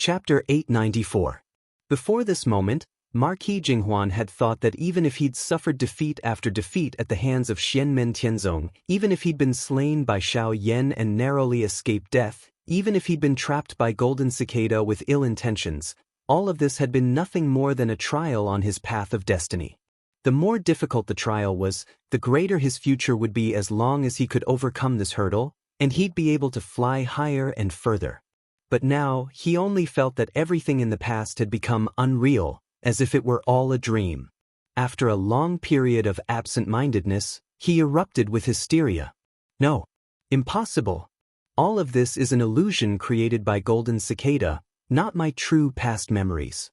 Chapter 894. Before this moment, Marquis Jinghuan had thought that even if he'd suffered defeat after defeat at the hands of Xianmen Tianzong, even if he'd been slain by Xiao Yan and narrowly escaped death, even if he'd been trapped by Golden Cicada with ill intentions, all of this had been nothing more than a trial on his path of destiny. The more difficult the trial was, the greater his future would be as long as he could overcome this hurdle, and he'd be able to fly higher and further. But now, he only felt that everything in the past had become unreal, as if it were all a dream. After a long period of absent-mindedness, he erupted with hysteria. No. Impossible. All of this is an illusion created by Golden Cicada, not my true past memories.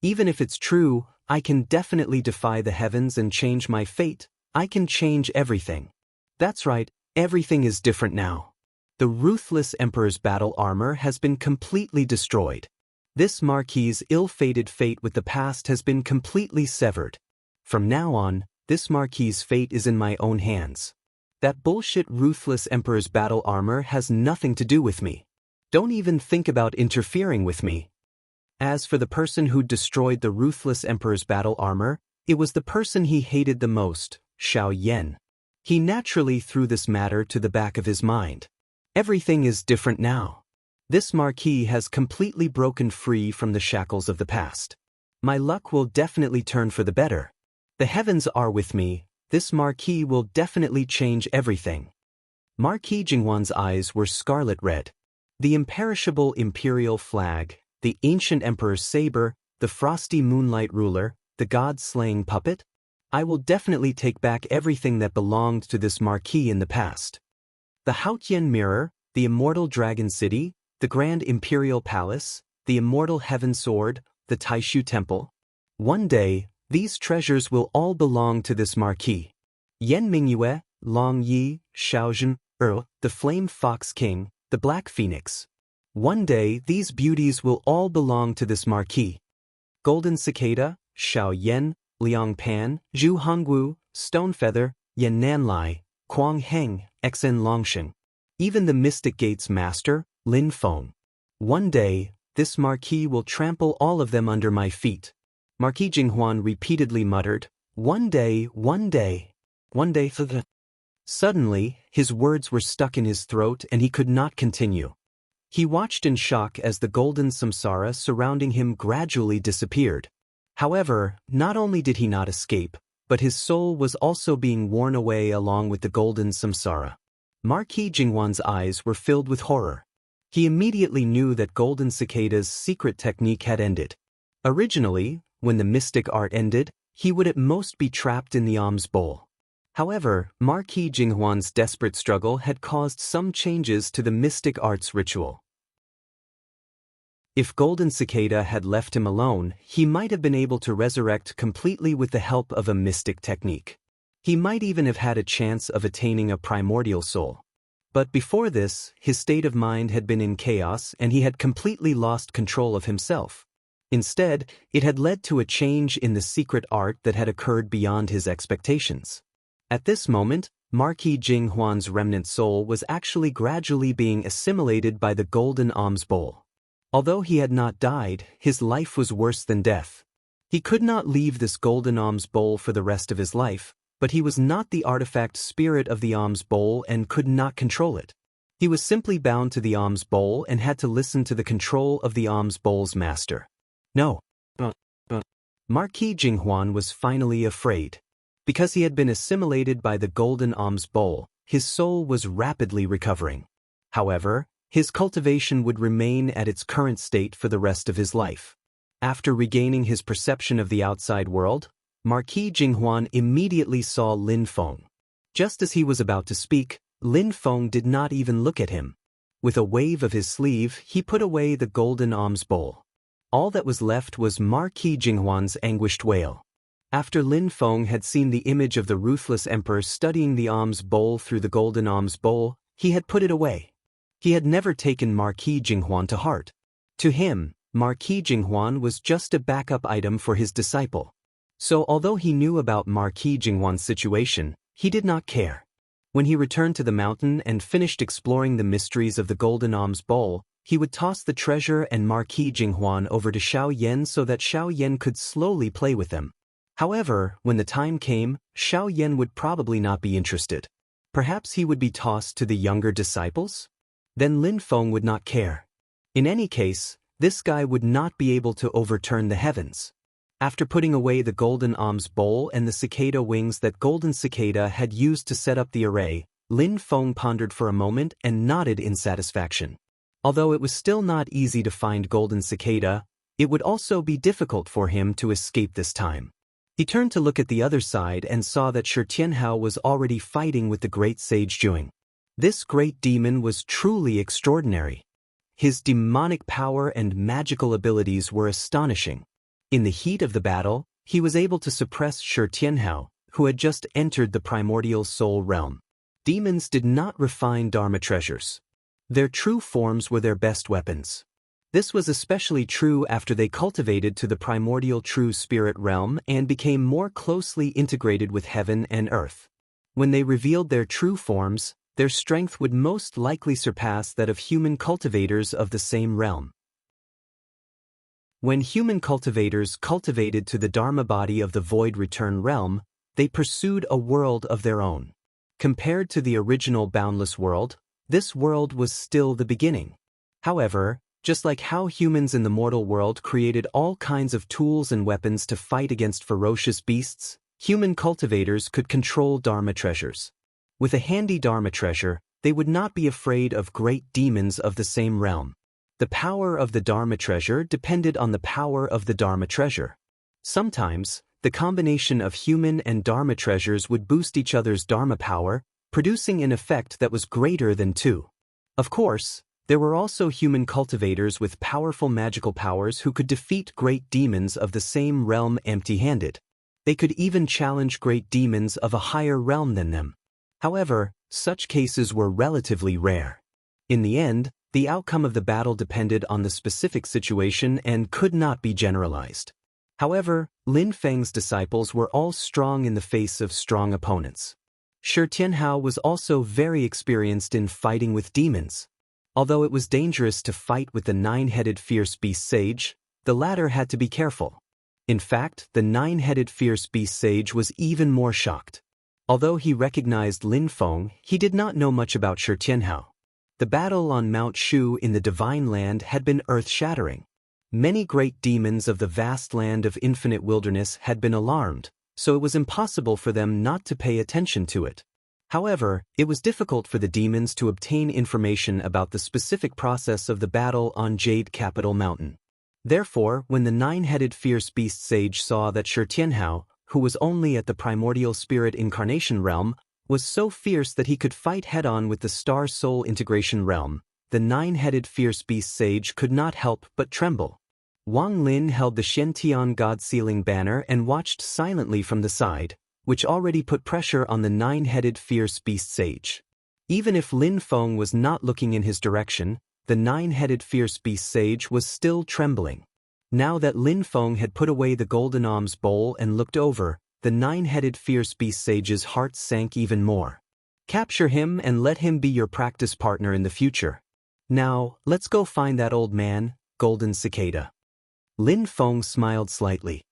Even if it's true, I can definitely defy the heavens and change my fate. I can change everything. That's right, everything is different now. The ruthless Emperor's battle armor has been completely destroyed. This Marquis's ill-fated fate with the past has been completely severed. From now on, this Marquis's fate is in my own hands. That bullshit ruthless Emperor's battle armor has nothing to do with me. Don't even think about interfering with me. As for the person who destroyed the ruthless Emperor's battle armor, it was the person he hated the most, Xiao Yan. He naturally threw this matter to the back of his mind. Everything is different now. This Marquis has completely broken free from the shackles of the past. My luck will definitely turn for the better. The heavens are with me. This Marquis will definitely change everything. Marquis Jinghuan's eyes were scarlet red. The imperishable imperial flag, the ancient emperor's saber, the frosty moonlight ruler, the god-slaying puppet? I will definitely take back everything that belonged to this Marquis in the past. The Haotian Mirror, the immortal Dragon City, the Grand Imperial Palace, the immortal Heaven Sword, the Taishu Temple. One day, these treasures will all belong to this Marquis. Yan Mingyue, Long Yi, Shaozhen, the Flame Fox King, the Black Phoenix. One day, these beauties will all belong to this Marquis. Golden Cicada, Xiao Yan, Liang Pan, Zhu Hongwu, Stonefeather, Yan Nanlai, Quang Heng, Xen Longshen. Even the Mystic Gate's master, Lin Feng. One day, this Marquis will trample all of them under my feet. Marquis Jinghuan repeatedly muttered, one day, one day. One day for the... Suddenly, his words were stuck in his throat and he could not continue. He watched in shock as the golden samsara surrounding him gradually disappeared. However, not only did he not escape, but his soul was also being worn away along with the golden samsara. Marquis Jinghuan's eyes were filled with horror. He immediately knew that Golden Cicada's secret technique had ended. Originally, when the mystic art ended, he would at most be trapped in the alms bowl. However, Marquis Jinghuan's desperate struggle had caused some changes to the mystic arts ritual. If Golden Cicada had left him alone, he might have been able to resurrect completely with the help of a mystic technique. He might even have had a chance of attaining a primordial soul. But before this, his state of mind had been in chaos and he had completely lost control of himself. Instead, it had led to a change in the secret art that had occurred beyond his expectations. At this moment, Marquis Jinghuan's remnant soul was actually gradually being assimilated by the golden alms bowl. Although he had not died, his life was worse than death. He could not leave this golden alms bowl for the rest of his life, but he was not the artifact spirit of the alms bowl and could not control it. He was simply bound to the alms bowl and had to listen to the control of the alms bowl's master. No. Marquis Jinghuan was finally afraid. Because he had been assimilated by the golden alms bowl, his soul was rapidly recovering. However, his cultivation would remain at its current state for the rest of his life. After regaining his perception of the outside world, Marquis Jinghuan immediately saw Lin Feng. Just as he was about to speak, Lin Feng did not even look at him. With a wave of his sleeve, he put away the golden alms bowl. All that was left was Marquis Jinghuan's anguished wail. After Lin Feng had seen the image of the ruthless emperor studying the alms bowl through the golden alms bowl, he had put it away. He had never taken Marquis Jinghuan to heart. To him, Marquis Jinghuan was just a backup item for his disciple. So although he knew about Marquis Jinghuan's situation, he did not care. When he returned to the mountain and finished exploring the mysteries of the golden alms bowl, He would toss the treasure and Marquis Jinghuan over to Xiao Yan so that Xiao Yan could slowly play with them. However, when the time came, Xiao Yan would probably not be interested. Perhaps he would be tossed to the younger disciples? Then Lin Feng would not care. In any case, this guy would not be able to overturn the heavens. After putting away the golden alms bowl and the cicada wings that golden cicada had used to set up the array, Lin Feng pondered for a moment and nodded in satisfaction. Although it was still not easy to find golden cicada, it would also be difficult for him to escape this time. He turned to look at the other side and saw that Shi Tianhao was already fighting with the great sage Juing. This great demon was truly extraordinary. His demonic power and magical abilities were astonishing. In the heat of the battle, he was able to suppress Shi Tianhao, who had just entered the primordial soul realm. Demons did not refine Dharma treasures. Their true forms were their best weapons. This was especially true after they cultivated to the primordial true spirit realm and became more closely integrated with heaven and earth. When they revealed their true forms, their strength would most likely surpass that of human cultivators of the same realm. When human cultivators cultivated to the Dharma body of the void return realm, they pursued a world of their own. Compared to the original boundless world, this world was still the beginning. However, just like how humans in the mortal world created all kinds of tools and weapons to fight against ferocious beasts, human cultivators could control Dharma treasures. With a handy Dharma treasure, they would not be afraid of great demons of the same realm. The power of the Dharma treasure depended on the power of the Dharma treasure. Sometimes, the combination of human and Dharma treasures would boost each other's Dharma power, producing an effect that was greater than two. Of course, there were also human cultivators with powerful magical powers who could defeat great demons of the same realm empty-handed. They could even challenge great demons of a higher realm than them. However, such cases were relatively rare. In the end, the outcome of the battle depended on the specific situation and could not be generalized. However, Lin Feng's disciples were all strong in the face of strong opponents. Shi Tianhao was also very experienced in fighting with demons. Although it was dangerous to fight with the nine-headed fierce beast sage, the latter had to be careful. In fact, the nine-headed fierce beast sage was even more shocked. Although he recognized Lin Feng, he did not know much about Shi Tianhao. The battle on Mount Shu in the Divine Land had been earth-shattering. Many great demons of the vast land of infinite wilderness had been alarmed, so it was impossible for them not to pay attention to it. However, it was difficult for the demons to obtain information about the specific process of the battle on Jade Capital Mountain. Therefore, when the nine-headed fierce beast sage saw that Shi Tianhao, who was only at the primordial spirit incarnation realm, was so fierce that he could fight head-on with the star soul integration realm, the nine-headed fierce beast sage could not help but tremble. Wang Lin held the Shen-Tian God-sealing banner and watched silently from the side, which already put pressure on the nine-headed fierce beast sage. Even if Lin Feng was not looking in his direction, the nine-headed fierce beast sage was still trembling. Now that Lin Feng had put away the golden alms bowl and looked over, the nine-headed fierce beast sage's heart sank even more. Capture him and let him be your practice partner in the future. Now, let's go find that old man, Golden Cicada. Lin Feng smiled slightly.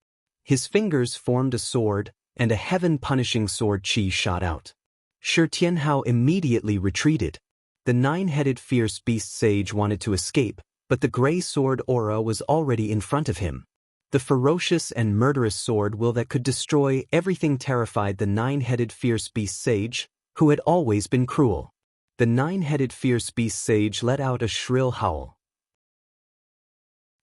His fingers formed a sword, and a heaven-punishing sword chi shot out. Shi Tianhao immediately retreated. The nine-headed fierce beast sage wanted to escape, but the gray sword aura was already in front of him. The ferocious and murderous sword will that could destroy everything terrified the nine-headed fierce beast sage, who had always been cruel. The nine-headed fierce beast sage let out a shrill howl.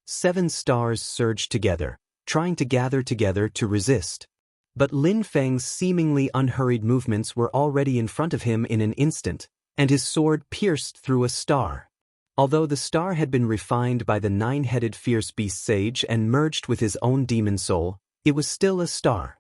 7 stars surged together, trying to gather together to resist. But Lin Feng's seemingly unhurried movements were already in front of him in an instant, and his sword pierced through a star. Although the star had been refined by the nine-headed fierce beast sage and merged with his own demon soul, it was still a star.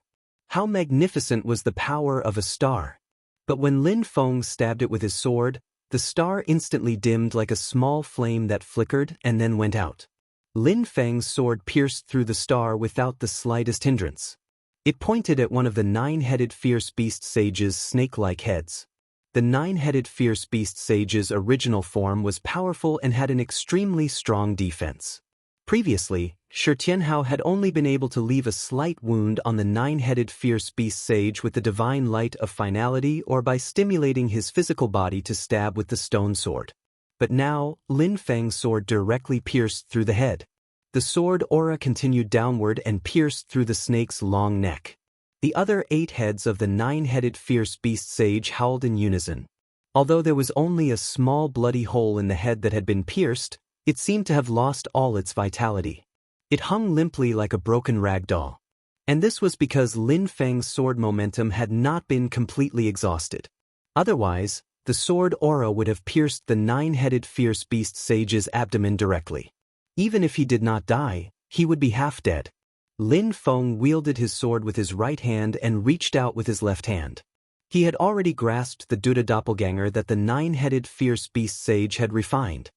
How magnificent was the power of a star! But when Lin Feng stabbed it with his sword, the star instantly dimmed like a small flame that flickered and then went out. Lin Feng's sword pierced through the star without the slightest hindrance. It pointed at one of the nine-headed fierce beast sage's snake-like heads. The nine-headed fierce beast sage's original form was powerful and had an extremely strong defense. Previously, Shi Tianhao had only been able to leave a slight wound on the nine-headed fierce beast sage with the divine light of finality or by stimulating his physical body to stab with the stone sword. But now, Lin Feng's sword directly pierced through the head. The sword aura continued downward and pierced through the snake's long neck. The other 8 heads of the nine-headed fierce beast sage howled in unison. Although there was only a small bloody hole in the head that had been pierced, it seemed to have lost all its vitality. It hung limply like a broken rag doll. And this was because Lin Feng's sword momentum had not been completely exhausted. Otherwise, the sword aura would have pierced the nine-headed fierce beast sage's abdomen directly. Even if he did not die, he would be half dead. Lin Feng wielded his sword with his right hand and reached out with his left hand. He had already grasped the Buddha doppelganger that the nine-headed fierce beast sage had refined.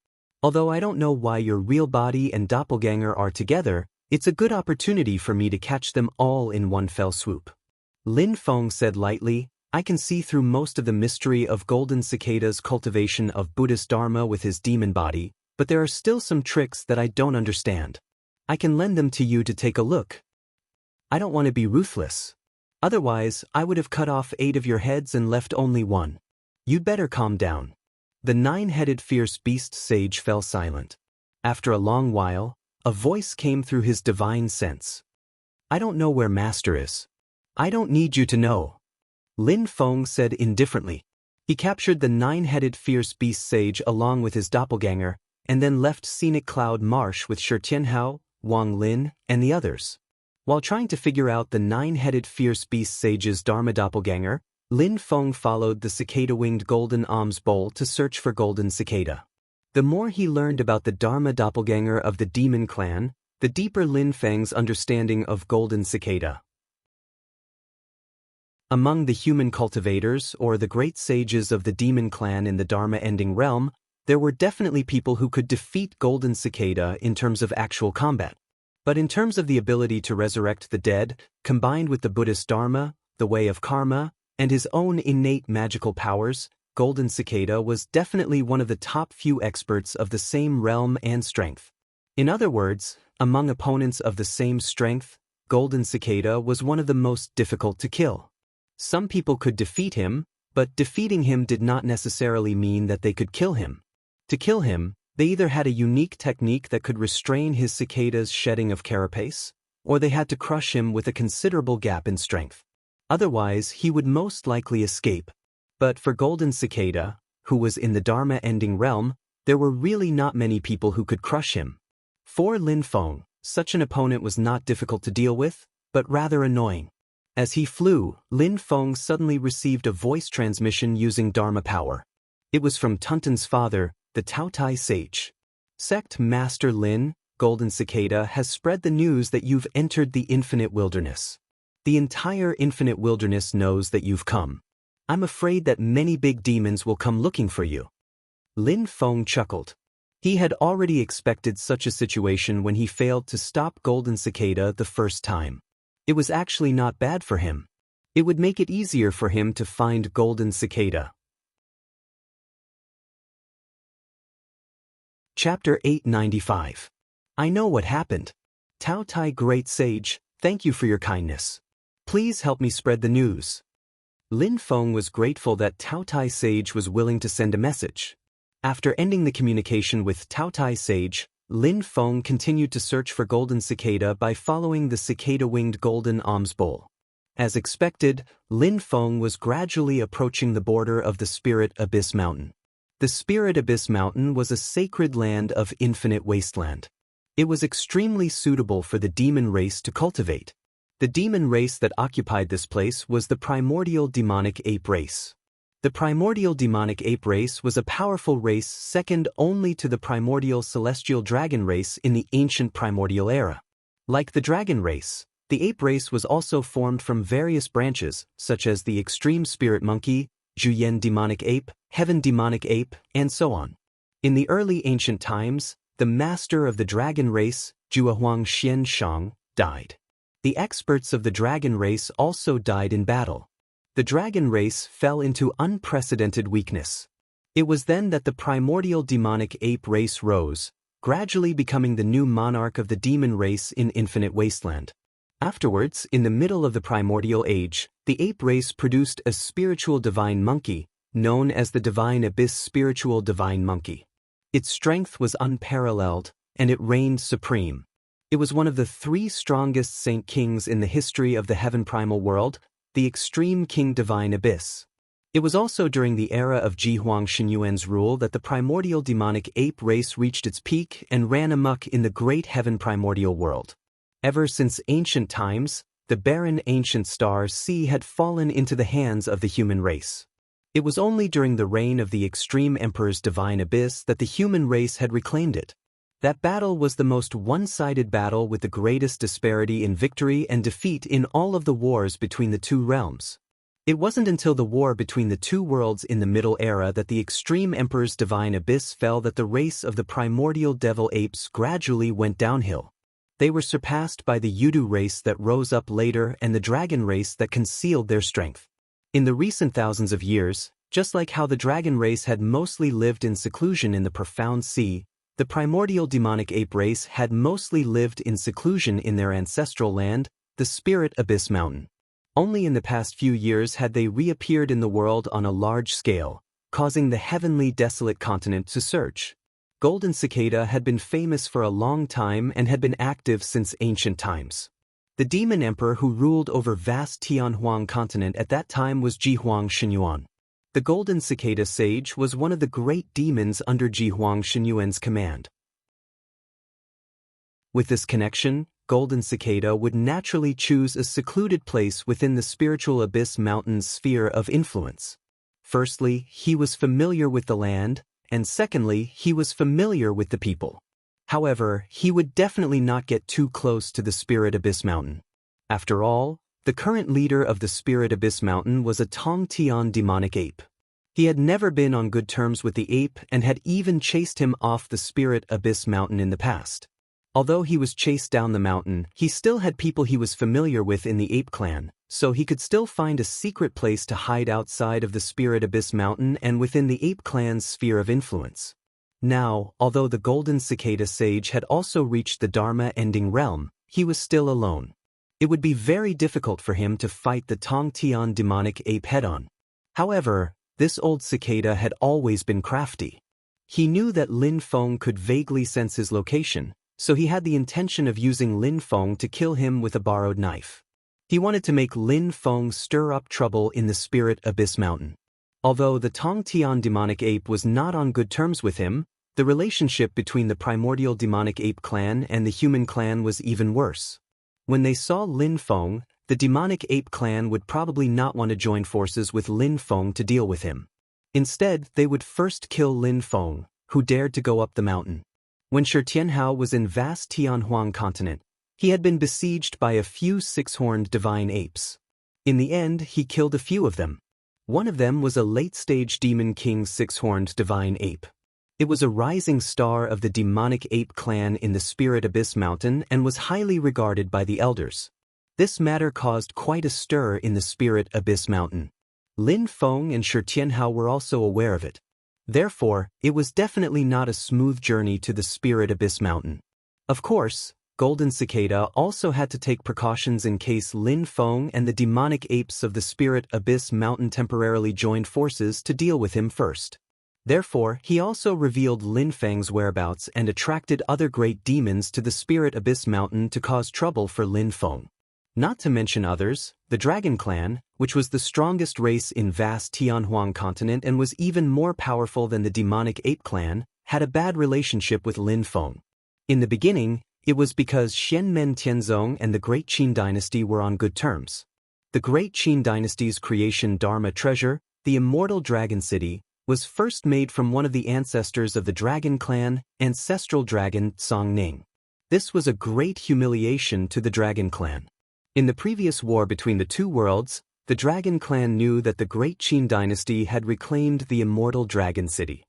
Although I don't know why your real body and doppelganger are together, it's a good opportunity for me to catch them all in one fell swoop. Lin Feng said lightly, I can see through most of the mystery of Golden Cicada's cultivation of Buddhist Dharma with his demon body, but there are still some tricks that I don't understand. I can lend them to you to take a look. I don't want to be ruthless. Otherwise, I would have cut off 8 of your heads and left only 1. You'd better calm down. The nine-headed fierce beast sage fell silent. After a long while, a voice came through his divine sense. I don't know where Master is. I don't need you to know. Lin Feng said indifferently. He captured the nine-headed fierce beast sage along with his doppelganger, and then left Scenic Cloud Marsh with Shi Tianhao, Wang Lin, and the others. While trying to figure out the nine-headed fierce beast sage's Dharma doppelganger, Lin Feng followed the cicada-winged golden alms bowl to search for golden cicada. The more he learned about the Dharma doppelganger of the demon clan, the deeper Lin Feng's understanding of golden cicada. Among the human cultivators or the great sages of the demon clan in the Dharma-ending realm, there were definitely people who could defeat golden cicada in terms of actual combat. But in terms of the ability to resurrect the dead, combined with the Buddhist Dharma, the way of karma, and his own innate magical powers, golden cicada was definitely one of the top few experts of the same realm and strength. In other words, among opponents of the same strength, golden cicada was one of the most difficult to kill. Some people could defeat him, but defeating him did not necessarily mean that they could kill him. To kill him, they either had a unique technique that could restrain his cicada's shedding of carapace, or they had to crush him with a considerable gap in strength. Otherwise, he would most likely escape. But for golden cicada, who was in the Dharma-ending realm, there were really not many people who could crush him. For Lin Feng, such an opponent was not difficult to deal with, but rather annoying. As he flew, Lin Feng suddenly received a voice transmission using Dharma power. It was from Tuntun's father, the Taotai sage. Sect Master Lin, golden cicada has spread the news that you've entered the infinite wilderness. The entire infinite wilderness knows that you've come. I'm afraid that many big demons will come looking for you. Lin Feng chuckled. He had already expected such a situation when he failed to stop golden cicada the first time. It was actually not bad for him. It would make it easier for him to find golden cicada. Chapter 895. I know what happened. Tao Tai Great Sage, thank you for your kindness. Please help me spread the news. Lin Feng was grateful that Tao Tai Sage was willing to send a message. After ending the communication with Tao Tai Sage, Lin Feng continued to search for golden cicada by following the cicada-winged golden alms bowl. As expected, Lin Feng was gradually approaching the border of the Spirit Abyss Mountain. The Spirit Abyss Mountain was a sacred land of infinite wasteland. It was extremely suitable for the demon race to cultivate. The demon race that occupied this place was the primordial demonic ape race. The primordial demonic ape race was a powerful race second only to the primordial celestial dragon race in the ancient primordial era. Like the dragon race, the ape race was also formed from various branches, such as the extreme spirit monkey, Zhuyan demonic ape, heaven demonic ape, and so on. In the early ancient times, the master of the dragon race, Juahuang Xian Shang, died. The experts of the dragon race also died in battle. the dragon race fell into unprecedented weakness. It was then that the primordial demonic ape race rose, gradually becoming the new monarch of the demon race in Infinite Wasteland. Afterwards, in the middle of the primordial age, the ape race produced a spiritual divine monkey, known as the Divine Abyss Spiritual Divine Monkey. Its strength was unparalleled, and it reigned supreme. It was one of the 3 strongest Saint Kings in the history of the Heaven Primal world, the Extreme King Divine Abyss. It was also during the era of Jihuang Shenyuan's rule that the primordial demonic ape race reached its peak and ran amok in the great Heaven Primordial world. Ever since ancient times, the barren ancient star sea had fallen into the hands of the human race. It was only during the reign of the Extreme Emperor's Divine Abyss that the human race had reclaimed it. That battle was the most one-sided battle with the greatest disparity in victory and defeat in all of the wars between the 2 realms. It wasn't until the war between the 2 worlds in the Middle Era that the Extreme Emperor's Divine Abyss fell that the race of the primordial devil apes gradually went downhill. They were surpassed by the Yudu race that rose up later and the dragon race that concealed their strength. In the recent thousands of years, just like how the dragon race had mostly lived in seclusion in the profound sea, the primordial demonic ape race had mostly lived in seclusion in their ancestral land, the Spirit Abyss Mountain. Only in the past few years had they reappeared in the world on a large scale, causing the heavenly desolate continent to surge. Golden Cicada had been famous for a long time and had been active since ancient times. The demon emperor who ruled over vast Tianhuang continent at that time was Jihuang Shenyuan. The Golden Cicada Sage was one of the great demons under Jihuang Shenyuan's command. With this connection, Golden Cicada would naturally choose a secluded place within the Spiritual Abyss Mountain's sphere of influence. Firstly, he was familiar with the land, and secondly, he was familiar with the people. However, he would definitely not get too close to the Spirit Abyss Mountain. After all, the current leader of the Spirit Abyss Mountain was a Tongtian demonic ape. He had never been on good terms with the ape and had even chased him off the Spirit Abyss Mountain in the past. Although he was chased down the mountain, he still had people he was familiar with in the ape clan, so he could still find a secret place to hide outside of the Spirit Abyss Mountain and within the ape clan's sphere of influence. Now, although the Golden Cicada Sage had also reached the Dharma-ending realm, he was still alone. It would be very difficult for him to fight the Tongtian demonic ape head-on. However, this old cicada had always been crafty. He knew that Lin Feng could vaguely sense his location, so he had the intention of using Lin Feng to kill him with a borrowed knife. He wanted to make Lin Feng stir up trouble in the Spirit Abyss Mountain. Although the Tongtian demonic ape was not on good terms with him, the relationship between the primordial demonic ape clan and the human clan was even worse. When they saw Lin Feng, the demonic ape clan would probably not want to join forces with Lin Feng to deal with him. Instead, they would first kill Lin Feng, who dared to go up the mountain. When Shi Tianhao was in vast Tianhuang continent, he had been besieged by a few 6-horned divine apes. In the end, he killed a few of them. One of them was a late-stage demon king 6-horned divine ape. It was a rising star of the demonic ape clan in the Spirit Abyss Mountain and was highly regarded by the elders. This matter caused quite a stir in the Spirit Abyss Mountain. Lin Feng and Shi Tianhao were also aware of it. Therefore, it was definitely not a smooth journey to the Spirit Abyss Mountain. Of course, Golden Cicada also had to take precautions in case Lin Feng and the demonic apes of the Spirit Abyss Mountain temporarily joined forces to deal with him first. Therefore, he also revealed Lin Feng's whereabouts and attracted other great demons to the Spirit Abyss Mountain to cause trouble for Lin Feng. Not to mention others, the Dragon Clan, which was the strongest race in vast Tianhuang continent and was even more powerful than the demonic ape clan, had a bad relationship with Lin Feng. In the beginning, it was because Xianmen Tianzong and the Great Qin dynasty were on good terms. The Great Qin dynasty's creation Dharma treasure, the immortal Dragon City, was first made from one of the ancestors of the Dragon Clan, ancestral dragon Song Ning. This was a great humiliation to the Dragon Clan. In the previous war between the 2 worlds, the Dragon Clan knew that the Great Qin dynasty had reclaimed the immortal Dragon City.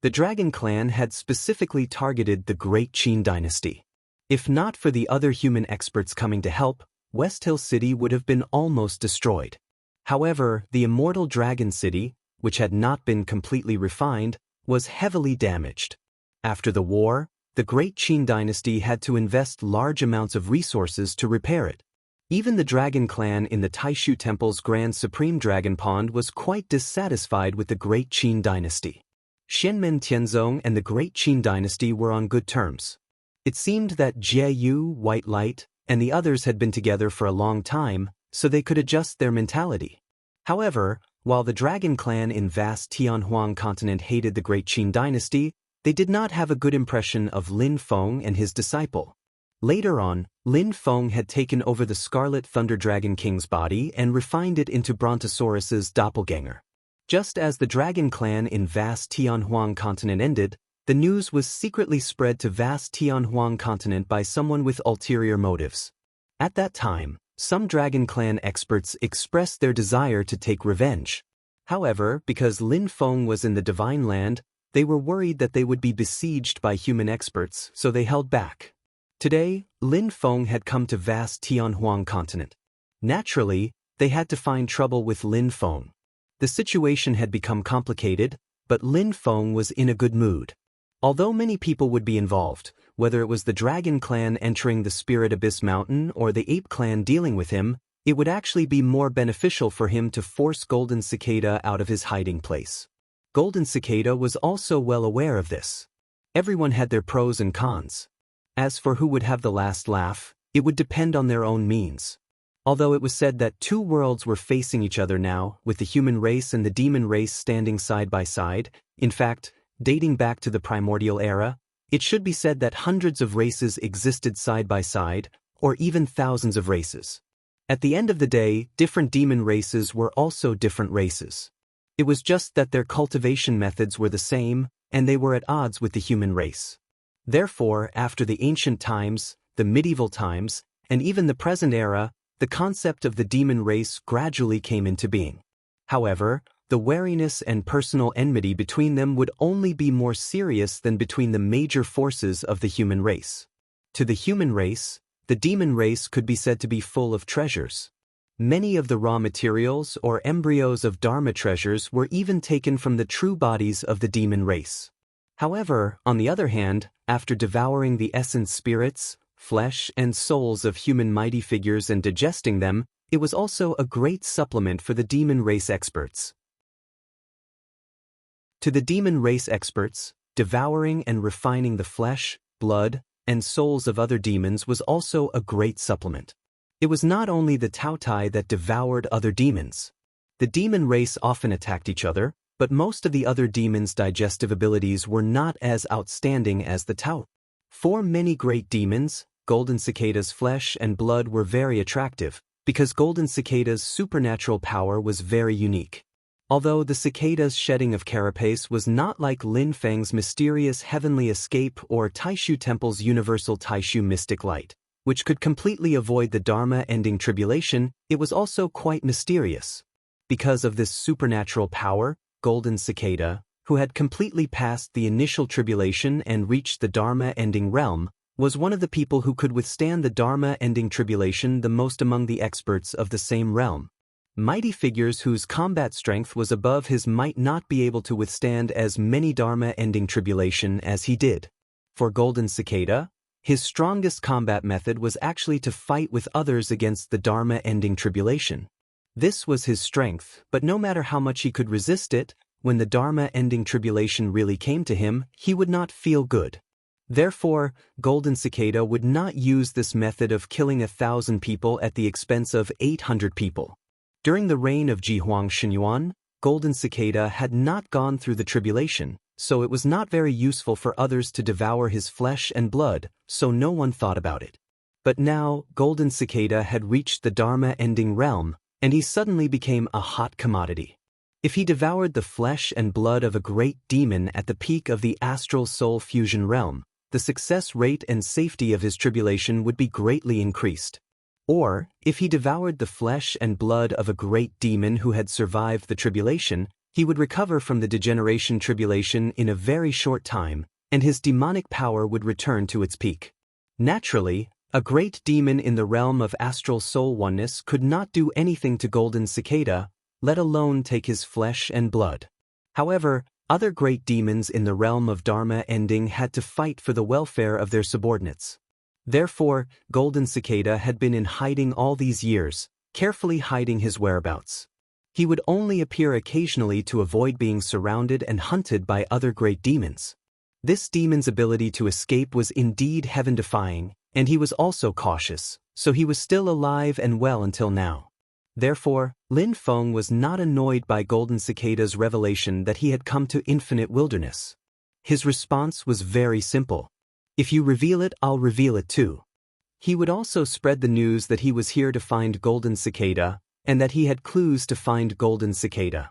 The Dragon Clan had specifically targeted the Great Qin dynasty. If not for the other human experts coming to help, West Hill City would have been almost destroyed. However, the immortal Dragon City, which had not been completely refined, was heavily damaged. After the war, the Great Qin dynasty had to invest large amounts of resources to repair it. Even the Dragon Clan in the Taishu Temple's Grand Supreme Dragon Pond was quite dissatisfied with the Great Qin dynasty. Xianmen Tianzong and the Great Qin dynasty were on good terms. It seemed that Jie Yu, White Light, and the others had been together for a long time, so they could adjust their mentality. However, while the Dragon Clan in vast Tianhuang continent hated the Great Qin dynasty, they did not have a good impression of Lin Feng and his disciple. Later on, Lin Feng had taken over the Scarlet Thunder Dragon King's body and refined it into Brontosaurus's doppelganger. Just as the Dragon Clan in vast Tianhuang continent ended, the news was secretly spread to vast Tianhuang continent by someone with ulterior motives. At that time, some Dragon Clan experts expressed their desire to take revenge. However, because Lin Feng was in the Divine Land, they were worried that they would be besieged by human experts, so they held back. Today, Lin Feng had come to vast Tianhuang continent. Naturally, they had to find trouble with Lin Feng. The situation had become complicated, but Lin Feng was in a good mood. Although many people would be involved, whether it was the Dragon Clan entering the Spirit Abyss Mountain or the Ape Clan dealing with him, it would actually be more beneficial for him to force Golden Cicada out of his hiding place. Golden Cicada was also well aware of this. Everyone had their pros and cons. As for who would have the last laugh, it would depend on their own means. Although it was said that two worlds were facing each other now, with the human race and the demon race standing side by side, in fact, dating back to the primordial era, it should be said that hundreds of races existed side by side, or even thousands of races. At the end of the day, different demon races were also different races. It was just that their cultivation methods were the same, and they were at odds with the human race. Therefore, after the ancient times, the medieval times, and even the present era, the concept of the demon race gradually came into being. However, the wariness and personal enmity between them would only be more serious than between the major forces of the human race. To the human race, the demon race could be said to be full of treasures. Many of the raw materials or embryos of Dharma treasures were even taken from the true bodies of the demon race. However, on the other hand, after devouring the essence spirits, flesh, and souls of human mighty figures and digesting them, it was also a great supplement for the demon race experts. To the demon race experts, devouring and refining the flesh, blood, and souls of other demons was also a great supplement. It was not only the Taotai that devoured other demons. The demon race often attacked each other, but most of the other demons' digestive abilities were not as outstanding as the Tao. For many great demons, Golden Cicada's flesh and blood were very attractive, because Golden Cicada's supernatural power was very unique. Although the cicada's shedding of carapace was not like Lin Feng's mysterious heavenly escape or Taishu Temple's universal Taishu mystic light, which could completely avoid the Dharma-ending tribulation, it was also quite mysterious. Because of this supernatural power, Golden Cicada, who had completely passed the initial tribulation and reached the Dharma-ending realm, was one of the people who could withstand the Dharma-ending tribulation the most among the experts of the same realm. Mighty figures whose combat strength was above his might not be able to withstand as many Dharma-ending tribulation as he did. For Golden Cicada, his strongest combat method was actually to fight with others against the Dharma-ending tribulation. This was his strength, but no matter how much he could resist it, when the Dharma-ending tribulation really came to him, he would not feel good. Therefore, Golden Cicada would not use this method of killing 1,000 people at the expense of 800 people. During the reign of Ji Huang Shenyuan, Golden Cicada had not gone through the tribulation, so it was not very useful for others to devour his flesh and blood, so no one thought about it. But now, Golden Cicada had reached the Dharma-ending realm, and he suddenly became a hot commodity. If he devoured the flesh and blood of a great demon at the peak of the astral soul fusion realm, the success rate and safety of his tribulation would be greatly increased. Or, if he devoured the flesh and blood of a great demon who had survived the tribulation, he would recover from the degeneration tribulation in a very short time, and his demonic power would return to its peak. Naturally, A great demon in the realm of astral soul oneness could not do anything to Golden Cicada, let alone take his flesh and blood. However, other great demons in the realm of Dharma ending had to fight for the welfare of their subordinates. Therefore, Golden Cicada had been in hiding all these years, carefully hiding his whereabouts. He would only appear occasionally to avoid being surrounded and hunted by other great demons. This demon's ability to escape was indeed heaven-defying, and he was also cautious, so he was still alive and well until now. Therefore, Lin Feng was not annoyed by Golden Cicada's revelation that he had come to infinite wilderness. His response was very simple. If you reveal it, I'll reveal it too. He would also spread the news that he was here to find Golden Cicada, and that he had clues to find Golden Cicada.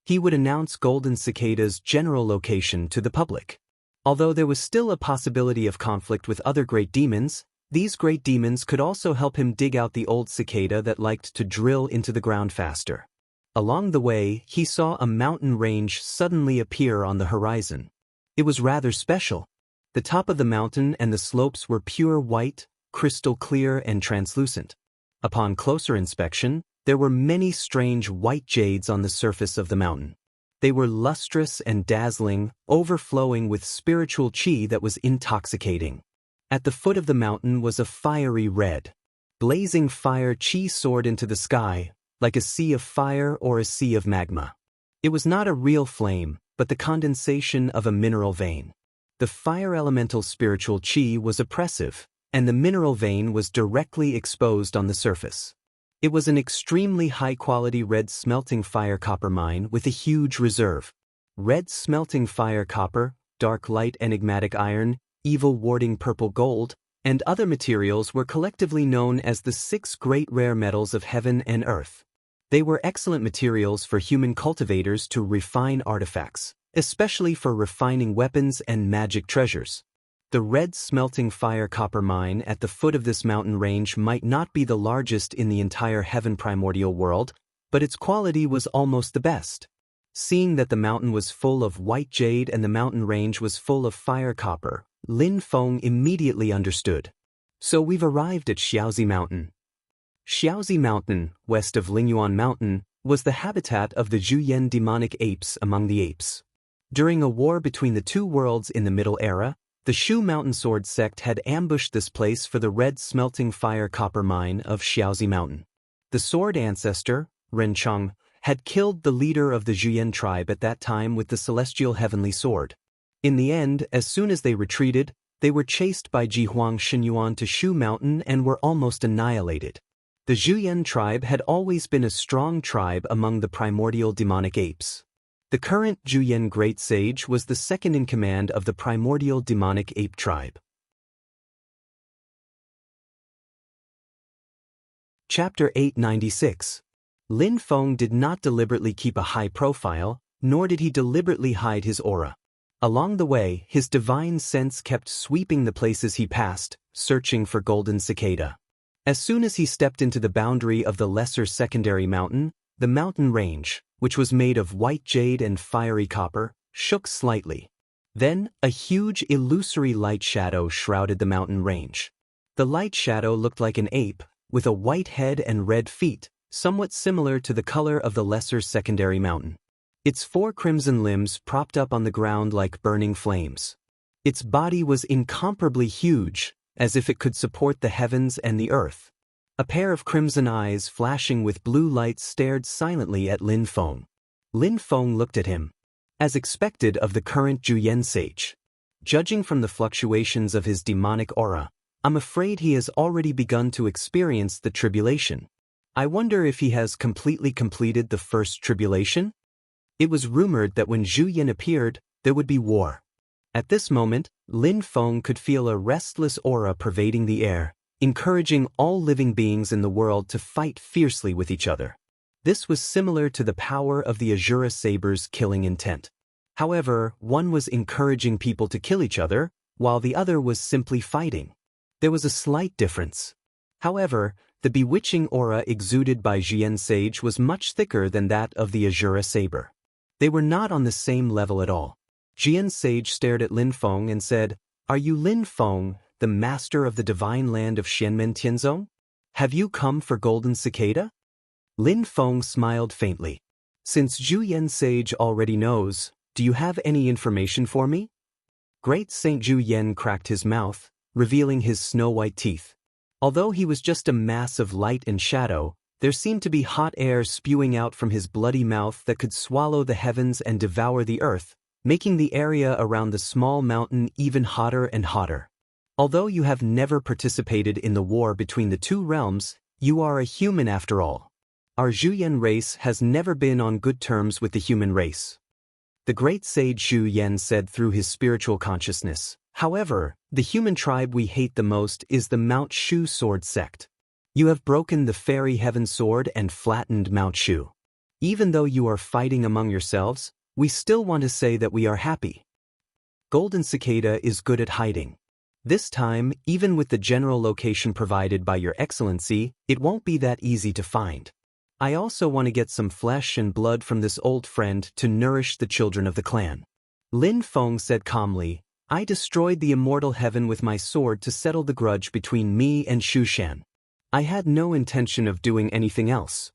He would announce Golden Cicada's general location to the public. Although there was still a possibility of conflict with other great demons, these great demons could also help him dig out the old cicada that liked to drill into the ground faster. Along the way, he saw a mountain range suddenly appear on the horizon. It was rather special. The top of the mountain and the slopes were pure white, crystal clear and translucent. Upon closer inspection, there were many strange white jades on the surface of the mountain. They were lustrous and dazzling, overflowing with spiritual chi that was intoxicating. At the foot of the mountain was a fiery red. Blazing fire chi soared into the sky, like a sea of fire or a sea of magma. It was not a real flame, but the condensation of a mineral vein. The fire elemental spiritual chi was oppressive, and the mineral vein was directly exposed on the surface. It was an extremely high-quality red smelting fire copper mine with a huge reserve. Red smelting fire copper, dark light enigmatic iron, evil warding purple gold, and other materials were collectively known as the 6 great rare metals of heaven and earth. They were excellent materials for human cultivators to refine artifacts, especially for refining weapons and magic treasures. The red smelting fire copper mine at the foot of this mountain range might not be the largest in the entire heaven primordial world, but its quality was almost the best. Seeing that the mountain was full of white jade and the mountain range was full of fire copper, Lin Feng immediately understood. So we've arrived at Xiaozi Mountain. Xiaozi Mountain, west of Lingyuan Mountain, was the habitat of the Zhuyan demonic apes among the apes. During a war between the two worlds in the Middle Era, the Shu Mountain Sword sect had ambushed this place for the red smelting fire copper mine of Xiaozi Mountain. The sword ancestor, Rencheng, had killed the leader of the Zhuyan tribe at that time with the celestial heavenly sword. In the end, as soon as they retreated, they were chased by Jihuang Shinyuan to Shu Mountain and were almost annihilated. The Zhuyan tribe had always been a strong tribe among the primordial demonic apes. The current Zhuyan Great Sage was the second in command of the primordial demonic ape tribe. Chapter 896. Lin Feng did not deliberately keep a high profile, nor did he deliberately hide his aura. Along the way, his divine sense kept sweeping the places he passed, searching for Golden Cicada. As soon as he stepped into the boundary of the lesser secondary mountain, the mountain range, which was made of white jade and fiery copper, shook slightly. Then, a huge illusory light shadow shrouded the mountain range. The light shadow looked like an ape, with a white head and red feet, somewhat similar to the color of the lesser secondary mountain. Its 4 crimson limbs propped up on the ground like burning flames. Its body was incomparably huge, as if it could support the heavens and the earth. A pair of crimson eyes flashing with blue light stared silently at Lin Feng. Lin Feng looked at him. As expected of the current Zhuyan sage. Judging from the fluctuations of his demonic aura, I'm afraid he has already begun to experience the tribulation. I wonder if he has completely completed the first tribulation? It was rumored that when Zhu Yin appeared, there would be war. At this moment, Lin Feng could feel a restless aura pervading the air, encouraging all living beings in the world to fight fiercely with each other. This was similar to the power of the Azura Saber's killing intent. However, one was encouraging people to kill each other, while the other was simply fighting. There was a slight difference. However, the bewitching aura exuded by Zhuyan Sage was much thicker than that of the Azura Saber. They were not on the same level at all. Zhuyan Sage stared at Lin Feng and said, "Are you Lin Feng, the master of the divine land of Xianmen Tianzong? Have you come for Golden Cicada? Lin Feng smiled faintly. Since Zhu Yan Sage already knows, do you have any information for me? Great Saint Zhu Yan cracked his mouth, revealing his snow-white teeth. Although he was just a mass of light and shadow, there seemed to be hot air spewing out from his bloody mouth that could swallow the heavens and devour the earth, making the area around the small mountain even hotter and hotter. Although you have never participated in the war between the two realms, you are a human after all. Our Zhuyan race has never been on good terms with the human race. The great sage Zhu Yan said through his spiritual consciousness. However, the human tribe we hate the most is the Mount Shu sword sect. You have broken the fairy heaven sword and flattened Mount Shu. Even though you are fighting among yourselves, we still want to say that we are happy. Golden Cicada is good at hiding. This time, even with the general location provided by your excellency, it won't be that easy to find. I also want to get some flesh and blood from this old friend to nourish the children of the clan. Lin Feng said calmly, I destroyed the immortal heaven with my sword to settle the grudge between me and Xu Shan. I had no intention of doing anything else.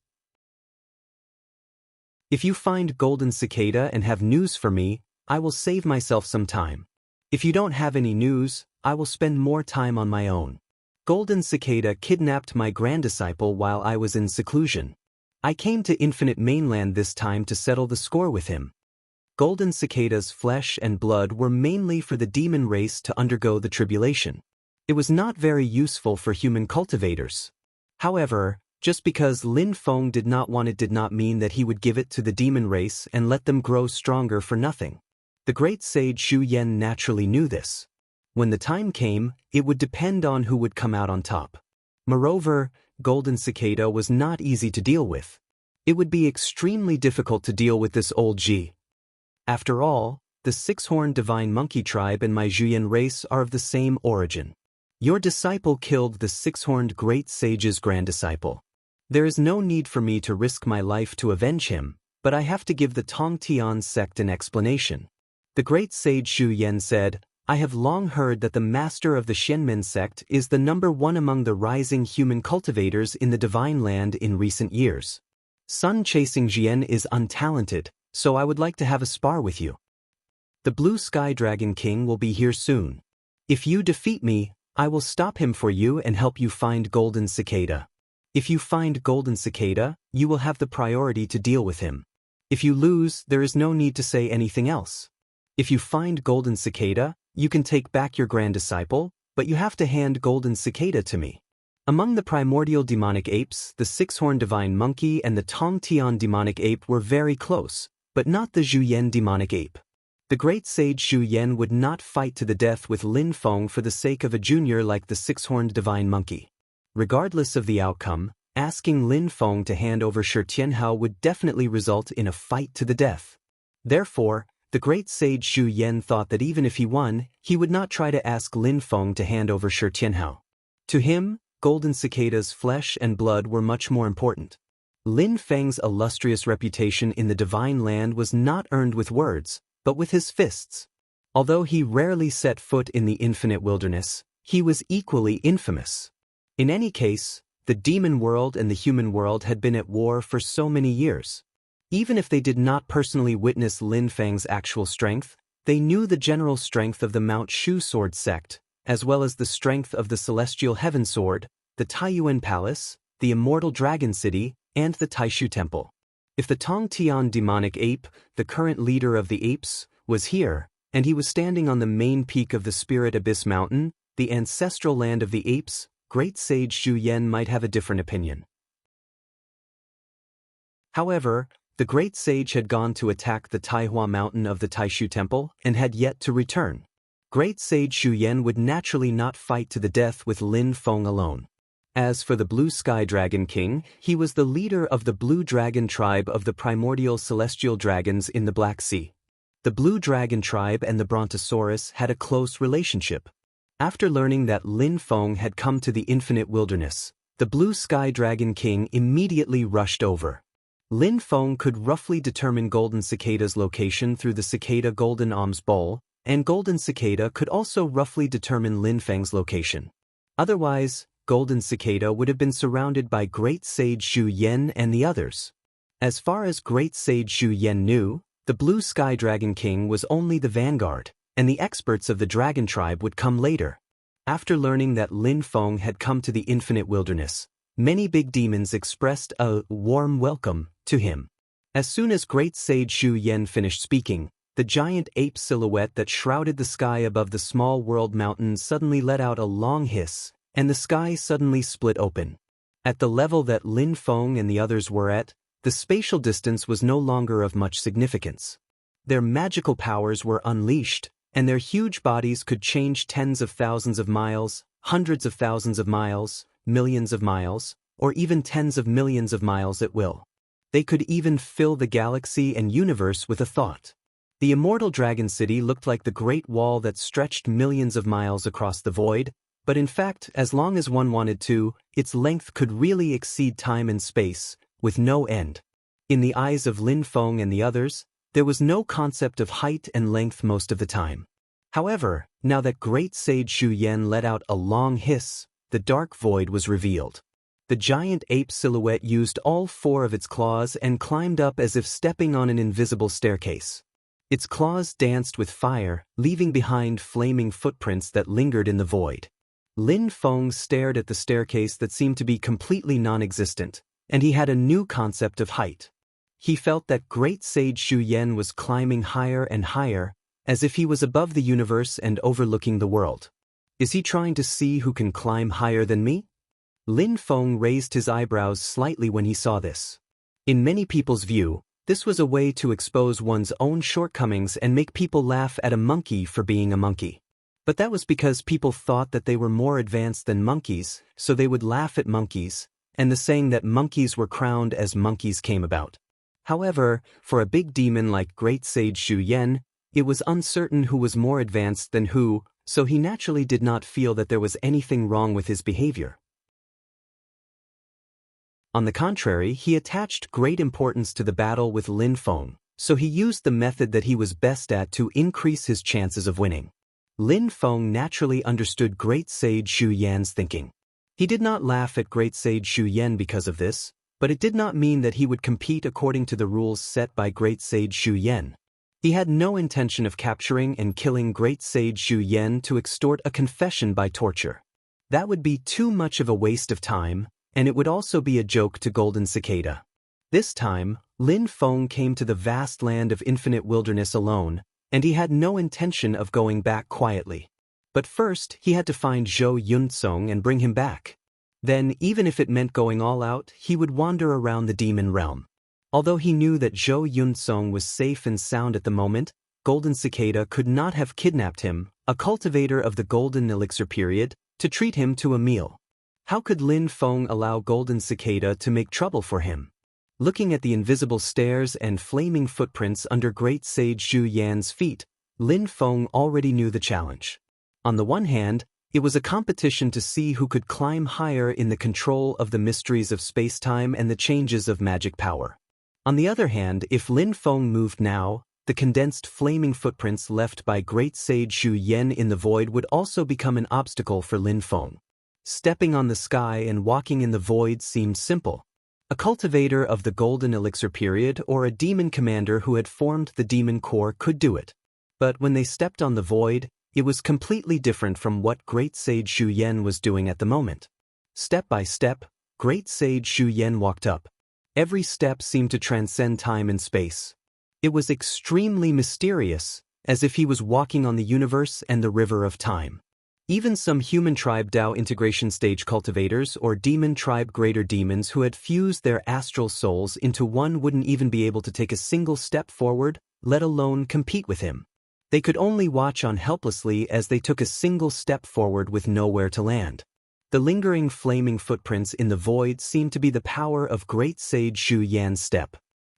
If you find Golden Cicada and have news for me, I will save myself some time. If you don't have any news, I will spend more time on my own. Golden Cicada kidnapped my granddisciple while I was in seclusion. I came to Infinite Mainland this time to settle the score with him. Golden Cicada's flesh and blood were mainly for the demon race to undergo the tribulation. It was not very useful for human cultivators. However, just because Lin Feng did not want it did not mean that he would give it to the demon race and let them grow stronger for nothing. The great sage Zhu Yan naturally knew this. When the time came, it would depend on who would come out on top. Moreover, Golden Cicada was not easy to deal with. It would be extremely difficult to deal with this old Ji. After all, the six-horned divine monkey tribe and my Zhuyan race are of the same origin. Your disciple killed the six-horned great sage's granddisciple. There is no need for me to risk my life to avenge him, but I have to give the Tongtian sect an explanation. The great sage Zhu Yan said, I have long heard that the master of the Xianmen sect is the #1 among the rising human cultivators in the divine land in recent years. Sun-chasing Jian is untalented, so I would like to have a spar with you. The Blue Sky Dragon King will be here soon. If you defeat me, I will stop him for you and help you find Golden Cicada. If you find Golden Cicada, you will have the priority to deal with him. If you lose, there is no need to say anything else. If you find Golden Cicada, you can take back your granddisciple, but you have to hand Golden Cicada to me. Among the primordial demonic apes, the six-horned divine monkey and the Tongtian demonic ape were very close, but not the Zhuyan demonic ape. The great sage Zhu Yan would not fight to the death with Lin Feng for the sake of a junior like the six-horned divine monkey. Regardless of the outcome, asking Lin Feng to hand over Shi Tianhao would definitely result in a fight to the death. Therefore, the great sage Zhu Yan thought that even if he won, he would not try to ask Lin Feng to hand over Shi Tianhao. To him, Golden Cicada's flesh and blood were much more important. Lin Feng's illustrious reputation in the divine land was not earned with words, but with his fists. Although he rarely set foot in the infinite wilderness, he was equally infamous. In any case, the demon world and the human world had been at war for so many years. Even if they did not personally witness Lin Feng's actual strength, they knew the general strength of the Mount Shu sword sect, as well as the strength of the Celestial Heaven Sword, the Taiyuan Palace, the Immortal Dragon City, and the Taishu Temple. If the Tongtian demonic ape, the current leader of the apes, was here, and he was standing on the main peak of the Spirit Abyss Mountain, the ancestral land of the apes, great sage Zhu Yan might have a different opinion. However, the great sage had gone to attack the Taihua Mountain of the Taishu Temple and had yet to return. Great sage Zhu Yan would naturally not fight to the death with Lin Feng alone. As for the Blue Sky Dragon King, he was the leader of the Blue Dragon tribe of the primordial celestial dragons in the Black Sea. The Blue Dragon tribe and the Brontosaurus had a close relationship. After learning that Lin Feng had come to the infinite wilderness, the Blue Sky Dragon King immediately rushed over. Lin Feng could roughly determine Golden Cicada's location through the Cicada Golden Alms Bowl, and Golden Cicada could also roughly determine Lin Feng's location. Otherwise, Golden Cicada would have been surrounded by Great Sage Xu Yan and the others. As far as Great Sage Xu Yan knew, the Blue Sky Dragon King was only the vanguard, and the experts of the Dragon Tribe would come later. After learning that Lin Feng had come to the Infinite Wilderness, many big demons expressed a warm welcome to him. As soon as Great Sage Xu Yan finished speaking, the giant ape silhouette that shrouded the sky above the small world mountain suddenly let out a long hiss, and the sky suddenly split open. At the level that Lin Feng and the others were at, the spatial distance was no longer of much significance. Their magical powers were unleashed, and their huge bodies could change tens of thousands of miles, hundreds of thousands of miles, millions of miles, or even tens of millions of miles at will. They could even fill the galaxy and universe with a thought. The immortal Dragon City looked like the Great Wall that stretched millions of miles across the void, but in fact, as long as one wanted to, its length could really exceed time and space, with no end. In the eyes of Lin Feng and the others, there was no concept of height and length most of the time. However, now that Great Sage Xu Yan let out a long hiss, the dark void was revealed. The giant ape silhouette used all four of its claws and climbed up as if stepping on an invisible staircase. Its claws danced with fire, leaving behind flaming footprints that lingered in the void. Lin Feng stared at the staircase that seemed to be completely non-existent, and he had a new concept of height. He felt that Great Sage Xu Yan was climbing higher and higher, as if he was above the universe and overlooking the world. Is he trying to see who can climb higher than me? Lin Feng raised his eyebrows slightly when he saw this. In many people's view, this was a way to expose one's own shortcomings and make people laugh at a monkey for being a monkey. But that was because people thought that they were more advanced than monkeys, so they would laugh at monkeys, and the saying that monkeys were crowned as monkeys came about. However, for a big demon like Great Sage Xu Yan, it was uncertain who was more advanced than who, so he naturally did not feel that there was anything wrong with his behavior. On the contrary, he attached great importance to the battle with Lin Feng, so he used the method that he was best at to increase his chances of winning. Lin Feng naturally understood Great Sage Xu Yan's thinking. He did not laugh at Great Sage Xu Yan because of this, but it did not mean that he would compete according to the rules set by Great Sage Xu Yan. He had no intention of capturing and killing Great Sage Xu Yan to extort a confession by torture. That would be too much of a waste of time, and it would also be a joke to Golden Cicada. This time, Lin Feng came to the vast land of Infinite Wilderness alone, and he had no intention of going back quietly. But first, he had to find Zhou Yunzong and bring him back. Then, even if it meant going all out, he would wander around the demon realm. Although he knew that Zhou Yunzong was safe and sound at the moment, Golden Cicada could not have kidnapped him, a cultivator of the Golden Elixir period, to treat him to a meal. How could Lin Feng allow Golden Cicada to make trouble for him? Looking at the invisible stairs and flaming footprints under Great Sage Xu Yan's feet, Lin Feng already knew the challenge. On the one hand, it was a competition to see who could climb higher in the control of the mysteries of space-time and the changes of magic power. On the other hand, if Lin Feng moved now, the condensed flaming footprints left by Great Sage Xu Yan in the void would also become an obstacle for Lin Feng. Stepping on the sky and walking in the void seemed simple. A cultivator of the Golden Elixir period or a demon commander who had formed the demon corps could do it. But when they stepped on the void, it was completely different from what Great Sage Xu Yan was doing at the moment. Step by step, Great Sage Xu Yan walked up. Every step seemed to transcend time and space. It was extremely mysterious, as if he was walking on the universe and the river of time. Even some human tribe Dao integration stage cultivators or demon tribe greater demons who had fused their astral souls into one wouldn't even be able to take a single step forward, let alone compete with him. They could only watch on helplessly as they took a single step forward with nowhere to land. The lingering flaming footprints in the void seemed to be the power of Great Sage Xu Yan's step.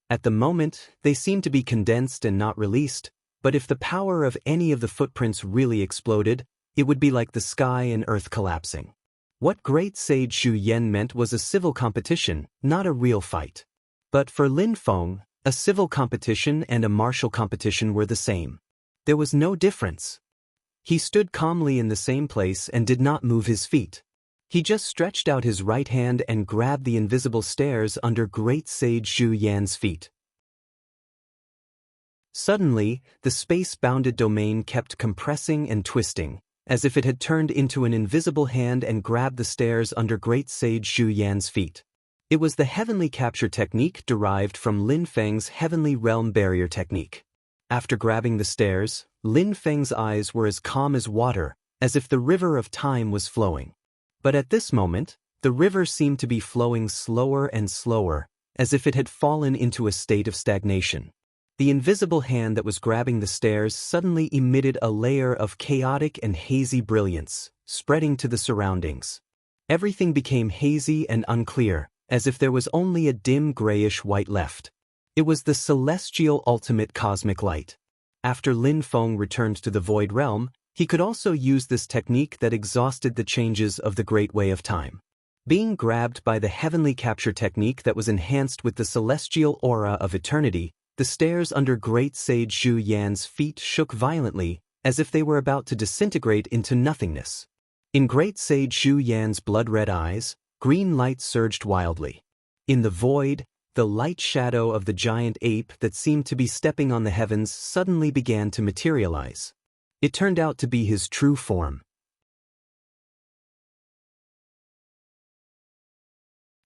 At the moment, they seemed to be condensed and not released, but if the power of any of the footprints really exploded, it would be like the sky and earth collapsing. What Great Sage Xu Yan meant was a civil competition, not a real fight. But for Lin Feng, a civil competition and a martial competition were the same. There was no difference. He stood calmly in the same place and did not move his feet. He just stretched out his right hand and grabbed the invisible stairs under great sage Zhu Yan's feet. Suddenly, the space-bounded domain kept compressing and twisting, as if it had turned into an invisible hand and grabbed the stairs under great sage Zhu Yan's feet. It was the heavenly capture technique derived from Lin Feng's heavenly realm barrier technique. After grabbing the stairs, Lin Feng's eyes were as calm as water, as if the river of time was flowing. But at this moment, the river seemed to be flowing slower and slower, as if it had fallen into a state of stagnation. The invisible hand that was grabbing the stairs suddenly emitted a layer of chaotic and hazy brilliance, spreading to the surroundings. Everything became hazy and unclear, as if there was only a dim grayish-white left. It was the celestial ultimate cosmic light. After Lin Feng returned to the void realm, he could also use this technique that exhausted the changes of the Great Way of Time. Being grabbed by the heavenly capture technique that was enhanced with the celestial aura of eternity, the stairs under great sage Zhu Yan's feet shook violently, as if they were about to disintegrate into nothingness. In great sage Zhu Yan's blood-red eyes, green light surged wildly. In the void, the light shadow of the giant ape that seemed to be stepping on the heavens suddenly began to materialize. It turned out to be his true form.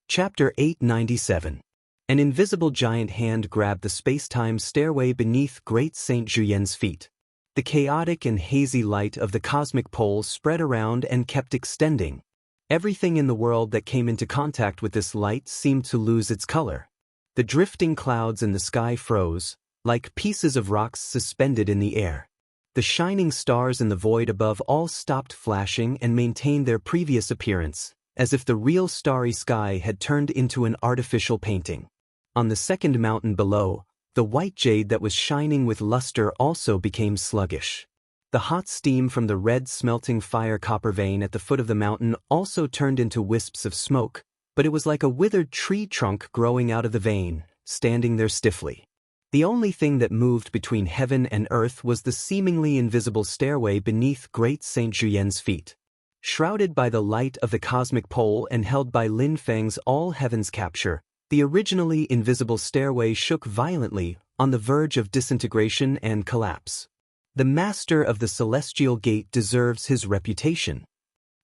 Chapter 897. An invisible giant hand grabbed the space-time stairway beneath great Saint Juyen's feet. The chaotic and hazy light of the cosmic pole spread around and kept extending. Everything in the world that came into contact with this light seemed to lose its color. The drifting clouds in the sky froze, like pieces of rocks suspended in the air. The shining stars in the void above all stopped flashing and maintained their previous appearance, as if the real starry sky had turned into an artificial painting. On the second mountain below, the white jade that was shining with luster also became sluggish. The hot steam from the red smelting fire copper vein at the foot of the mountain also turned into wisps of smoke, but it was like a withered tree trunk growing out of the vein, standing there stiffly. The only thing that moved between heaven and earth was the seemingly invisible stairway beneath great Saint Juyen's feet. Shrouded by the light of the cosmic pole and held by Lin Feng's all-heavens capture, the originally invisible stairway shook violently, on the verge of disintegration and collapse. The master of the celestial gate deserves his reputation.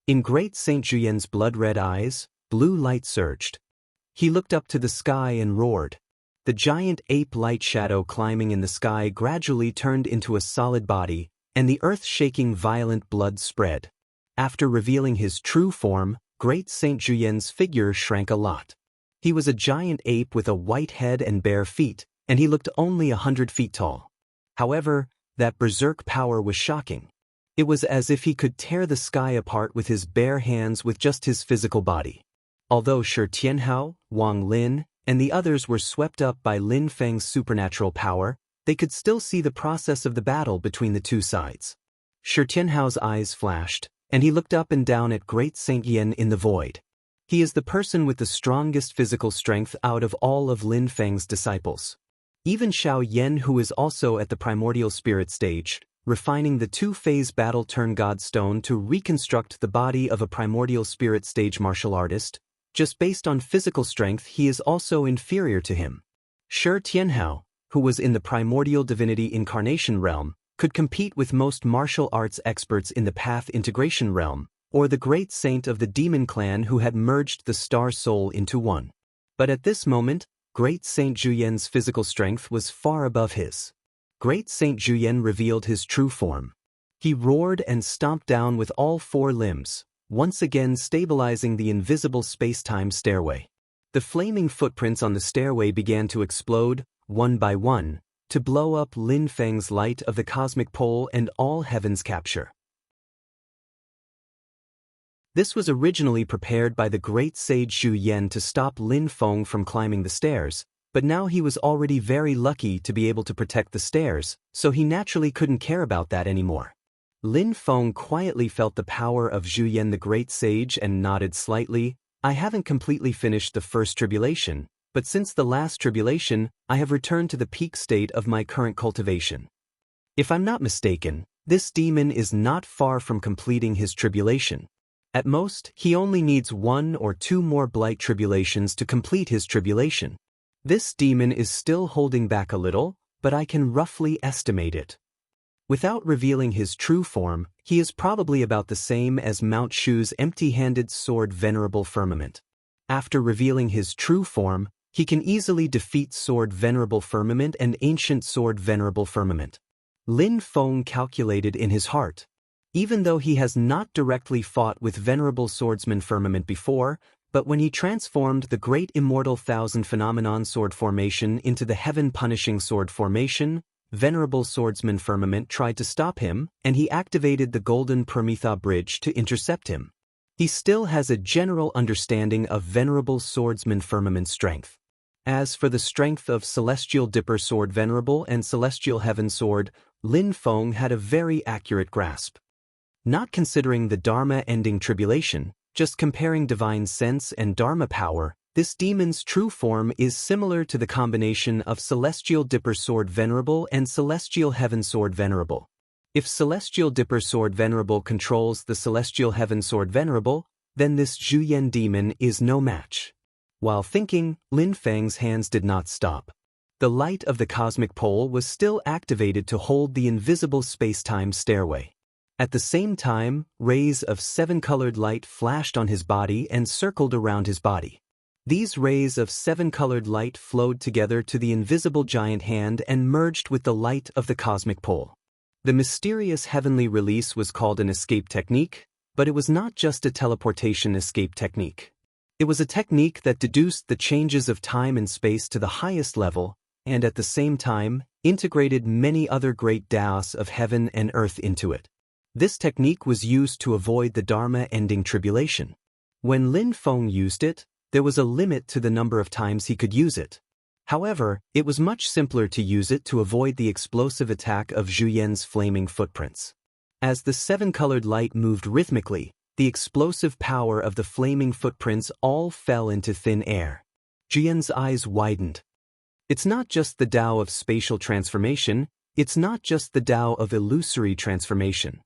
In great Saint Juyen's blood-red eyes, blue light surged. He looked up to the sky and roared. The giant ape light shadow climbing in the sky gradually turned into a solid body, and the earth-shaking violent blood spread. After revealing his true form, great Saint Juyen's figure shrank a lot. He was a giant ape with a white head and bare feet, and he looked only 100 feet tall. However, that berserk power was shocking. It was as if he could tear the sky apart with his bare hands with just his physical body. Although Shi Tianhao, Wang Lin, and the others were swept up by Lin Feng's supernatural power, they could still see the process of the battle between the two sides. Shi Tianhao's eyes flashed, and he looked up and down at great Saint Yen in the void. He is the person with the strongest physical strength out of all of Lin Feng's disciples. Even Xiao Yan, who is also at the primordial spirit stage, refining the two-phase battle-turn-god stone to reconstruct the body of a primordial spirit stage martial artist, just based on physical strength he is also inferior to him. Shi Tianhao, who was in the primordial divinity incarnation realm, could compete with most martial arts experts in the path integration realm, or the great saint of the demon clan who had merged the star soul into one. But at this moment, great Saint Juyen's physical strength was far above his. Great Saint Juyen revealed his true form. He roared and stomped down with all four limbs, once again stabilizing the invisible space-time stairway. The flaming footprints on the stairway began to explode, one by one, to blow up Lin Feng's light of the cosmic pole and all heavens capture. This was originally prepared by the great sage Zhu Yan to stop Lin Feng from climbing the stairs, but now he was already very lucky to be able to protect the stairs, so he naturally couldn't care about that anymore. Lin Feng quietly felt the power of Zhu Yan the great sage and nodded slightly. I haven't completely finished the first tribulation, but since the last tribulation, I have returned to the peak state of my current cultivation. If I'm not mistaken, this demon is not far from completing his tribulation. At most, he only needs 1 or 2 more blight tribulations to complete his tribulation. This demon is still holding back a little, but I can roughly estimate it. Without revealing his true form, he is probably about the same as Mount Shu's empty-handed sword Venerable Firmament. After revealing his true form, he can easily defeat sword Venerable Firmament and ancient sword Venerable Firmament. Lin Feng calculated in his heart. Even though he has not directly fought with Venerable Swordsman Firmament before, but when he transformed the Great Immortal Thousand Phenomenon Sword Formation into the Heaven-Punishing Sword Formation, Venerable Swordsman Firmament tried to stop him, and he activated the Golden Prometha Bridge to intercept him. He still has a general understanding of Venerable Swordsman Firmament's strength. As for the strength of Celestial Dipper Sword Venerable and Celestial Heaven Sword, Lin Feng had a very accurate grasp. Not considering the Dharma-ending tribulation, just comparing divine sense and Dharma power, this demon's true form is similar to the combination of Celestial Dipper Sword Venerable and Celestial Heaven Sword Venerable. If Celestial Dipper Sword Venerable controls the Celestial Heaven Sword Venerable, then this Zhuyan demon is no match. While thinking, Lin Feng's hands did not stop. The light of the cosmic pole was still activated to hold the invisible space-time stairway. At the same time, rays of 7-colored light flashed on his body and circled around his body. These rays of 7-colored light flowed together to the invisible giant hand and merged with the light of the cosmic pole. The mysterious heavenly release was called an escape technique, but it was not just a teleportation escape technique. It was a technique that deduced the changes of time and space to the highest level, and at the same time, integrated many other great Daos of heaven and earth into it. This technique was used to avoid the Dharma-ending tribulation. When Lin Feng used it, there was a limit to the number of times he could use it. However, it was much simpler to use it to avoid the explosive attack of Zhuyan's flaming footprints. As the 7-colored light moved rhythmically, the explosive power of the flaming footprints all fell into thin air. Zhuyan's eyes widened. It's not just the Tao of spatial transformation, it's not just the Tao of illusory transformation.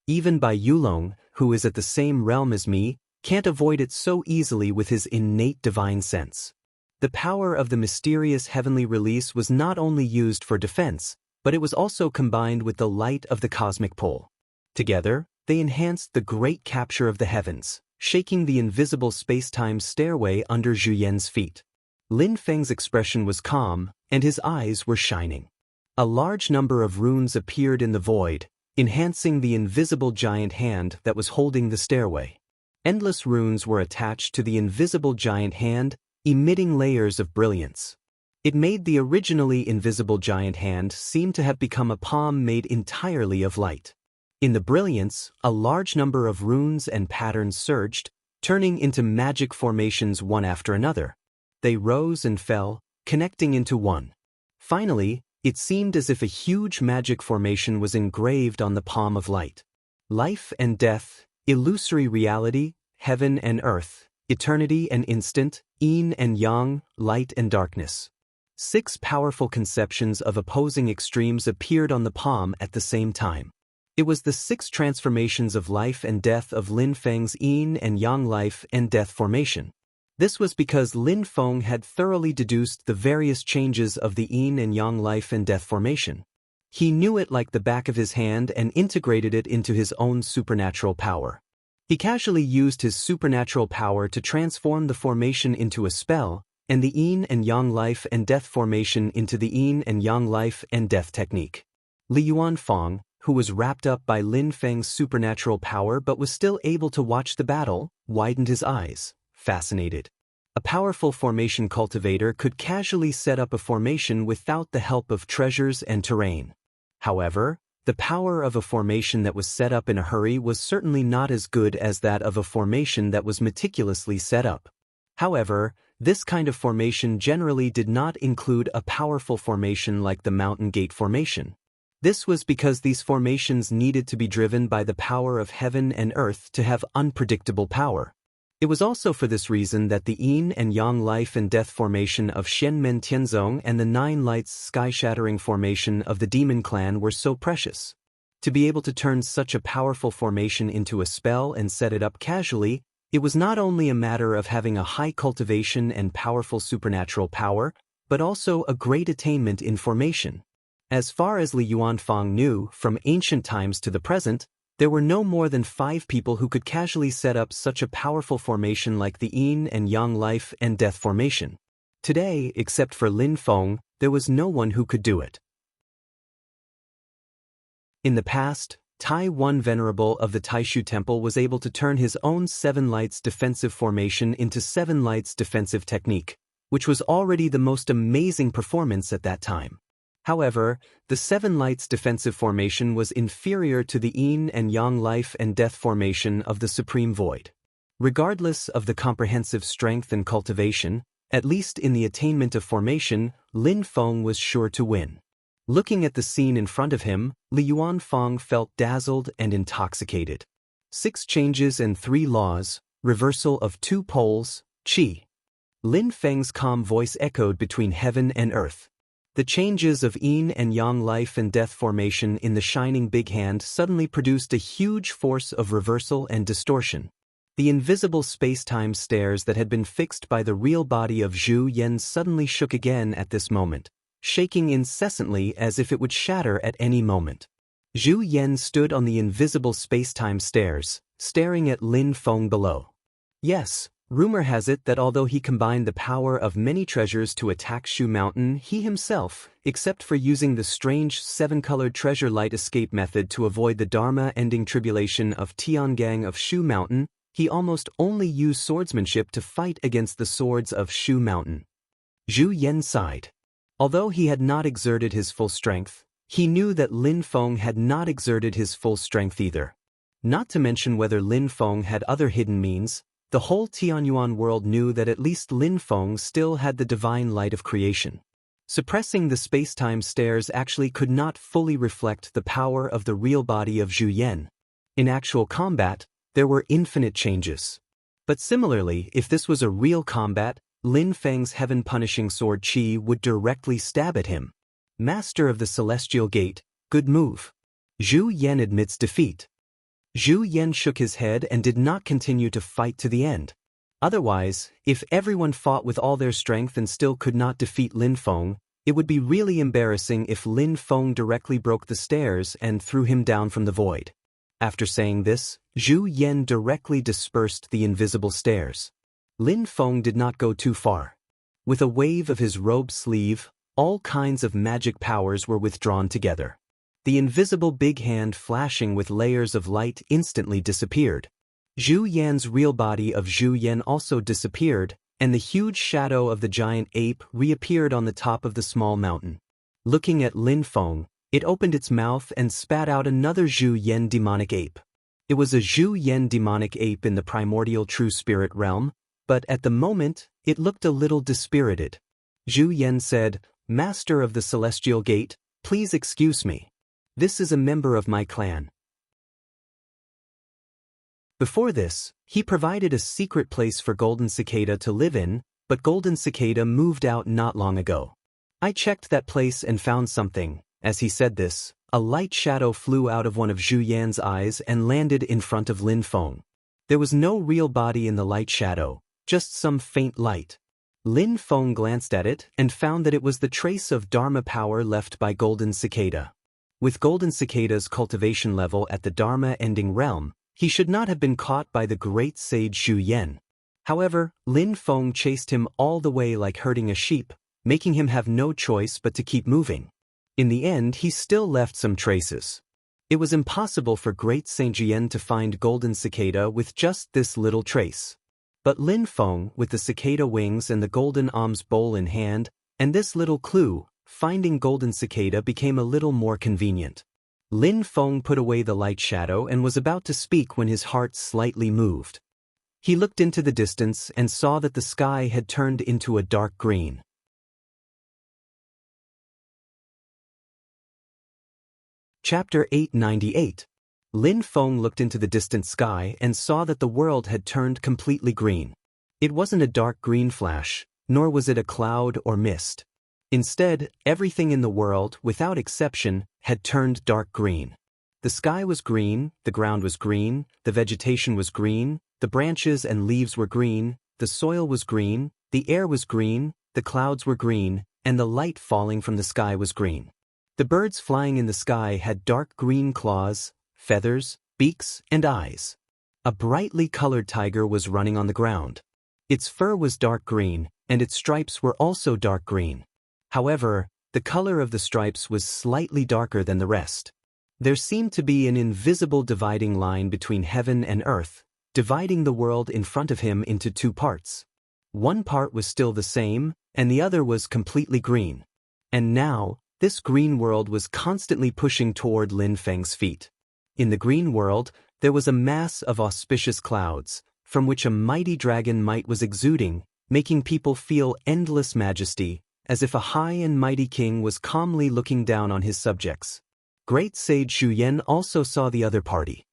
Even Bai Yulong, who is at the same realm as me, can't avoid it so easily with his innate divine sense. The power of the mysterious heavenly release was not only used for defense, but it was also combined with the light of the cosmic pole. Together, they enhanced the great capture of the heavens, shaking the invisible space-time stairway under Zhuyan's feet. Lin Feng's expression was calm, and his eyes were shining. A large number of runes appeared in the void, enhancing the invisible giant hand that was holding the stairway. Endless runes were attached to the invisible giant hand, emitting layers of brilliance. It made the originally invisible giant hand seem to have become a palm made entirely of light. In the brilliance, a large number of runes and patterns surged, turning into magic formations one after another. They rose and fell, connecting into one. Finally, it seemed as if a huge magic formation was engraved on the palm of light. Life and death, illusory reality, heaven and earth, eternity and instant, yin and yang, light and darkness. 6 powerful conceptions of opposing extremes appeared on the palm at the same time. It was the 6 transformations of life and death of Lin Feng's yin and yang life and death formation. This was because Lin Feng had thoroughly deduced the various changes of the yin and yang life and death formation. He knew it like the back of his hand and integrated it into his own supernatural power. He casually used his supernatural power to transform the formation into a spell, and the yin and yang life and death formation into the yin and yang life and death technique. Li Yuanfang, who was wrapped up by Lin Feng's supernatural power but was still able to watch the battle, widened his eyes, fascinated. A powerful formation cultivator could casually set up a formation without the help of treasures and terrain. However, the power of a formation that was set up in a hurry was certainly not as good as that of a formation that was meticulously set up. However, this kind of formation generally did not include a powerful formation like the Mountain Gate formation. This was because these formations needed to be driven by the power of heaven and earth to have unpredictable power. It was also for this reason that the yin and yang life and death formation of Xianmen Tianzong and the nine lights sky-shattering formation of the demon clan were so precious. To be able to turn such a powerful formation into a spell and set it up casually, it was not only a matter of having a high cultivation and powerful supernatural power, but also a great attainment in formation. As far as Li Yuanfang knew, from ancient times to the present, there were no more than 5 people who could casually set up such a powerful formation like the yin and yang life and death formation. Today, except for Lin Feng, there was no one who could do it. In the past, Tai One Venerable of the Taishu Temple was able to turn his own 7 lights defensive formation into 7 lights defensive technique, which was already the most amazing performance at that time. However, the 7 lights defensive formation was inferior to the yin and yang life and death formation of the Supreme Void. Regardless of the comprehensive strength and cultivation, at least in the attainment of formation, Lin Feng was sure to win. Looking at the scene in front of him, Li Yuanfang felt dazzled and intoxicated. 6 changes and 3 laws, reversal of 2 poles, qi. Lin Feng's calm voice echoed between heaven and earth. The changes of yin and yang life and death formation in the shining big hand suddenly produced a huge force of reversal and distortion. The invisible space-time stairs that had been fixed by the real body of Zhu Yan suddenly shook again at this moment, shaking incessantly as if it would shatter at any moment. Zhu Yan stood on the invisible space-time stairs, staring at Lin Feng below. Yes, rumor has it that although he combined the power of many treasures to attack Shu Mountain, he himself, except for using the strange 7-colored treasure light escape method to avoid the Dharma-ending tribulation of Tiangang of Shu Mountain, he almost only used swordsmanship to fight against the swords of Shu Mountain. Zhu Yan sighed. Although he had not exerted his full strength, he knew that Lin Feng had not exerted his full strength either. Not to mention whether Lin Feng had other hidden means, the whole Tianyuan world knew that at least Lin Feng still had the divine light of creation. Suppressing the space-time stairs actually could not fully reflect the power of the real body of Zhu Yan. In actual combat, there were infinite changes. But similarly, if this was a real combat, Lin Feng's heaven-punishing sword Qi would directly stab at him. Master of the Celestial Gate, good move. Zhu Yan admits defeat. Zhu Yan shook his head and did not continue to fight to the end. Otherwise, if everyone fought with all their strength and still could not defeat Lin Feng, it would be really embarrassing if Lin Feng directly broke the stairs and threw him down from the void. After saying this, Zhu Yan directly dispersed the invisible stairs. Lin Feng did not go too far. With a wave of his robe sleeve, all kinds of magic powers were withdrawn together. The invisible big hand flashing with layers of light instantly disappeared. Zhu Yan's real body of Zhu Yan also disappeared, and the huge shadow of the giant ape reappeared on the top of the small mountain. Looking at Lin Feng, it opened its mouth and spat out another Zhu Yan demonic ape. It was a Zhu Yan demonic ape in the primordial true spirit realm, but at the moment, it looked a little dispirited. Zhu Yan said, "Master of the Celestial Gate, please excuse me. This is a member of my clan." Before this, he provided a secret place for Golden Cicada to live in, but Golden Cicada moved out not long ago. I checked that place and found something. As he said this, a light shadow flew out of one of Zhu Yan's eyes and landed in front of Lin Feng. There was no real body in the light shadow, just some faint light. Lin Feng glanced at it and found that it was the trace of Dharma power left by Golden Cicada. With Golden Cicada's cultivation level at the Dharma-ending realm, he should not have been caught by the great sage Zhu Yan. However, Lin Feng chased him all the way like herding a sheep, making him have no choice but to keep moving. In the end, he still left some traces. It was impossible for great Saint Jian to find Golden Cicada with just this little trace. But Lin Feng, with the cicada wings and the golden alms bowl in hand, and this little clue, finding Golden Cicada became a little more convenient. Lin Feng put away the light shadow and was about to speak when his heart slightly moved. He looked into the distance and saw that the sky had turned into a dark green. Chapter 898. Lin Feng looked into the distant sky and saw that the world had turned completely green. It wasn't a dark green flash, nor was it a cloud or mist. Instead, everything in the world, without exception, had turned dark green. The sky was green, the ground was green, the vegetation was green, the branches and leaves were green, the soil was green, the air was green, the clouds were green, and the light falling from the sky was green. The birds flying in the sky had dark green claws, feathers, beaks, and eyes. A brightly colored tiger was running on the ground. Its fur was dark green, and its stripes were also dark green. However, the color of the stripes was slightly darker than the rest. There seemed to be an invisible dividing line between heaven and earth, dividing the world in front of him into two parts. One part was still the same, and the other was completely green. And now, this green world was constantly pushing toward Lin Feng's feet. In the green world, there was a mass of auspicious clouds, from which a mighty dragon might was exuding, making people feel endless majesty, as if a high and mighty king was calmly looking down on his subjects. Great sage Xu Yan also saw the other party.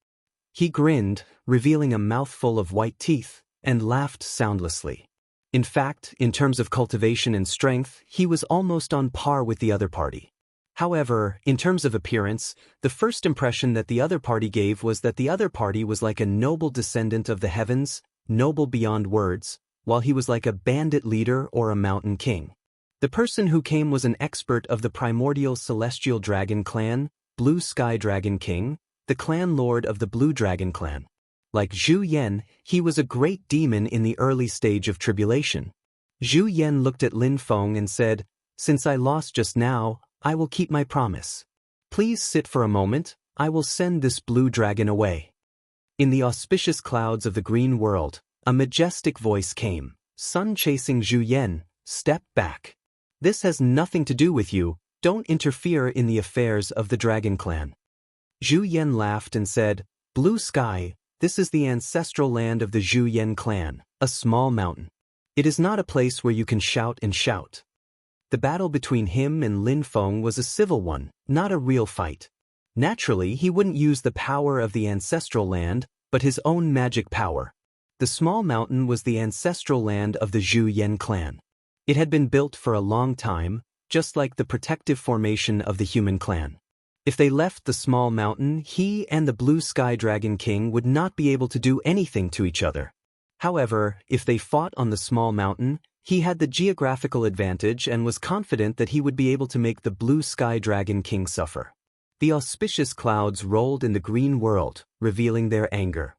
He grinned, revealing a mouthful of white teeth, and laughed soundlessly. In fact, in terms of cultivation and strength, he was almost on par with the other party. However, in terms of appearance, the first impression that the other party gave was that the other party was like a noble descendant of the heavens, noble beyond words, while he was like a bandit leader or a mountain king. The person who came was an expert of the primordial celestial dragon clan, Blue Sky Dragon King, the clan lord of the Blue Dragon clan. Like Zhu Yan, he was a great demon in the early stage of tribulation. Zhu Yan looked at Lin Feng and said, "Since I lost just now, I will keep my promise. Please sit for a moment, I will send this blue dragon away." In the auspicious clouds of the green world, a majestic voice came, "Sun-chasing Zhu Yan, step back. This has nothing to do with you, don't interfere in the affairs of the dragon clan." Zhu Yan laughed and said, "Blue Sky, this is the ancestral land of the Zhu Yan clan, a small mountain. It is not a place where you can shout and shout." The battle between him and Lin Feng was a civil one, not a real fight. Naturally, he wouldn't use the power of the ancestral land, but his own magic power. The small mountain was the ancestral land of the Zhu Yan clan. It had been built for a long time, just like the protective formation of the human clan. If they left the small mountain, he and the Blue Sky Dragon King would not be able to do anything to each other. However, if they fought on the small mountain, he had the geographical advantage and was confident that he would be able to make the Blue Sky Dragon King suffer. The auspicious clouds rolled in the green world, revealing their anger.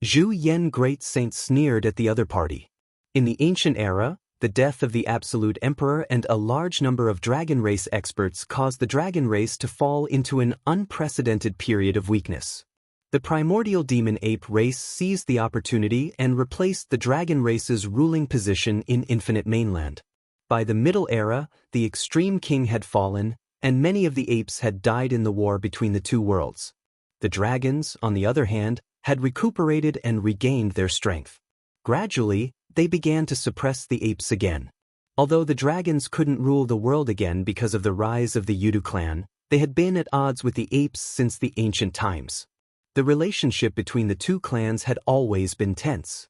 Zhu Yan Great Saint sneered at the other party. In the ancient era, the death of the absolute emperor and a large number of dragon race experts caused the dragon race to fall into an unprecedented period of weakness. The primordial demon ape race seized the opportunity and replaced the dragon race's ruling position in Infinite Mainland. By the Middle Era, the extreme king had fallen, and many of the apes had died in the war between the two worlds. The dragons, on the other hand, had recuperated and regained their strength. Gradually, they began to suppress the apes again. Although the dragons couldn't rule the world again because of the rise of the Yudu clan, they had been at odds with the apes since the ancient times. The relationship between the two clans had always been tense.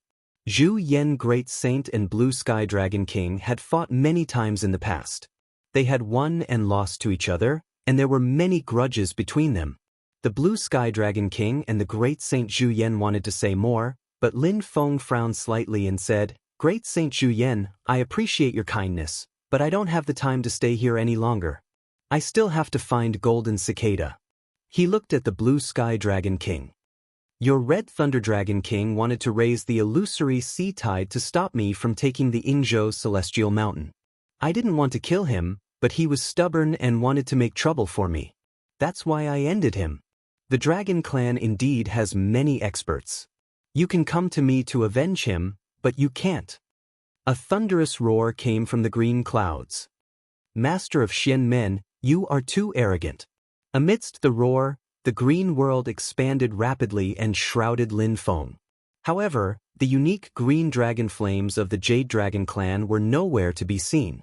Zhu Yan Great Saint and Blue Sky Dragon King had fought many times in the past. They had won and lost to each other, and there were many grudges between them. The Blue Sky Dragon King and the Great Saint Zhu Yan wanted to say more, but Lin Feng frowned slightly and said, "Great Saint Zhu Yan, I appreciate your kindness, but I don't have the time to stay here any longer. I still have to find Golden Cicada." He looked at the Blue Sky Dragon King. "Your Red Thunder Dragon King wanted to raise the illusory sea tide to stop me from taking the Ingzhou Celestial Mountain. I didn't want to kill him, but he was stubborn and wanted to make trouble for me. That's why I ended him. The Dragon Clan indeed has many experts. You can come to me to avenge him, but you can't." A thunderous roar came from the green clouds. "Master of Xian Men, you are too arrogant." Amidst the roar, the green world expanded rapidly and shrouded Lin Feng. However, the unique green dragon flames of the Jade Dragon clan were nowhere to be seen.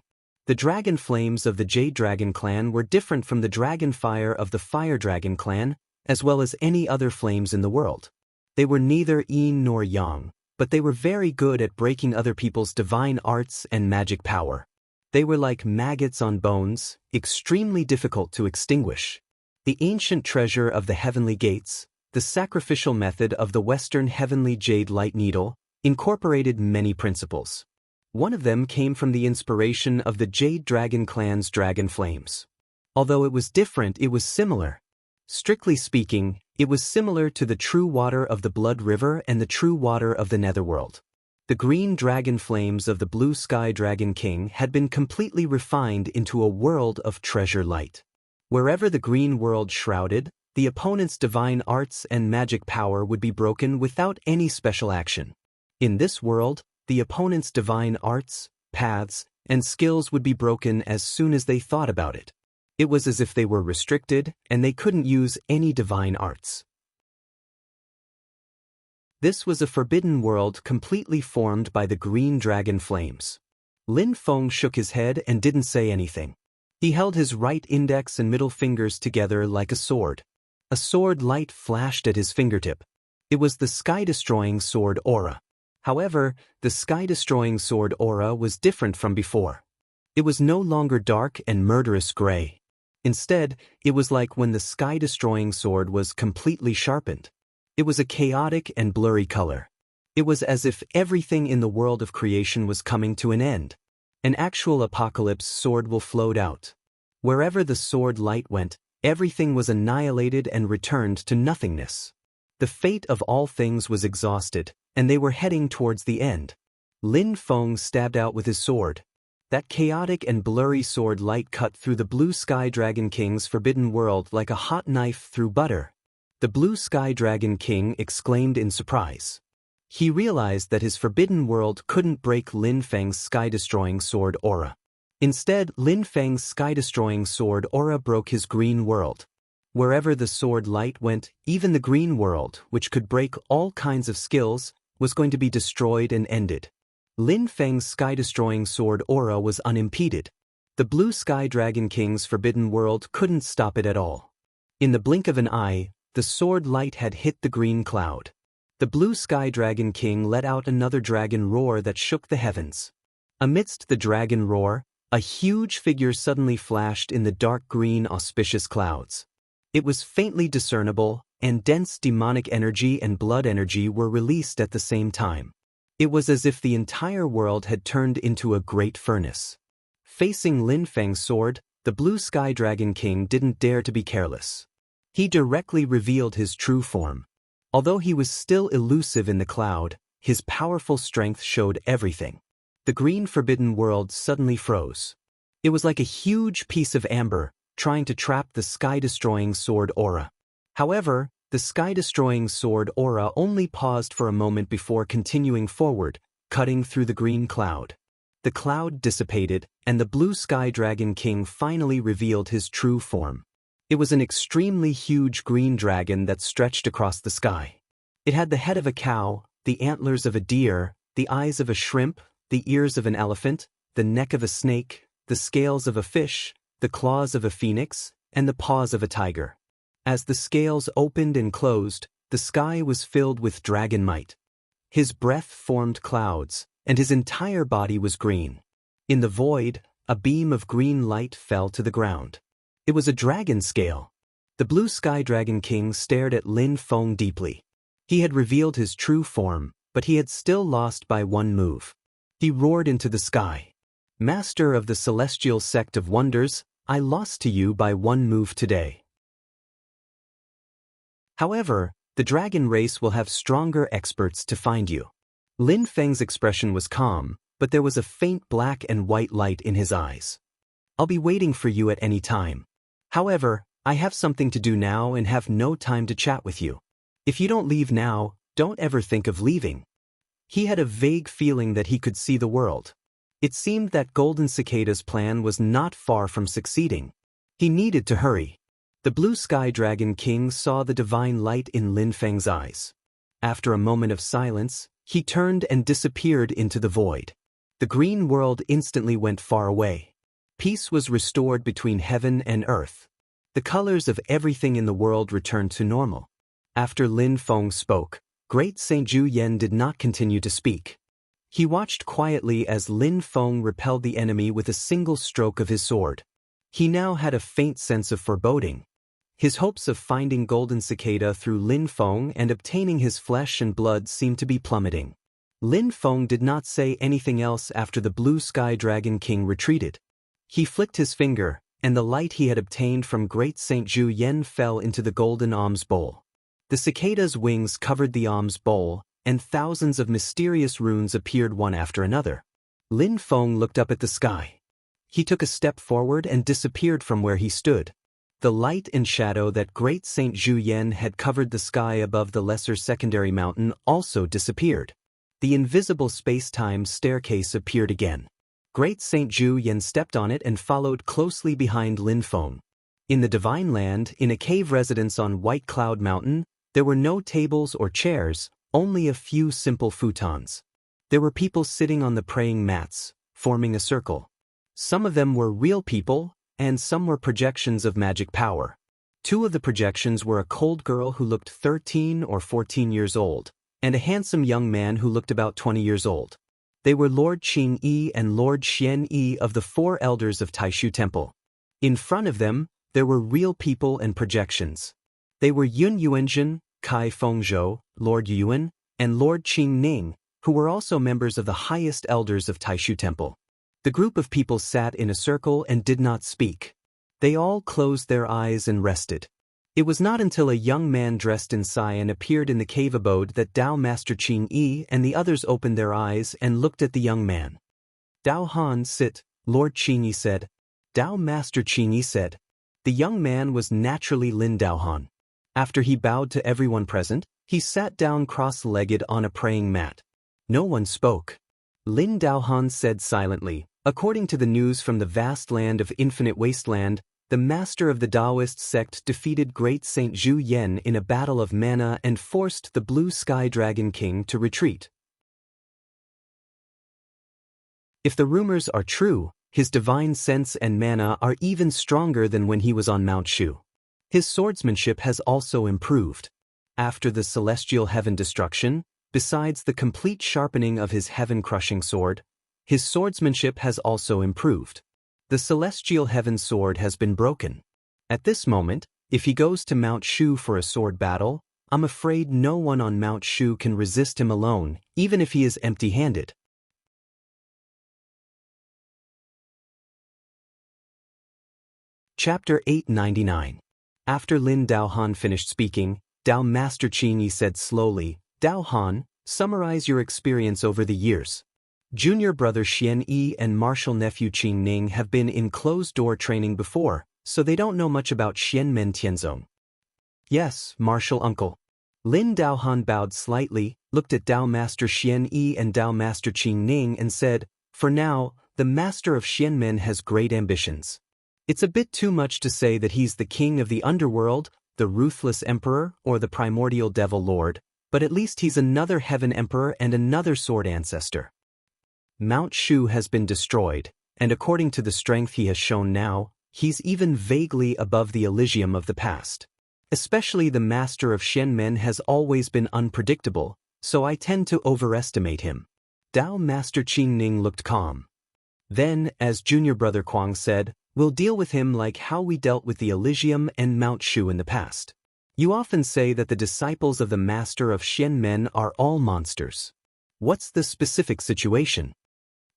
The dragon flames of the Jade Dragon clan were different from the dragon fire of the Fire Dragon clan, as well as any other flames in the world. They were neither yin nor yang, but they were very good at breaking other people's divine arts and magic power. They were like maggots on bones, extremely difficult to extinguish. The ancient treasure of the heavenly gates, the sacrificial method of the Western heavenly jade light needle, incorporated many principles. One of them came from the inspiration of the Jade Dragon clan's dragon flames. Although it was different, it was similar. Strictly speaking, it was similar to the true water of the Blood River and the true water of the Netherworld. The green dragon flames of the Blue Sky Dragon King had been completely refined into a world of treasure light. Wherever the green world shrouded, the opponent's divine arts and magic power would be broken without any special action. In this world, the opponent's divine arts, paths, and skills would be broken as soon as they thought about it. It was as if they were restricted, and they couldn't use any divine arts. This was a forbidden world completely formed by the green dragon flames. Lin Feng shook his head and didn't say anything. He held his right index and middle fingers together like a sword. A sword light flashed at his fingertip. It was the sky-destroying sword aura. However, the sky-destroying sword aura was different from before. It was no longer dark and murderous gray. Instead, it was like when the sky-destroying sword was completely sharpened. It was a chaotic and blurry color. It was as if everything in the world of creation was coming to an end. An actual apocalypse sword will float out. Wherever the sword light went, everything was annihilated and returned to nothingness. The fate of all things was exhausted, and they were heading towards the end. Lin Feng stabbed out with his sword. That chaotic and blurry sword light cut through the Blue Sky Dragon King's forbidden world like a hot knife through butter. The Blue Sky Dragon King exclaimed in surprise. He realized that his forbidden world couldn't break Lin Feng's sky-destroying sword aura. Instead, Lin Feng's sky-destroying sword aura broke his green world. Wherever the sword light went, even the green world, which could break all kinds of skills, was going to be destroyed and ended. Lin Feng's sky-destroying sword aura was unimpeded. The Blue Sky Dragon King's forbidden world couldn't stop it at all. In the blink of an eye, the sword light had hit the green cloud. The Blue Sky Dragon King let out another dragon roar that shook the heavens. Amidst the dragon roar, a huge figure suddenly flashed in the dark green auspicious clouds. It was faintly discernible, and dense demonic energy and blood energy were released at the same time. It was as if the entire world had turned into a great furnace. Facing Lin Feng's sword, the Blue Sky Dragon King didn't dare to be careless. He directly revealed his true form. Although he was still elusive in the cloud, his powerful strength showed everything. The green forbidden world suddenly froze. It was like a huge piece of amber, trying to trap the sky-destroying sword aura. However, the sky-destroying sword aura only paused for a moment before continuing forward, cutting through the green cloud. The cloud dissipated, and the Blue Sky Dragon King finally revealed his true form. It was an extremely huge green dragon that stretched across the sky. It had the head of a cow, the antlers of a deer, the eyes of a shrimp, the ears of an elephant, the neck of a snake, the scales of a fish, the claws of a phoenix, and the paws of a tiger. As the scales opened and closed, the sky was filled with dragon might. His breath formed clouds, and his entire body was green. In the void, a beam of green light fell to the ground. It was a dragon scale. The Blue Sky Dragon King stared at Lin Feng deeply. He had revealed his true form, but he had still lost by one move. He roared into the sky. "Master of the celestial sect of wonders, I lost to you by one move today." However, the dragon race will have stronger experts to find you. Lin Feng's expression was calm, but there was a faint black and white light in his eyes. "I'll be waiting for you at any time. However, I have something to do now and have no time to chat with you. If you don't leave now, don't ever think of leaving." He had a vague feeling that he could see the world. It seemed that Golden Cicada's plan was not far from succeeding. He needed to hurry. The Blue Sky Dragon King saw the divine light in Lin Feng's eyes. After a moment of silence, he turned and disappeared into the void. The green world instantly went far away. Peace was restored between heaven and earth. The colors of everything in the world returned to normal. After Lin Feng spoke, Great Saint Zhu Yan did not continue to speak. He watched quietly as Lin Feng repelled the enemy with a single stroke of his sword. He now had a faint sense of foreboding. His hopes of finding Golden Cicada through Lin Feng and obtaining his flesh and blood seemed to be plummeting. Lin Feng did not say anything else after the Blue Sky Dragon King retreated. He flicked his finger, and the light he had obtained from Great Saint Zhu Yan fell into the golden alms bowl. The cicada's wings covered the alms bowl, and thousands of mysterious runes appeared one after another. Lin Feng looked up at the sky. He took a step forward and disappeared from where he stood. The light and shadow that Great Saint Zhu Yan had covered the sky above the lesser secondary mountain also disappeared. The invisible space-time staircase appeared again. Great Saint Zhu Yan stepped on it and followed closely behind Lin Feng. In the Divine Land, in a cave residence on White Cloud Mountain, there were no tables or chairs, only a few simple futons. There were people sitting on the praying mats, forming a circle. Some of them were real people, and some were projections of magic power. Two of the projections were a cold girl who looked 13 or 14 years old, and a handsome young man who looked about 20 years old. They were Lord Qing Yi and Lord Xian Yi of the 4 elders of Taishu Temple. In front of them, there were real people and projections. They were Yun Yuanzhen, Kai Fengzhou, Lord Yuan, and Lord Qing Ning, who were also members of the highest elders of Taishu Temple. The group of people sat in a circle and did not speak. They all closed their eyes and rested. It was not until a young man dressed in cyan appeared in the cave abode that Dao Master Qing Yi and the others opened their eyes and looked at the young man. Dao Han, sit, Lord Qing Yi said. Dao Master Qing Yi said. The young man was naturally Lin Daohan. After he bowed to everyone present, he sat down cross-legged on a praying mat. No one spoke. Lin Daohan said silently, according to the news from the vast land of infinite wasteland, the master of the Taoist sect defeated Great Saint Zhu Yan in a battle of mana and forced the Blue Sky Dragon King to retreat. If the rumors are true, his divine sense and mana are even stronger than when he was on Mount Shu. His swordsmanship has also improved. After the celestial heaven destruction, besides the complete sharpening of his heaven-crushing sword, his swordsmanship has also improved. The celestial heaven sword has been broken. At this moment, if he goes to Mount Shu for a sword battle, I'm afraid no one on Mount Shu can resist him alone, even if he is empty-handed. Chapter 899. After Lin Daohan finished speaking, Dao Master Qing Yi said slowly, Daohan, summarize your experience over the years. Junior brother Xian Yi and martial nephew Qing Ning have been in closed-door training before, so they don't know much about Xianmen Tianzong. Yes, martial uncle. Lin Daohan bowed slightly, looked at Dao Master Xian Yi and Dao Master Qing Ning and said, for now, the master of Xianmen has great ambitions. It's a bit too much to say that he's the king of the underworld, the ruthless emperor, or the primordial devil lord, but at least he's another heaven emperor and another sword ancestor. Mount Shu has been destroyed, and according to the strength he has shown now, he's even vaguely above the Elysium of the past. Especially the master of Xianmen has always been unpredictable, so I tend to overestimate him. Dao Master Qing Ning looked calm. Then, as junior brother Kuang said, we'll deal with him like how we dealt with the Elysium and Mount Shu in the past. You often say that the disciples of the master of Xianmen are all monsters. What's the specific situation?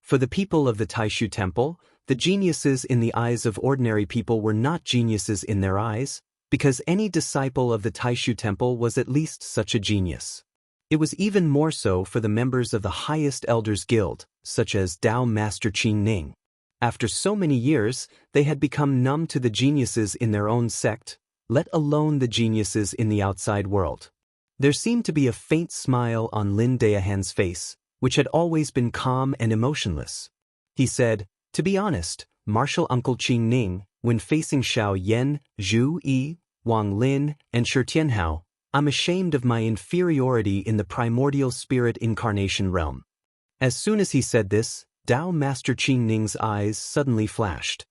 For the people of the Taishu Temple, the geniuses in the eyes of ordinary people were not geniuses in their eyes, because any disciple of the Taishu Temple was at least such a genius. It was even more so for the members of the highest Elders Guild, such as Dao Master Qing Ning. After so many years, they had become numb to the geniuses in their own sect, let alone the geniuses in the outside world. There seemed to be a faint smile on Lin Daohan's face, which had always been calm and emotionless. He said, to be honest, martial uncle Qing Ning, when facing Xiao Yan, Zhu Yi, Wang Lin, and Shi Tianhao, I'm ashamed of my inferiority in the primordial spirit incarnation realm. As soon as he said this, Dao Master Qing Ning's eyes suddenly flashed.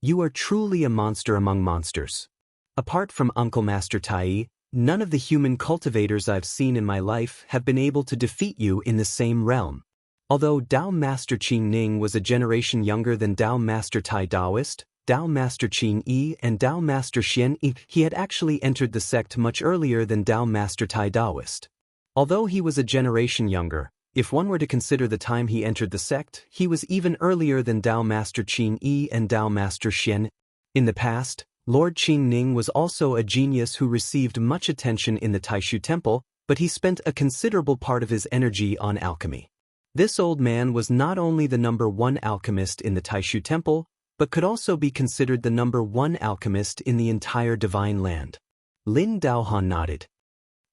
You are truly a monster among monsters. Apart from Uncle Master Tai, none of the human cultivators I've seen in my life have been able to defeat you in the same realm. Although Dao Master Qing Ning was a generation younger than Dao Master Tai Daoist, Dao Master Qing Yi and Dao Master Xian Yi, he had actually entered the sect much earlier than Dao Master Tai Daoist. Although he was a generation younger, if one were to consider the time he entered the sect, he was even earlier than Dao Master Qing Yi and Dao Master Xian. In the past, Lord Qing Ning was also a genius who received much attention in the Taishu Temple, but he spent a considerable part of his energy on alchemy. This old man was not only the #1 alchemist in the Taishu Temple, but could also be considered the #1 alchemist in the entire Divine Land. Lin Daohan nodded.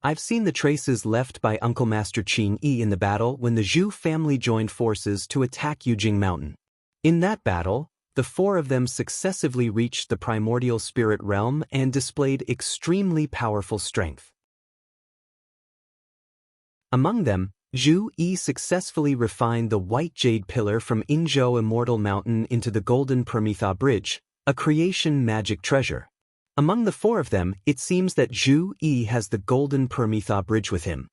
I've seen the traces left by Uncle Master Qing Yi in the battle when the Zhu family joined forces to attack Yujing Mountain. In that battle, the four of them successively reached the primordial spirit realm and displayed extremely powerful strength. Among them, Zhu Yi successfully refined the white jade pillar from Inzhou Immortal Mountain into the golden Prometha Bridge, a creation magic treasure. Among the four of them, it seems that Zhu Yi has the golden Prometha Bridge with him.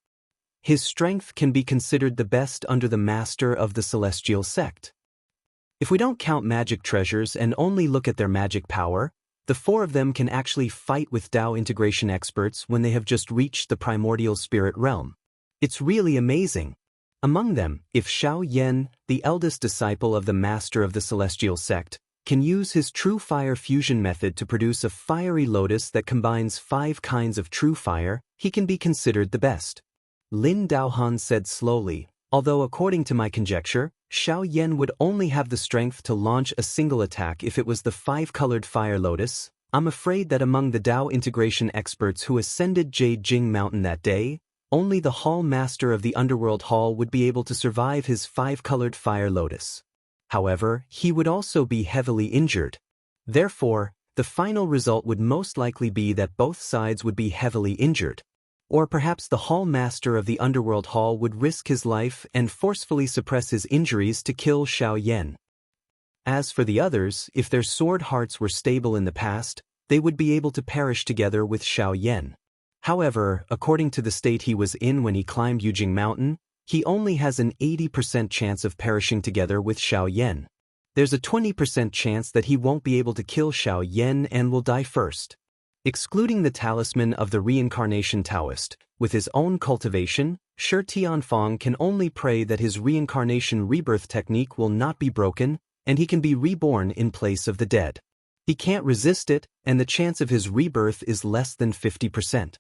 His strength can be considered the best under the master of the celestial sect. If we don't count magic treasures and only look at their magic power, the four of them can actually fight with Dao integration experts when they have just reached the primordial spirit realm. It's really amazing. Among them, if Xiao Yan, the eldest disciple of the master of the celestial sect, can use his true fire fusion method to produce a fiery lotus that combines 5 kinds of true fire, he can be considered the best. Lin Daohan said slowly, although according to my conjecture, Xiao Yan would only have the strength to launch a single attack if it was the 5-colored fire lotus. I'm afraid that among the Dao integration experts who ascended Jing Mountain that day, only the Hall Master of the Underworld Hall would be able to survive his 5-colored fire lotus. However, he would also be heavily injured. Therefore, the final result would most likely be that both sides would be heavily injured. Or perhaps the Hall Master of the Underworld Hall would risk his life and forcefully suppress his injuries to kill Xiao Yan. As for the others, if their sword hearts were stable in the past, they would be able to perish together with Xiao Yan. However, according to the state he was in when he climbed Yujing Mountain, he only has an 80% chance of perishing together with Xiao Yan. There's a 20% chance that he won't be able to kill Xiao Yan and will die first. Excluding the talisman of the reincarnation Taoist, with his own cultivation, Shi Tianfang can only pray that his reincarnation rebirth technique will not be broken, and he can be reborn in place of the dead. He can't resist it, and the chance of his rebirth is less than 50%.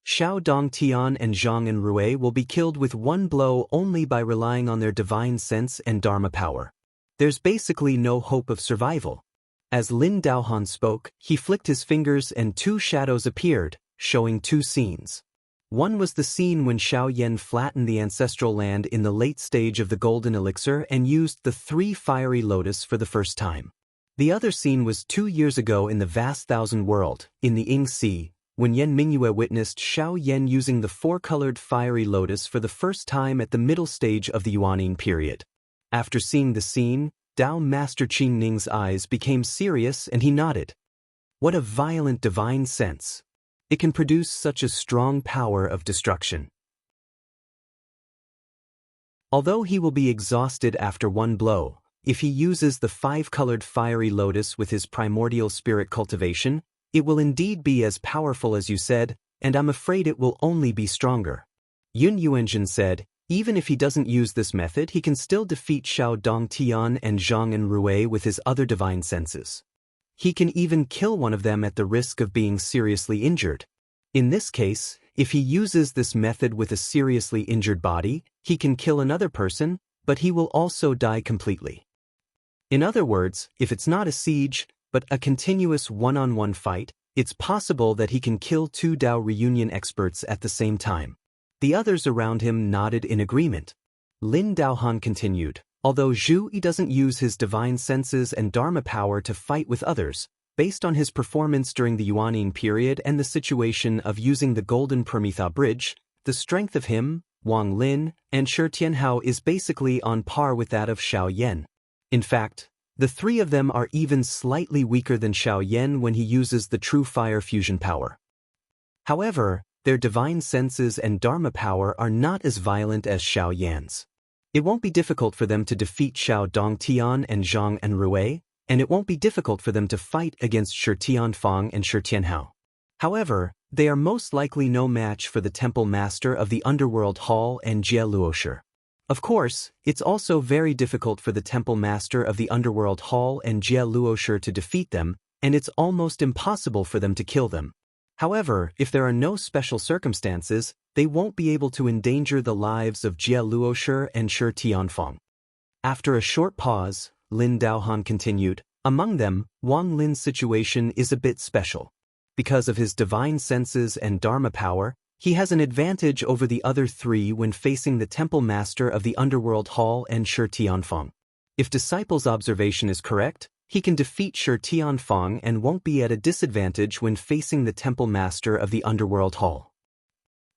Xiao Dongtian and Zhang Enrui will be killed with one blow only by relying on their divine sense and dharma power. There's basically no hope of survival. As Lin Daohan spoke, he flicked his fingers and 2 shadows appeared, showing 2 scenes. One was the scene when Xiao Yan flattened the ancestral land in the late stage of the golden elixir and used the 3 fiery lotus for the first time. The other scene was 2 years ago in the vast Thousand World, in the Ying Sea, when Yan Mingyue witnessed Xiao Yan using the 4-colored fiery lotus for the first time at the middle stage of the Yuanning period. After seeing the scene, Dao Master Qing Ning's eyes became serious and he nodded. What a violent divine sense! It can produce such a strong power of destruction. Although he will be exhausted after one blow, if he uses the 5-colored fiery lotus with his primordial spirit cultivation, it will indeed be as powerful as you said, and I'm afraid it will only be stronger. Yun Yuanjin said, even if he doesn't use this method, he can still defeat Xiao Dongtian and Zhang Enrui with his other divine senses. He can even kill one of them at the risk of being seriously injured. In this case, if he uses this method with a seriously injured body, he can kill another person, but he will also die completely. In other words, if it's not a siege, but a continuous one-on-one fight, it's possible that he can kill 2 Dao reunion experts at the same time. The others around him nodded in agreement. Lin Daohan continued, although Zhu Yi doesn't use his divine senses and dharma power to fight with others, based on his performance during the Yuanning period and the situation of using the golden Prometha Bridge, the strength of him, Wang Lin, and Shi Tianhao is basically on par with that of Xiao Yan. In fact, The three of them are even slightly weaker than Xiao Yan when he uses the true fire fusion power. However, their divine senses and Dharma power are not as violent as Xiao Yan's. It won't be difficult for them to defeat Xiao Dongtian and Zhang and Rui, and it won't be difficult for them to fight against Shi Tianfang and Shi Tianhao. However, they are most likely no match for the Temple Master of the Underworld Hall and Jie Luoshi. Of course, it's also very difficult for the Temple Master of the Underworld Hall and Jie Luoshi to defeat them, and it's almost impossible for them to kill them. However, if there are no special circumstances, they won't be able to endanger the lives of Jie Luoshi and Shi Tianfang. After a short pause, Lin Daohan continued, among them, Wang Lin's situation is a bit special. Because of his divine senses and Dharma power, he has an advantage over the other three when facing the Temple Master of the Underworld Hall and Shi Tianfang. If Disciple's observation is correct, he can defeat Shi Tianfang and won't be at a disadvantage when facing the Temple Master of the Underworld Hall.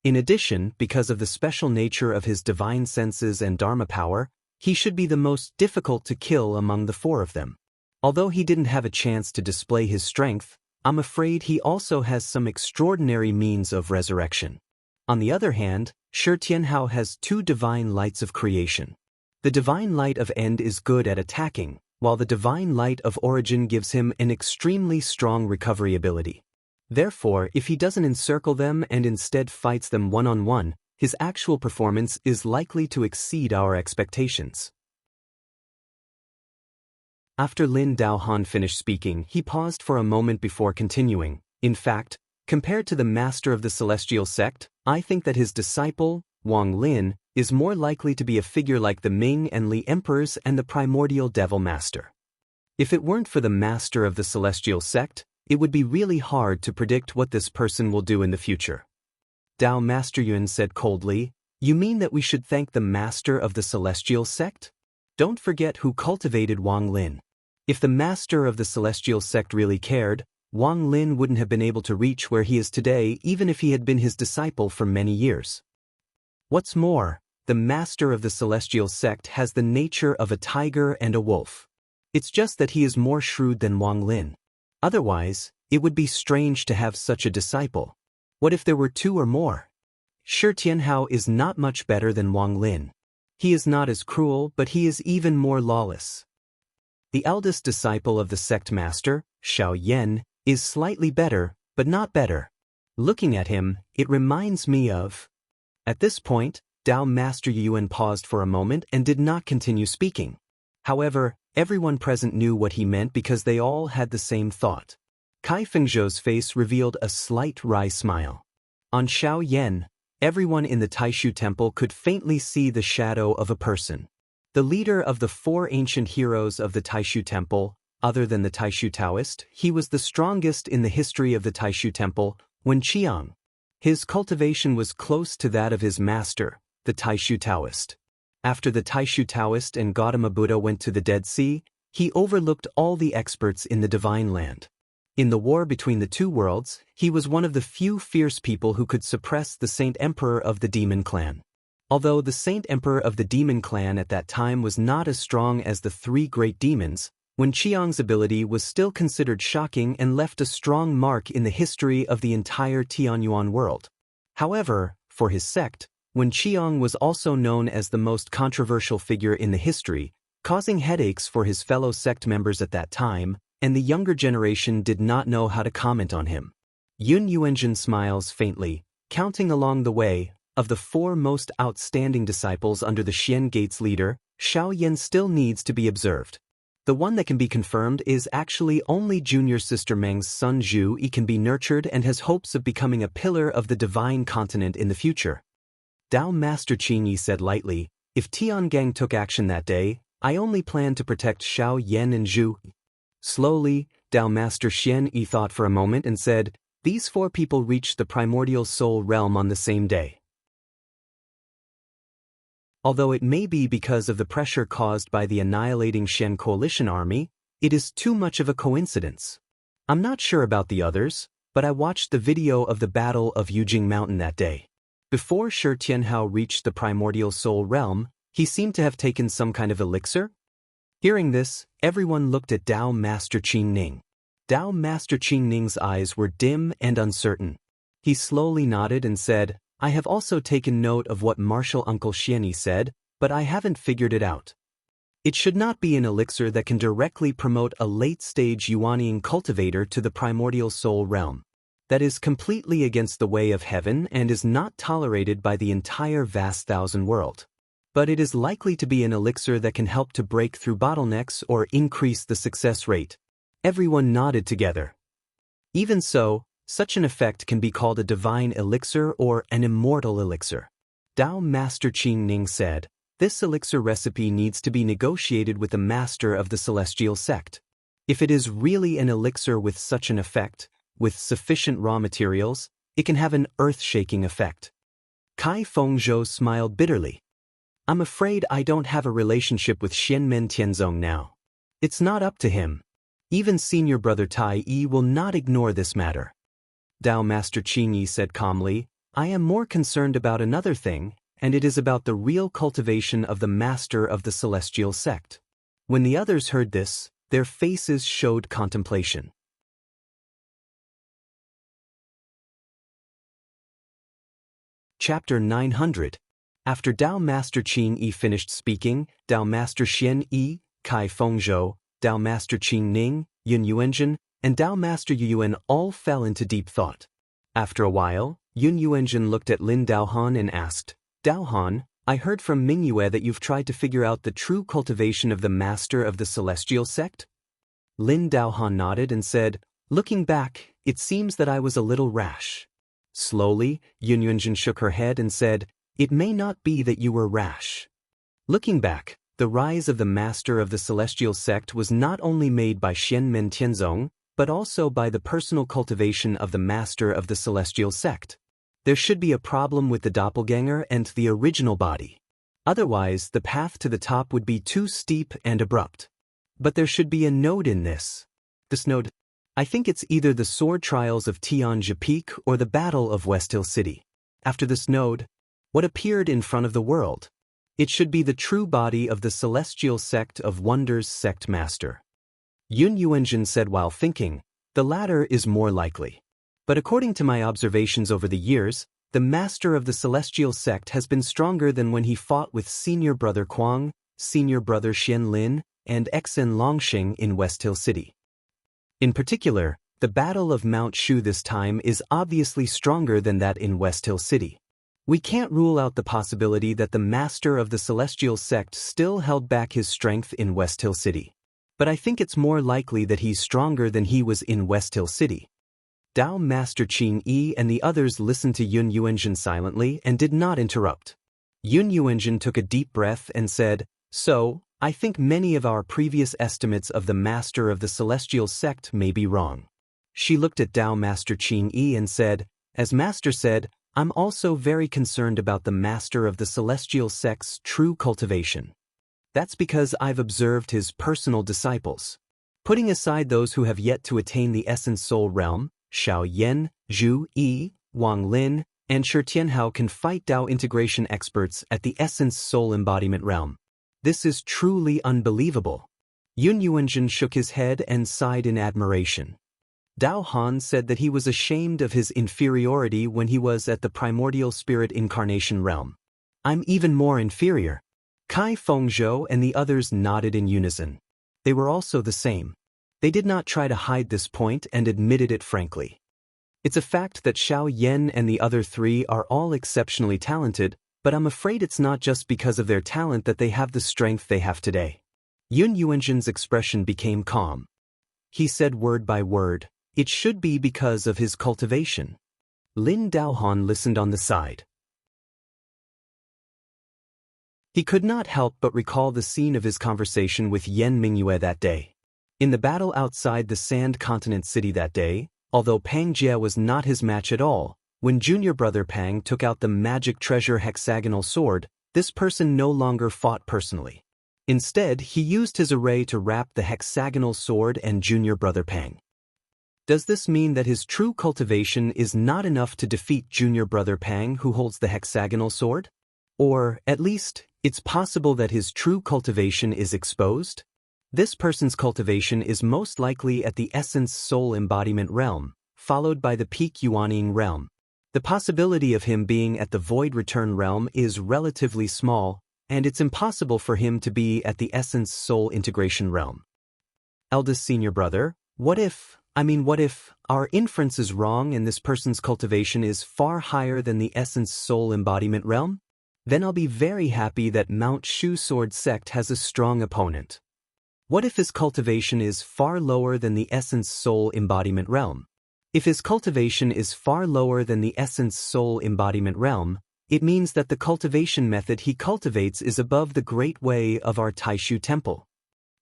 In addition, because of the special nature of his divine senses and Dharma power, he should be the most difficult to kill among the four of them. Although he didn't have a chance to display his strength, I'm afraid he also has some extraordinary means of resurrection. On the other hand, Shi Tianhao has two divine lights of creation. The divine light of end is good at attacking, while the divine light of origin gives him an extremely strong recovery ability. Therefore, if he doesn't encircle them and instead fights them one-on-one, his actual performance is likely to exceed our expectations. After Lin Daohan finished speaking, he paused for a moment before continuing. In fact, compared to the master of the celestial sect, I think that his disciple, Wang Lin, is more likely to be a figure like the Ming and Li emperors and the primordial devil master. If it weren't for the master of the celestial sect, it would be really hard to predict what this person will do in the future. Dao Master Yun said coldly, "You mean that we should thank the master of the celestial sect? Don't forget who cultivated Wang Lin. If the master of the celestial sect really cared, Wang Lin wouldn't have been able to reach where he is today even if he had been his disciple for many years. What's more, the master of the celestial sect has the nature of a tiger and a wolf. It's just that he is more shrewd than Wang Lin. Otherwise, it would be strange to have such a disciple. What if there were two or more? Shi Tianhao is not much better than Wang Lin. He is not as cruel, but he is even more lawless. The eldest disciple of the sect master, Xiao Yan, is slightly better, but not better. Looking at him, it reminds me of..." At this point, Dao Master Yuan paused for a moment and did not continue speaking. However, everyone present knew what he meant because they all had the same thought. Kai Fengzhou's face revealed a slight wry smile. On Xiao Yan, everyone in the Taishu temple could faintly see the shadow of a person. The leader of the four ancient heroes of the Taishu temple, other than the Taishu Taoist, he was the strongest in the history of the Taishu temple, Wen Qiang. His cultivation was close to that of his master, the Taishu Taoist. After the Taishu Taoist and Gautama Buddha went to the Dead Sea, he overlooked all the experts in the Divine Land. In the war between the two worlds, he was one of the few fierce people who could suppress the Saint Emperor of the Demon Clan. Although the Saint Emperor of the Demon Clan at that time was not as strong as the three great demons, Wen Qiang's ability was still considered shocking and left a strong mark in the history of the entire Tianyuan world. However, for his sect, Wen Qiang was also known as the most controversial figure in the history, causing headaches for his fellow sect members at that time, and the younger generation did not know how to comment on him. Yun Yuanzhen smiles faintly, counting along the way, of the four most outstanding disciples under the Xian Gate's leader, Xiao Yan still needs to be observed. The one that can be confirmed is actually only junior sister Meng's son Zhu. He can be nurtured and has hopes of becoming a pillar of the divine continent in the future. Dao Master Qingyi said lightly, "If Tiangang took action that day, I only plan to protect Xiao Yan and Zhu." Slowly, Dao Master Xian Yi thought for a moment and said, "These four people reached the primordial soul realm on the same day. Although it may be because of the pressure caused by the annihilating Shen coalition army, it is too much of a coincidence. I'm not sure about the others, but I watched the video of the Battle of Yujing Mountain that day. Before Shi Tianhao reached the primordial soul realm, he seemed to have taken some kind of elixir. Hearing this, everyone looked at Dao Master Qing Ning. Dao Master Qing Ning's eyes were dim and uncertain. He slowly nodded and said, I have also taken note of what Martial Uncle Xianyi said, but I haven't figured it out. It should not be an elixir that can directly promote a late-stage Yuanian cultivator to the primordial soul realm. That is completely against the way of heaven and is not tolerated by the entire vast thousand world. But it is likely to be an elixir that can help to break through bottlenecks or increase the success rate. Everyone nodded together. Even so, such an effect can be called a divine elixir or an immortal elixir. Dao Master Qing Ning said, this elixir recipe needs to be negotiated with the master of the celestial sect. If it is really an elixir with such an effect, with sufficient raw materials, it can have an earth-shaking effect. Kai Fengzhou smiled bitterly. I'm afraid I don't have a relationship with Xianmen Tianzong now. It's not up to him. Even senior brother Tai Yi will not ignore this matter. Dao Master Qing Yi said calmly, I am more concerned about another thing, and it is about the real cultivation of the master of the celestial sect. When the others heard this, their faces showed contemplation. Chapter 900. After Dao Master Qing Yi finished speaking, Dao Master Xian Yi, Kai Fengzhou, Dao Master Qing Ning, Yun Yuanzhen, and Dao Master Yu Yuan all fell into deep thought. After a while, Yun Yuanzhen looked at Lin Daohan and asked, Daohan, I heard from Mingyue that you've tried to figure out the true cultivation of the master of the celestial sect? Lin Daohan nodded and said, looking back, it seems that I was a little rash. Slowly, Yun Yuanzhen shook her head and said, it may not be that you were rash. Looking back, the rise of the master of the celestial sect was not only made by Xianmen Tianzong, but also by the personal cultivation of the master of the celestial sect. There should be a problem with the doppelganger and the original body. Otherwise, the path to the top would be too steep and abrupt. But there should be a node in this. This node, I think it's either the sword trials of Tianjia Peak or the Battle of West Hill City. After this node, what appeared in front of the world? It should be the true body of the celestial sect of Wonders sect master. Yun Yuanzhen said while thinking, the latter is more likely. But according to my observations over the years, the master of the celestial sect has been stronger than when he fought with senior brother Kuang, senior brother Xian Lin, and Xen Longxing in West Hill City. In particular, the Battle of Mount Shu this time is obviously stronger than that in West Hill City. We can't rule out the possibility that the master of the celestial sect still held back his strength in West Hill City. But I think it's more likely that he's stronger than he was in West Hill City. Dao Master Qing Yi and the others listened to Yun Yuanzhen silently and did not interrupt. Yun Yuanzhen took a deep breath and said, so, I think many of our previous estimates of the master of the celestial sect may be wrong. She looked at Dao Master Qing Yi and said, as Master said, I'm also very concerned about the master of the celestial sect's true cultivation. That's because I've observed his personal disciples. Putting aside those who have yet to attain the essence soul realm, Xiao Yan, Zhu Yi, Wang Lin, and Shi Tianhao can fight Dao integration experts at the essence soul embodiment realm. This is truly unbelievable. Yun Yuanzhen shook his head and sighed in admiration. Dao Han said that he was ashamed of his inferiority when he was at the primordial spirit incarnation realm. I'm even more inferior. Kai Fengzhou and the others nodded in unison. They were also the same. They did not try to hide this point and admitted it frankly. It's a fact that Xiao Yan and the other three are all exceptionally talented, but I'm afraid it's not just because of their talent that they have the strength they have today. Yun Yuanzhen's expression became calm. He said word by word, it should be because of his cultivation. Lin Daohan listened on the side. He could not help but recall the scene of his conversation with Yan Mingyue that day. In the battle outside the Sand Continent city that day, although Pang Jie was not his match at all, when junior brother Pang took out the magic treasure hexagonal sword, this person no longer fought personally. Instead, he used his array to wrap the hexagonal sword and junior brother Pang. Does this mean that his true cultivation is not enough to defeat junior brother Pang who holds the hexagonal sword? Or, at least, it's possible that his true cultivation is exposed? This person's cultivation is most likely at the essence soul embodiment realm, followed by the peak Yuanying realm. The possibility of him being at the void return realm is relatively small, and it's impossible for him to be at the essence soul integration realm. Eldest senior brother, what if our inference is wrong and this person's cultivation is far higher than the essence soul embodiment realm? Then I'll be very happy that Mount Shu Sword Sect has a strong opponent. What if his cultivation is far lower than the essence soul embodiment realm? If his cultivation is far lower than the essence soul embodiment realm, it means that the cultivation method he cultivates is above the great way of our Taishu temple.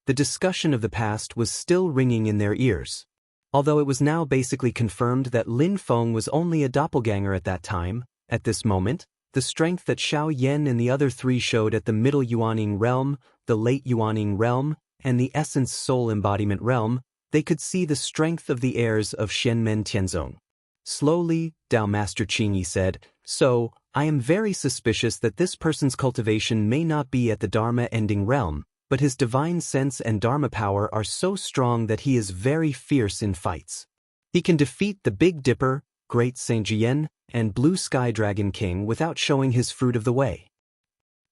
The discussion of the past was still ringing in their ears. Although it was now basically confirmed that Lin Feng was only a doppelganger at that time, at this moment, the strength that Xiao Yan and the other three showed at the middle Yuanying realm, the late Yuanying realm, and the essence soul embodiment realm, they could see the strength of the heirs of Xianmen Tianzong. Slowly, Tao Master Qingyi said, "So, I am very suspicious that this person's cultivation may not be at the Dharma ending realm, but his divine sense and Dharma power are so strong that he is very fierce in fights. He can defeat the Big Dipper, Great Saint Jian, and Blue Sky Dragon King without showing his fruit of the way.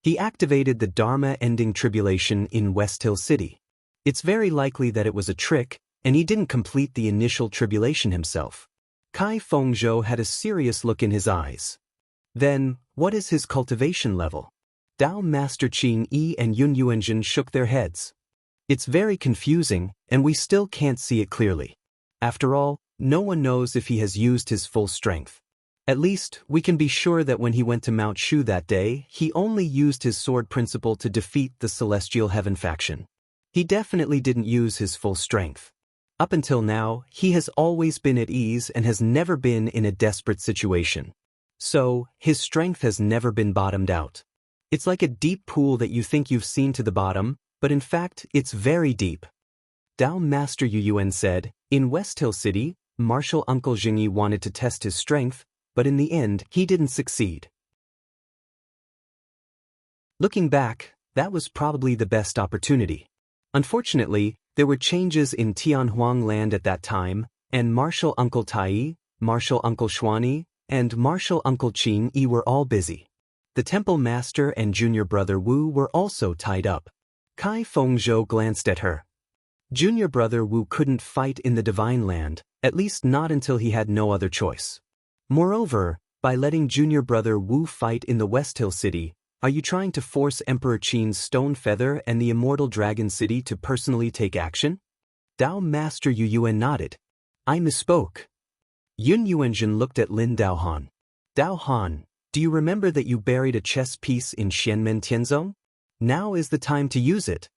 He activated the Dharma ending tribulation in West Hill City. It's very likely that it was a trick, and he didn't complete the initial tribulation himself." Kai Fengzhou had a serious look in his eyes. "Then, what is his cultivation level?" Tao Master Qing Yi and Yun Yuanjin shook their heads. "It's very confusing, and we still can't see it clearly. After all, no one knows if he has used his full strength. At least, we can be sure that when he went to Mount Shu that day, he only used his sword principle to defeat the Celestial Heaven faction. He definitely didn't use his full strength. Up until now, he has always been at ease and has never been in a desperate situation. So, his strength has never been bottomed out. It's like a deep pool that you think you've seen to the bottom, but in fact, it's very deep." Tao Master Yu Yuan said, "In West Hill City, Martial Uncle Jingyi wanted to test his strength, but in the end, he didn't succeed. Looking back, that was probably the best opportunity. Unfortunately, there were changes in Tianhuang land at that time, and Martial Uncle Tai, Martial Uncle Xuani, and Martial Uncle Qin Yi were all busy. The temple master and junior brother Wu were also tied up. Kai Fengzhou glanced at her. Junior brother Wu couldn't fight in the divine land, at least not until he had no other choice. Moreover, by letting junior brother Wu fight in the West Hill City, are you trying to force Emperor Qin's Stone Feather and the Immortal Dragon City to personally take action? Tao Master Yu Yuan nodded. I misspoke. Yun Yuanjin looked at Lin Daohan. Daohan, do you remember that you buried a chess piece in Xianmen Tianzong? Now is the time to use it.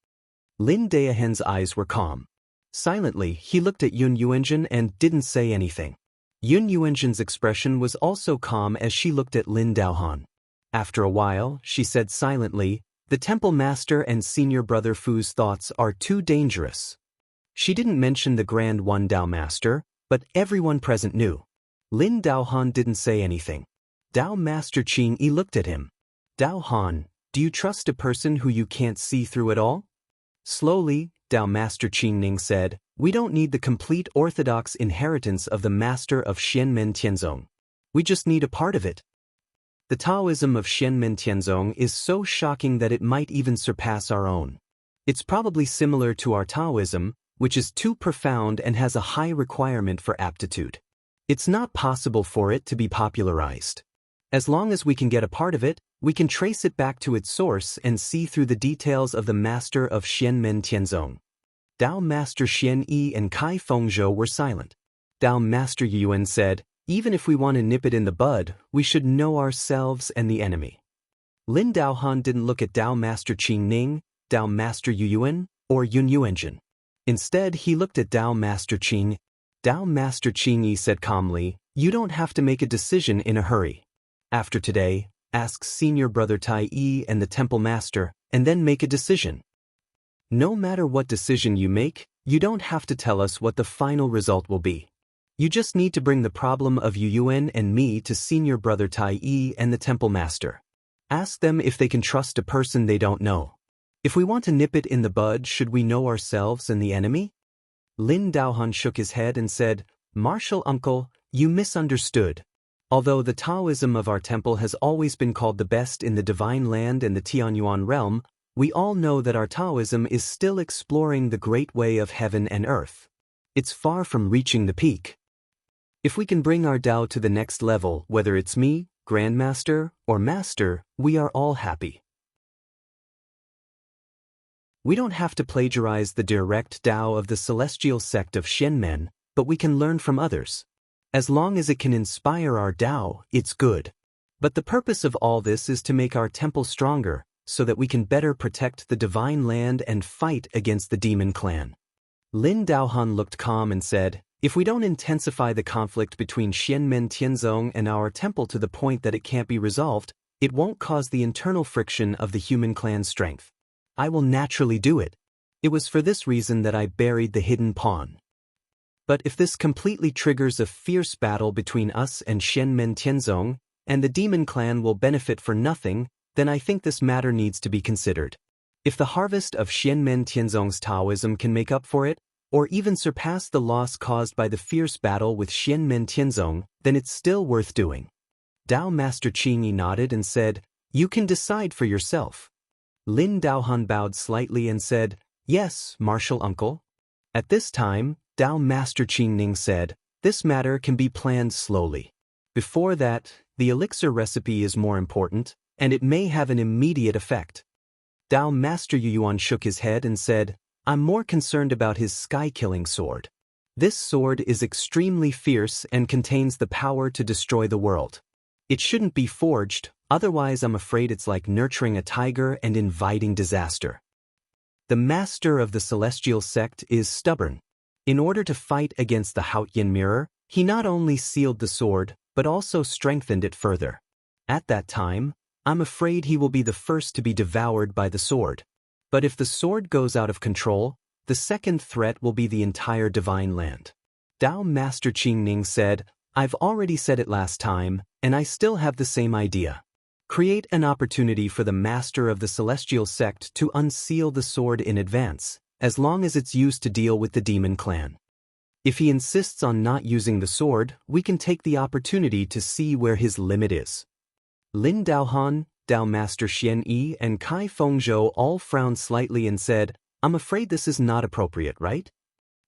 Lin Daohan's eyes were calm. Silently, he looked at Yun Yuanjin and didn't say anything. Yun Yuanjin's expression was also calm as she looked at Lin Daohan. After a while, she said silently, the temple master and senior brother Fu's thoughts are too dangerous. She didn't mention the Grand One Dao Master, but everyone present knew. Lin Daohan didn't say anything. Dao Master Qing Yi looked at him. Daohan, do you trust a person who you can't see through at all? Slowly, Dao Master Qing Ning said, we don't need the complete orthodox inheritance of the master of Xianmen Tianzong. We just need a part of it. The Taoism of Xianmen Tianzong is so shocking that it might even surpass our own. It's probably similar to our Taoism, which is too profound and has a high requirement for aptitude. It's not possible for it to be popularized. As long as we can get a part of it, we can trace it back to its source and see through the details of the master of Xianmen Tianzong. Dao Master Xian Yi and Kai Fengzhou were silent. Dao Master Yuan said, even if we want to nip it in the bud, we should know ourselves and the enemy. Lin Daohan didn't look at Dao Master Qing Ning, Dao Master Yuan, or Yun Yuanjin. Instead, he looked at Dao Master Qing. Dao Master Qing Yi said calmly, you don't have to make a decision in a hurry. After today, ask senior brother Tai Yi and the temple master, and then make a decision. No matter what decision you make, you don't have to tell us what the final result will be. You just need to bring the problem of Yu Yuan and me to senior brother Tai Yi and the temple master. Ask them if they can trust a person they don't know. If we want to nip it in the bud, should we know ourselves and the enemy? Lin Daohan shook his head and said, "Martial uncle, you misunderstood. Although the Taoism of our temple has always been called the best in the Divine Land and the Tianyuan realm, we all know that our Taoism is still exploring the great way of heaven and earth. It's far from reaching the peak. If we can bring our Tao to the next level, whether it's me, Grandmaster, or Master, we are all happy. We don't have to plagiarize the direct Tao of the celestial sect of Xianmen, but we can learn from others. As long as it can inspire our Tao, it's good. But the purpose of all this is to make our temple stronger, so that we can better protect the divine land and fight against the demon clan." Lin Daohan looked calm and said, "If we don't intensify the conflict between Xianmen Tianzong and our temple to the point that it can't be resolved, it won't cause the internal friction of the human clan's strength. I will naturally do it. It was for this reason that I buried the hidden pawn. But if this completely triggers a fierce battle between us and Xianmen Tianzong, and the demon clan will benefit for nothing, then I think this matter needs to be considered. If the harvest of Xianmen Tianzong's Taoism can make up for it, or even surpass the loss caused by the fierce battle with Xianmen Tianzong, then it's still worth doing." Tao Master Qingyi nodded and said, "You can decide for yourself." Lin Daohan bowed slightly and said, "Yes, martial uncle." At this time, Tao Master Qingning said, "This matter can be planned slowly. Before that, the elixir recipe is more important, and it may have an immediate effect." Tao Master Yuyuan shook his head and said, "I'm more concerned about his sky-killing sword. This sword is extremely fierce and contains the power to destroy the world. It shouldn't be forged, otherwise I'm afraid it's like nurturing a tiger and inviting disaster." The master of the celestial sect is stubborn. In order to fight against the Haotian mirror, he not only sealed the sword, but also strengthened it further. At that time, I'm afraid he will be the first to be devoured by the sword. But if the sword goes out of control, the second threat will be the entire divine land. Tao Master Qingning said, "I've already said it last time, and I still have the same idea. Create an opportunity for the master of the celestial sect to unseal the sword in advance, as long as it's used to deal with the demon clan. If he insists on not using the sword, we can take the opportunity to see where his limit is." Lin Daohan, Tao Master Xian Yi, and Kai Fengzhou all frowned slightly and said, "I'm afraid this is not appropriate, right?"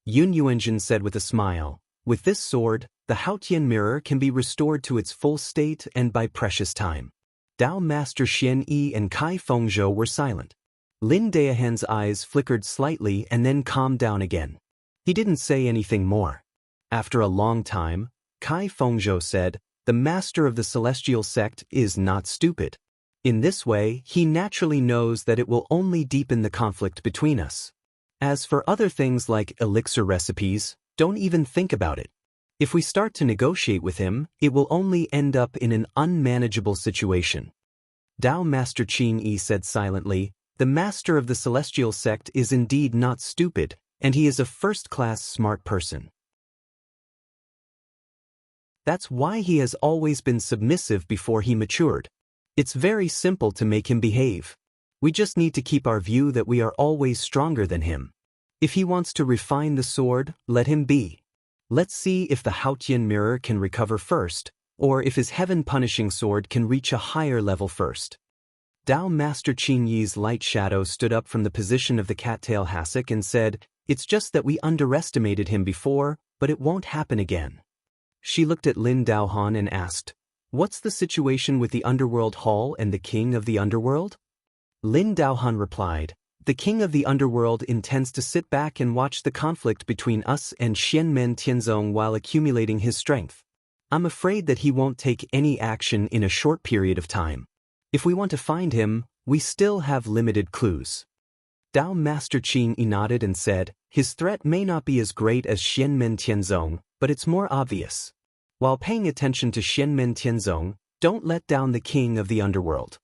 Yun Yuanjin said with a smile, "With this sword, the Haotian mirror can be restored to its full state and by precious time." Tao Master Xian Yi and Kai Fengzhou were silent. Lin Daohan's eyes flickered slightly and then calmed down again. He didn't say anything more. After a long time, Kai Fengzhou said, "The master of the celestial sect is not stupid. In this way, he naturally knows that it will only deepen the conflict between us. As for other things like elixir recipes, don't even think about it. If we start to negotiate with him, it will only end up in an unmanageable situation." Tao Master Qingyi said silently, "The master of the celestial sect is indeed not stupid, and he is a first-class smart person. That's why he has always been submissive before he matured. It's very simple to make him behave. We just need to keep our view that we are always stronger than him. If he wants to refine the sword, let him be. Let's see if the Haotian mirror can recover first, or if his heaven-punishing sword can reach a higher level first." Tao Master Qingyi's light shadow stood up from the position of the cattail hassock and said, "It's just that we underestimated him before, but it won't happen again." She looked at Lin Daohan and asked, "What's the situation with the Underworld Hall and the King of the Underworld?" Lin Daohan replied, "The King of the Underworld intends to sit back and watch the conflict between us and Xianmen Tianzong while accumulating his strength. I'm afraid that he won't take any action in a short period of time. If we want to find him, we still have limited clues." Tao Master Qingyi nodded and said, "His threat may not be as great as Xianmen Tianzong, but it's more obvious. While paying attention to Xianmen Tianzong, don't let down the King of the Underworld."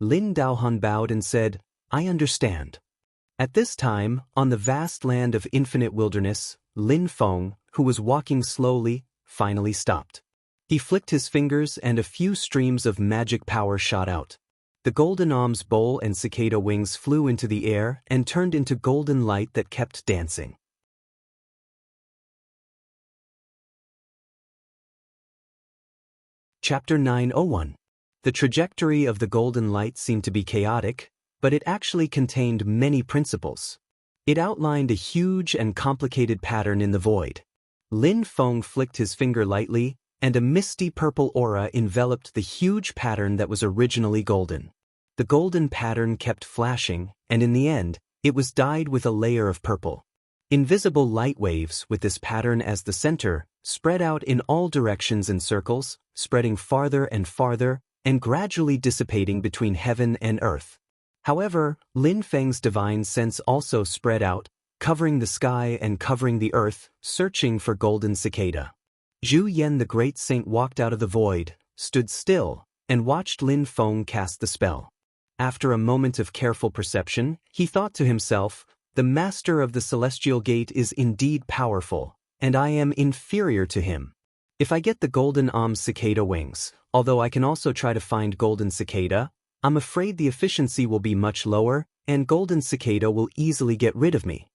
Lin Daohan bowed and said, "I understand." At this time, on the vast land of infinite wilderness, Lin Feng, who was walking slowly, finally stopped. He flicked his fingers and a few streams of magic power shot out. The golden alms bowl and cicada wings flew into the air and turned into golden light that kept dancing. Chapter 901. The trajectory of the golden light seemed to be chaotic, but it actually contained many principles. It outlined a huge and complicated pattern in the void. Lin Feng flicked his finger lightly, and a misty purple aura enveloped the huge pattern that was originally golden. The golden pattern kept flashing, and in the end, it was dyed with a layer of purple. Invisible light waves, with this pattern as the center, spread out in all directions in circles, spreading farther and farther, and gradually dissipating between heaven and earth. However, Lin Feng's divine sense also spread out, covering the sky and covering the earth, searching for golden cicada. Zhu Yan the great saint walked out of the void, stood still, and watched Lin Feng cast the spell. After a moment of careful perception, he thought to himself, "The master of the celestial gate is indeed powerful, and I am inferior to him. If I get the golden alms cicada wings, although I can also try to find golden cicada, I'm afraid the efficiency will be much lower, and golden cicada will easily get rid of me."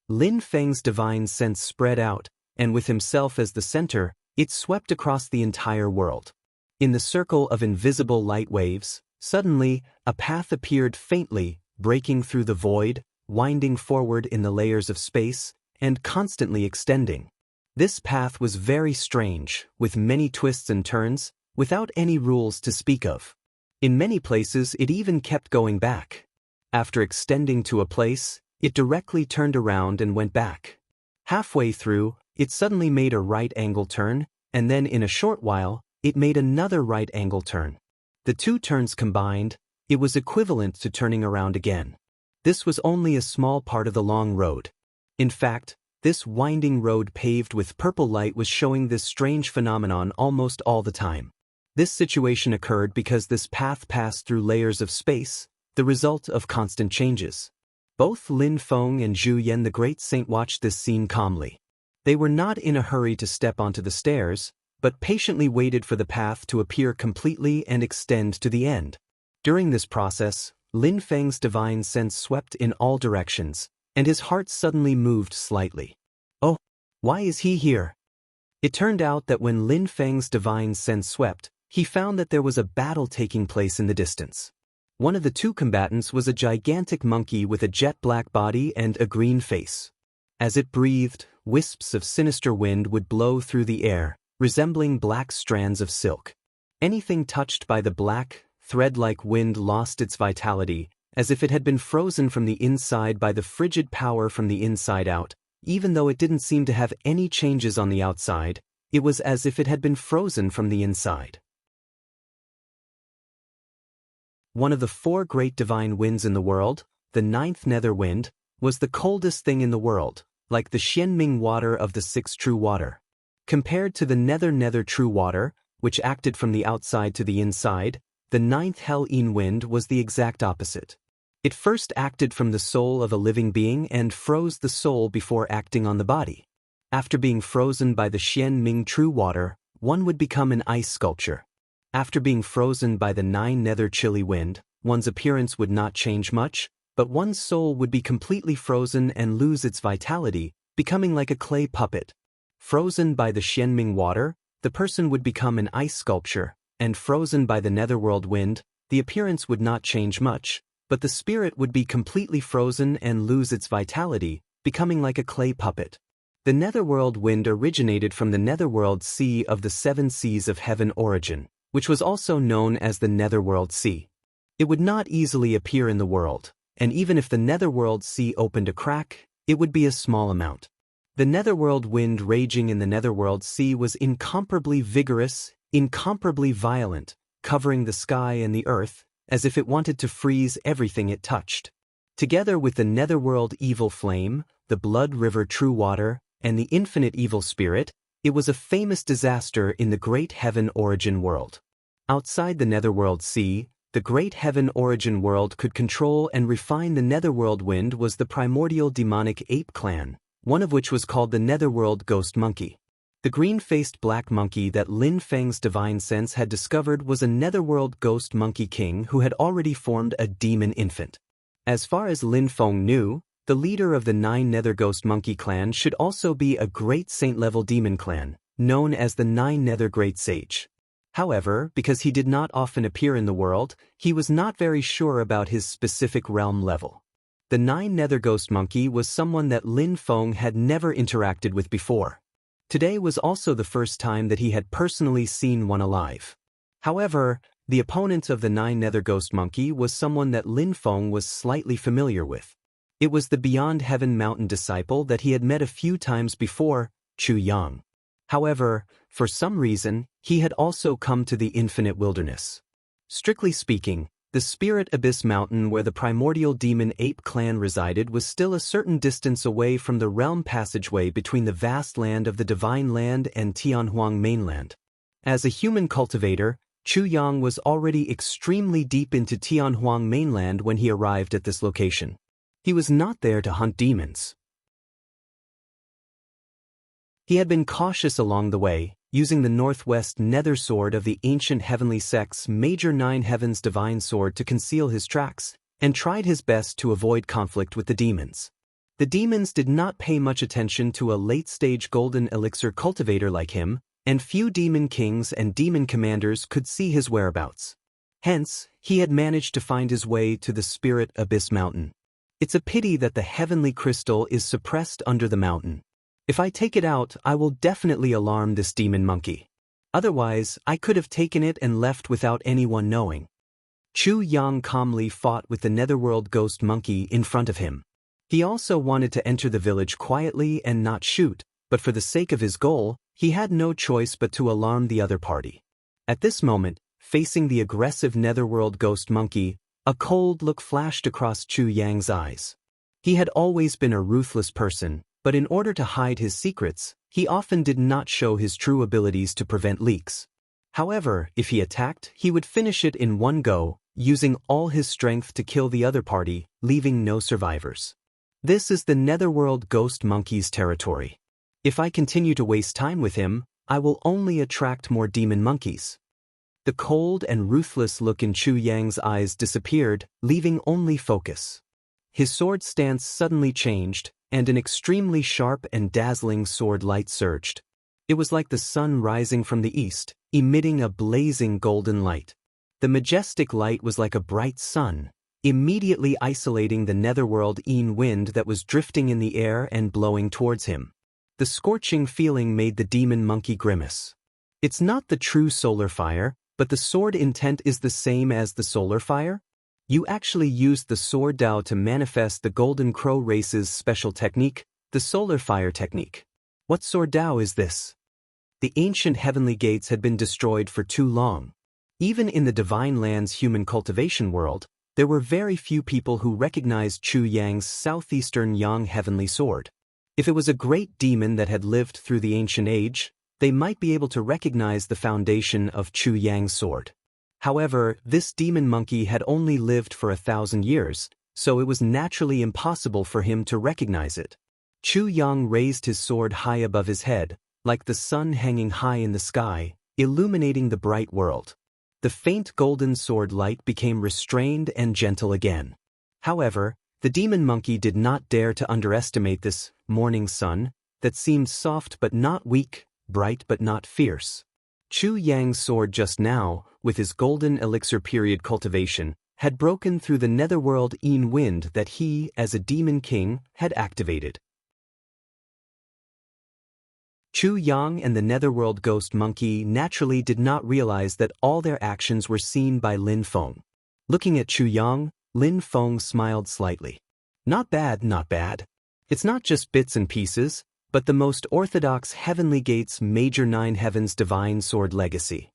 Lin Feng's divine sense spread out, and with himself as the center, it swept across the entire world. In the circle of invisible light waves, suddenly, a path appeared faintly, breaking through the void, winding forward in the layers of space, and constantly extending. This path was very strange, with many twists and turns, without any rules to speak of. In many places it even kept going back. After extending to a place, it directly turned around and went back. Halfway through, it suddenly made a right-angle turn, and then in a short while, it made another right-angle turn. The two turns combined, it was equivalent to turning around again. This was only a small part of the long road. In fact, this winding road paved with purple light was showing this strange phenomenon almost all the time. This situation occurred because this path passed through layers of space, the result of constant changes. Both Lin Feng and Zhu Yan the great saint watched this scene calmly. They were not in a hurry to step onto the stairs, but patiently waited for the path to appear completely and extend to the end. During this process, Lin Feng's divine sense swept in all directions, and his heart suddenly moved slightly. Oh, why is he here? It turned out that when Lin Feng's divine sense swept, he found that there was a battle taking place in the distance. One of the two combatants was a gigantic monkey with a jet-black body and a green face. As it breathed, wisps of sinister wind would blow through the air, resembling black strands of silk. Anything touched by the black, thread-like wind lost its vitality, as if it had been frozen from the inside by the frigid power from the inside out. Even though it didn't seem to have any changes on the outside, it was as if it had been frozen from the inside. One of the 4 great divine winds in the world, the 9th nether wind, was the coldest thing in the world, like the Xianming water of the 6th true water. Compared to the nether true water, which acted from the outside to the inside, the 9th Hell Yin wind was the exact opposite. It first acted from the soul of a living being and froze the soul before acting on the body. After being frozen by the Xianming true water, one would become an ice sculpture. After being frozen by the 9 nether chilly wind, one's appearance would not change much, but one's soul would be completely frozen and lose its vitality, becoming like a clay puppet. Frozen by the Xianming water, the person would become an ice sculpture, and frozen by the netherworld wind, the appearance would not change much, but the spirit would be completely frozen and lose its vitality, becoming like a clay puppet. The netherworld wind originated from the netherworld sea of the 7 seas of heaven origin, which was also known as the netherworld sea. It would not easily appear in the world, and even if the netherworld sea opened a crack, it would be a small amount. The netherworld wind raging in the netherworld sea was incomparably vigorous, incomparably violent, covering the sky and the earth, as if it wanted to freeze everything it touched. Together with the netherworld evil flame, the blood river true water, and the infinite evil spirit, it was a famous disaster in the great heaven origin world. Outside the netherworld sea, the great heaven origin world could control and refine the netherworld wind was the primordial demonic ape clan, one of which was called the netherworld ghost monkey. The green-faced black monkey that Lin Feng's divine sense had discovered was a netherworld ghost monkey king who had already formed a demon infant. As far as Lin Feng knew, the leader of the 9 Nether Ghost Monkey clan should also be a great saint-level demon clan, known as the 9 Nether Great Sage. However, because he did not often appear in the world, he was not very sure about his specific realm level. The 9 Nether Ghost Monkey was someone that Lin Feng had never interacted with before. Today was also the first time that he had personally seen one alive. However, the opponent of the 9 Nether Ghost Monkey was someone that Lin Feng was slightly familiar with. It was the Beyond Heaven Mountain disciple that he had met a few times before, Chu Yang. However, for some reason, he had also come to the Infinite Wilderness. Strictly speaking, the Spirit Abyss Mountain where the primordial demon ape clan resided was still a certain distance away from the realm passageway between the vast land of the Divine Land and Tianhuang mainland. As a human cultivator, Chu Yang was already extremely deep into Tianhuang mainland when he arrived at this location. He was not there to hunt demons. He had been cautious along the way, using the Northwest Nether Sword of the ancient heavenly sect's Major 9 Heavens Divine Sword to conceal his tracks, and tried his best to avoid conflict with the demons. The demons did not pay much attention to a late-stage golden elixir cultivator like him, and few demon kings and demon commanders could see his whereabouts. Hence, he had managed to find his way to the Spirit Abyss Mountain. It's a pity that the heavenly crystal is suppressed under the mountain. If I take it out, I will definitely alarm this demon monkey. Otherwise, I could have taken it and left without anyone knowing. Chu Yang calmly fought with the netherworld ghost monkey in front of him. He also wanted to enter the village quietly and not shoot, but for the sake of his goal, he had no choice but to alarm the other party. At this moment, facing the aggressive netherworld ghost monkey, a cold look flashed across Chu Yang's eyes. He had always been a ruthless person, but in order to hide his secrets, he often did not show his true abilities to prevent leaks. However, if he attacked, he would finish it in one go, using all his strength to kill the other party, leaving no survivors. This is the netherworld ghost monkey's territory. If I continue to waste time with him, I will only attract more demon monkeys. The cold and ruthless look in Chu Yang's eyes disappeared, leaving only focus. His sword stance suddenly changed, and an extremely sharp and dazzling sword light surged. It was like the sun rising from the east, emitting a blazing golden light. The majestic light was like a bright sun, immediately isolating the netherworld wind that was drifting in the air and blowing towards him. The scorching feeling made the demon monkey grimace. It's not the true solar fire, but the sword intent is the same as the solar fire? You actually used the sword Dao to manifest the Golden Crow race's special technique, the solar fire technique. What sword Dao is this? The ancient heavenly gates had been destroyed for too long. Even in the Divine Land's human cultivation world, there were very few people who recognized Chu Yang's southeastern Yang heavenly sword. If it was a great demon that had lived through the ancient age, they might be able to recognize the foundation of Chu Yang's sword. However, this demon monkey had only lived for 1,000 years, so it was naturally impossible for him to recognize it. Chu Yang raised his sword high above his head, like the sun hanging high in the sky, illuminating the bright world. The faint golden sword light became restrained and gentle again. However, the demon monkey did not dare to underestimate this morning sun that seemed soft but not weak, bright but not fierce. Chu Yang's sword just now, with his golden elixir period cultivation, had broken through the netherworld wind that he, as a demon king, had activated. Chu Yang and the netherworld ghost monkey naturally did not realize that all their actions were seen by Lin Feng. Looking at Chu Yang, Lin Feng smiled slightly. Not bad, not bad. It's not just bits and pieces, but the most orthodox Heavenly Gates Major 9 Heavens Divine Sword legacy.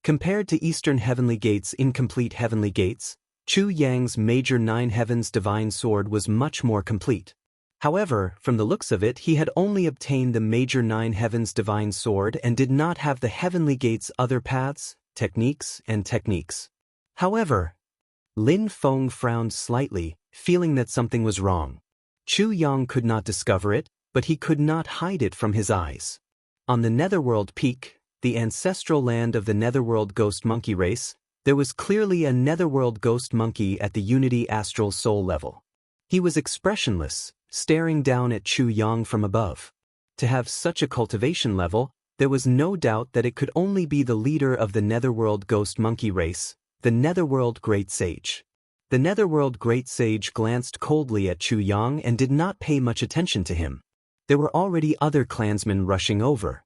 Compared to Eastern Heavenly Gates Incomplete Heavenly Gates, Chu Yang's Major 9 Heavens Divine Sword was much more complete. However, from the looks of it, he had only obtained the Major 9 Heavens Divine Sword and did not have the Heavenly Gates' other paths, techniques. However, Lin Feng frowned slightly, feeling that something was wrong. Chu Yang could not discover it, but he could not hide it from his eyes. On the Netherworld Peak, the ancestral land of the Netherworld ghost monkey race, there was clearly a Netherworld ghost monkey at the Unity Astral Soul level. He was expressionless, staring down at Chu Yang from above. To have such a cultivation level, there was no doubt that it could only be the leader of the Netherworld ghost monkey race, the Netherworld Great Sage. The Netherworld Great Sage glanced coldly at Chu Yang and did not pay much attention to him. There were already other clansmen rushing over.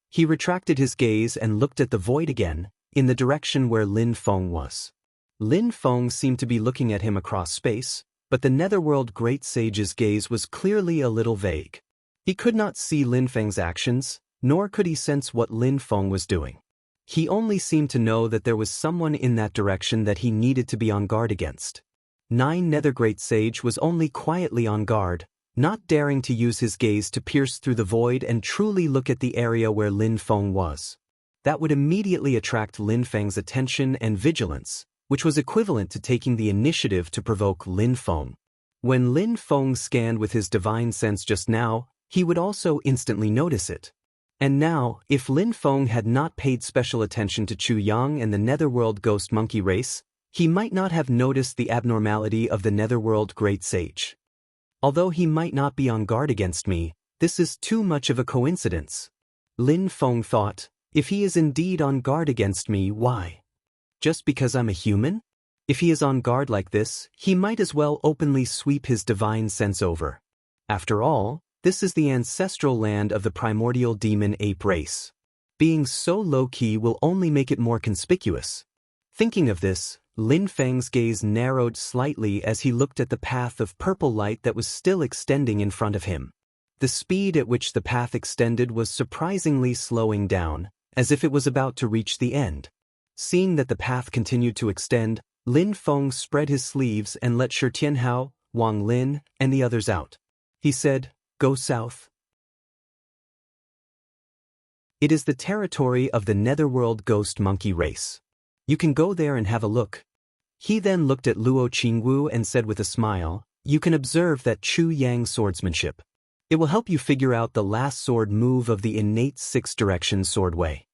He retracted his gaze and looked at the void again, in the direction where Lin Feng was. Lin Feng seemed to be looking at him across space, but the Netherworld Great Sage's gaze was clearly a little vague. He could not see Lin Feng's actions, nor could he sense what Lin Feng was doing. He only seemed to know that there was someone in that direction that he needed to be on guard against. Nether Great Sage was only quietly on guard, not daring to use his gaze to pierce through the void and truly look at the area where Lin Feng was. That would immediately attract Lin Feng's attention and vigilance, which was equivalent to taking the initiative to provoke Lin Feng. When Lin Feng scanned with his divine sense just now, he would also instantly notice it. And now, if Lin Feng had not paid special attention to Chu Yang and the Netherworld ghost monkey race, he might not have noticed the abnormality of the Netherworld Great Sage. Although he might not be on guard against me, this is too much of a coincidence. Lin Feng thought, if he is indeed on guard against me, why? Just because I'm a human? If he is on guard like this, he might as well openly sweep his divine sense over. After all, this is the ancestral land of the primordial demon ape race. Being so low-key will only make it more conspicuous. Thinking of this, Lin Feng's gaze narrowed slightly as he looked at the path of purple light that was still extending in front of him. The speed at which the path extended was surprisingly slowing down, as if it was about to reach the end. Seeing that the path continued to extend, Lin Feng spread his sleeves and let Shi Tianhao, Wang Lin, and the others out. He said, "Go south." It is the territory of the Netherworld ghost monkey race. You can go there and have a look. He then looked at Luo Qingwu and said with a smile, "You can observe that Chu Yang swordsmanship. It will help you figure out the last sword move of the innate six-direction sword way."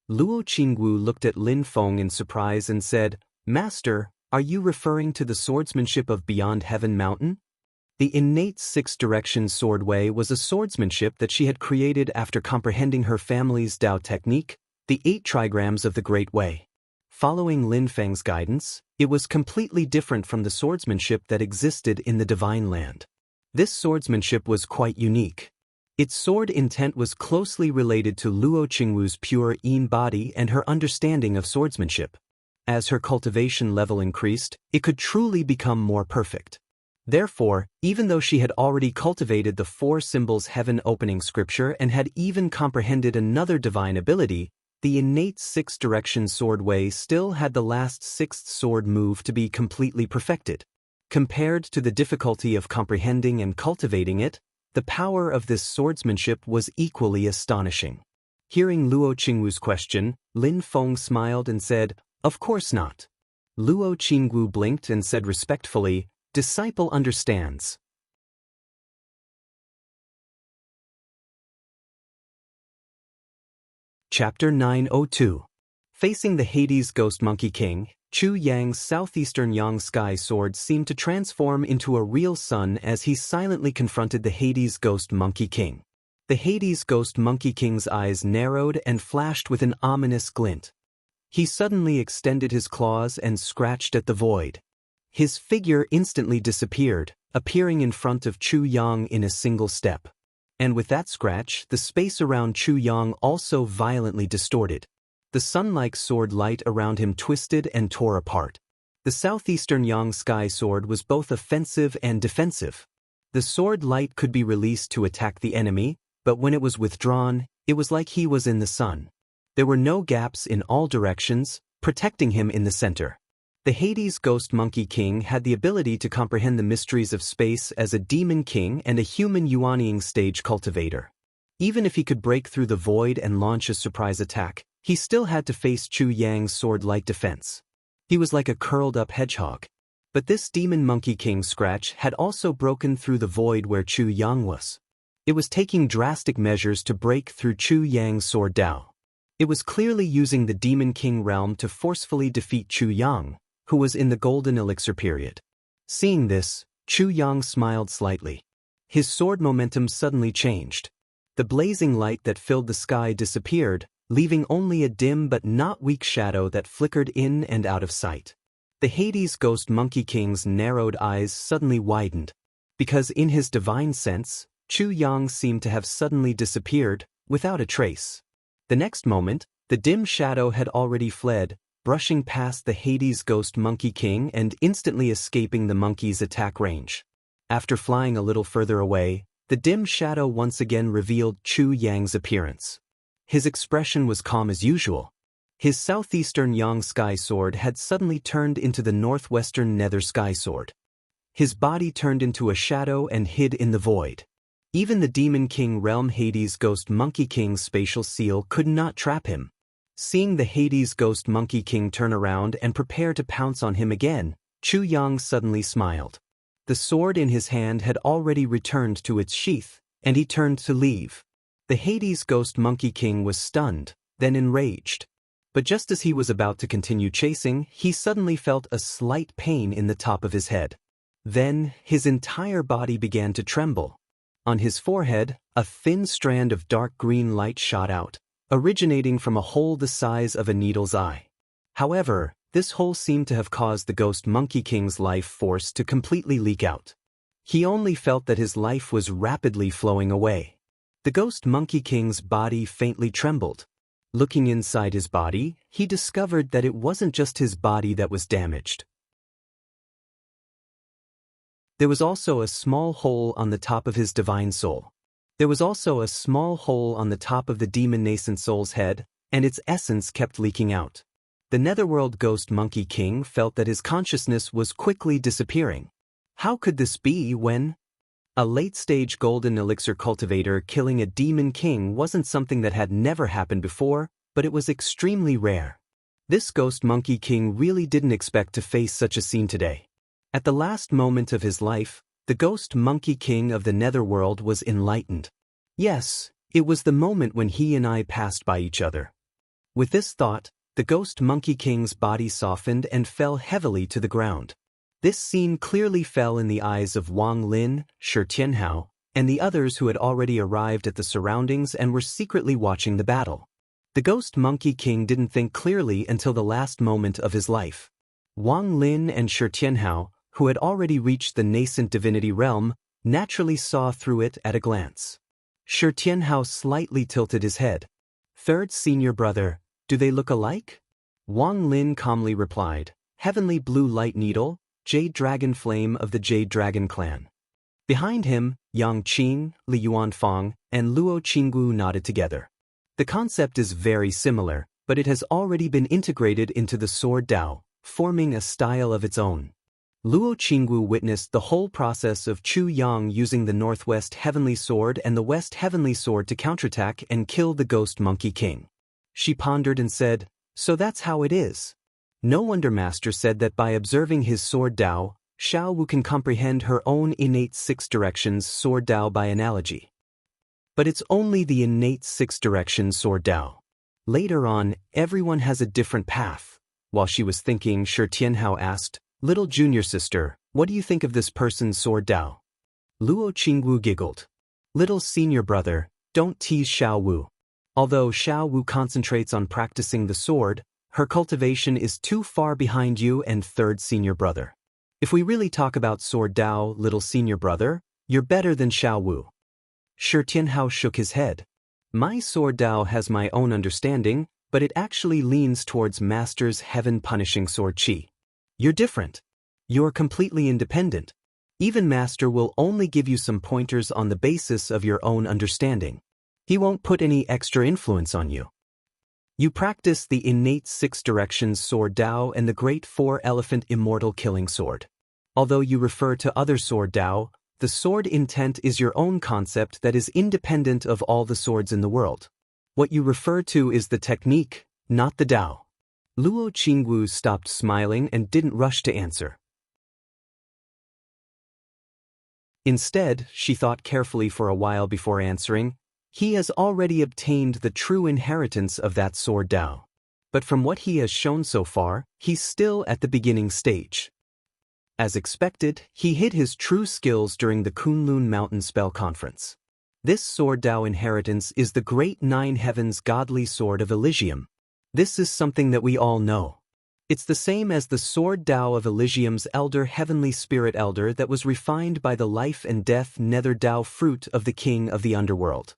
Luo Qingwu looked at Lin Feng in surprise and said, "Master, are you referring to the swordsmanship of Beyond Heaven Mountain?" The innate six-direction sword way was a swordsmanship that she had created after comprehending her family's Dao technique, the 8 trigrams of the Great Way. Following Lin Feng's guidance, it was completely different from the swordsmanship that existed in the Divine Land. This swordsmanship was quite unique. Its sword intent was closely related to Luo Qingwu's pure Yin body and her understanding of swordsmanship. As her cultivation level increased, it could truly become more perfect. Therefore, even though she had already cultivated the 4 symbols heaven opening scripture and had even comprehended another divine ability, the innate 6-direction sword way still had the last 6th sword move to be completely perfected. Compared to the difficulty of comprehending and cultivating it, the power of this swordsmanship was equally astonishing. Hearing Luo Qingwu's question, Lin Feng smiled and said, "Of course not." Luo Qingwu blinked and said respectfully, "Disciple understands." Chapter 902. Facing the Hades Ghost Monkey King, Chu Yang's southeastern Yang Sky Sword seemed to transform into a real sun as he silently confronted the Hades Ghost Monkey King. The Hades Ghost Monkey King's eyes narrowed and flashed with an ominous glint. He suddenly extended his claws and scratched at the void. His figure instantly disappeared, appearing in front of Chu Yang in a single step. And with that scratch, the space around Chu Yang also violently distorted. The sun-like sword light around him twisted and tore apart. The southeastern Yang Sky Sword was both offensive and defensive. The sword light could be released to attack the enemy, but when it was withdrawn, it was like he was in the sun. There were no gaps in all directions, protecting him in the center. The Hades Ghost Monkey King had the ability to comprehend the mysteries of space as a demon king and a human yuanying stage cultivator. Even if he could break through the void and launch a surprise attack, he still had to face Chu Yang's sword-light defense. He was like a curled-up hedgehog. But this demon Monkey King scratch had also broken through the void where Chu Yang was. It was taking drastic measures to break through Chu Yang's sword Dao. It was clearly using the Demon King realm to forcefully defeat Chu Yang, who was in the Golden Elixir period. Seeing this, Chu Yang smiled slightly. His sword momentum suddenly changed. The blazing light that filled the sky disappeared, leaving only a dim but not weak shadow that flickered in and out of sight. The Hades Ghost Monkey King's narrowed eyes suddenly widened, because in his divine sense, Chu Yang seemed to have suddenly disappeared, without a trace. The next moment, the dim shadow had already fled, brushing past the Hades Ghost Monkey King and instantly escaping the monkey's attack range. After flying a little further away, the dim shadow once again revealed Chu Yang's appearance. His expression was calm as usual. His southeastern Yang Sky Sword had suddenly turned into the northwestern Nether Sky Sword. His body turned into a shadow and hid in the void. Even the Demon King realm Hades Ghost Monkey King's spatial seal could not trap him. Seeing the Hades Ghost Monkey King turn around and prepare to pounce on him again, Chu Yang suddenly smiled. The sword in his hand had already returned to its sheath, and he turned to leave. The Hades Ghost Monkey King was stunned, then enraged. But just as he was about to continue chasing, he suddenly felt a slight pain in the top of his head. Then, his entire body began to tremble. On his forehead, a thin strand of dark green light shot out, originating from a hole the size of a needle's eye. However, this hole seemed to have caused the Ghost Monkey King's life force to completely leak out. He only felt that his life was rapidly flowing away. The Ghost Monkey King's body faintly trembled. Looking inside his body, he discovered that it wasn't just his body that was damaged. There was also a small hole on the top of his divine soul. There was also a small hole on the top of the demon nascent soul's head, and its essence kept leaking out. The Netherworld Ghost Monkey King felt that his consciousness was quickly disappearing. How could this be when a late-stage golden elixir cultivator killing a demon king wasn't something that had never happened before, but it was extremely rare. This Ghost Monkey King really didn't expect to face such a scene today. At the last moment of his life, the Ghost Monkey King of the Netherworld was enlightened. Yes, it was the moment when he and I passed by each other. With this thought, the Ghost Monkey King's body softened and fell heavily to the ground. This scene clearly fell in the eyes of Wang Lin, Shi Tianhao, and the others who had already arrived at the surroundings and were secretly watching the battle. The Ghost Monkey King didn't think clearly until the last moment of his life. Wang Lin and Shi Tianhao, who had already reached the nascent divinity realm, naturally saw through it at a glance. Shi Tianhao slightly tilted his head. "Third senior brother, do they look alike?" Wang Lin calmly replied, "Heavenly Blue Light Needle, Jade Dragon Flame of the Jade Dragon Clan." Behind him, Yang Qing, Li Yuanfang, and Luo Qinggu nodded together. The concept is very similar, but it has already been integrated into the Sword Dao, forming a style of its own. Luo Qinggu witnessed the whole process of Chu Yang using the Northwest Heavenly Sword and the West Heavenly Sword to counterattack and kill the Ghost Monkey King. She pondered and said, "So that's how it is." No wonder Master said that by observing his Sword Dao, Xiao Wu can comprehend her own innate six directions Sword Dao by analogy. But it's only the innate six directions Sword Dao. Later on, everyone has a different path. While she was thinking, Shi Tianhao asked, "Little junior sister, what do you think of this person's Sword Dao?" Luo Qingwu giggled. "Little senior brother, don't tease Xiao Wu. Although Xiao Wu concentrates on practicing the sword, her cultivation is too far behind you and third senior brother. If we really talk about Sword Dao, little senior brother, you're better than Xiao Wu." Shi Tianhao shook his head. "My Sword Dao has my own understanding, but it actually leans towards Master's heaven-punishing sword qi. You're different. You're completely independent. Even Master will only give you some pointers on the basis of your own understanding. He won't put any extra influence on you. You practice the innate six directions Sword Dao and the great four-elephant immortal killing sword. Although you refer to other Sword Dao, the sword intent is your own concept that is independent of all the swords in the world. What you refer to is the technique, not the Dao." Luo Qingwu stopped smiling and didn't rush to answer. Instead, she thought carefully for a while before answering, he has already obtained the true inheritance of that sword Dao. But from what he has shown so far, he's still at the beginning stage. As expected, he hid his true skills during the Kunlun Mountain Spell Conference. This sword Dao inheritance is the Great Nine Heavens Godly Sword of Elysium. This is something that we all know. It's the same as the Sword Dao of Elysium's Elder Heavenly Spirit Elder that was refined by the life and death Nether Dao fruit of the King of the Underworld.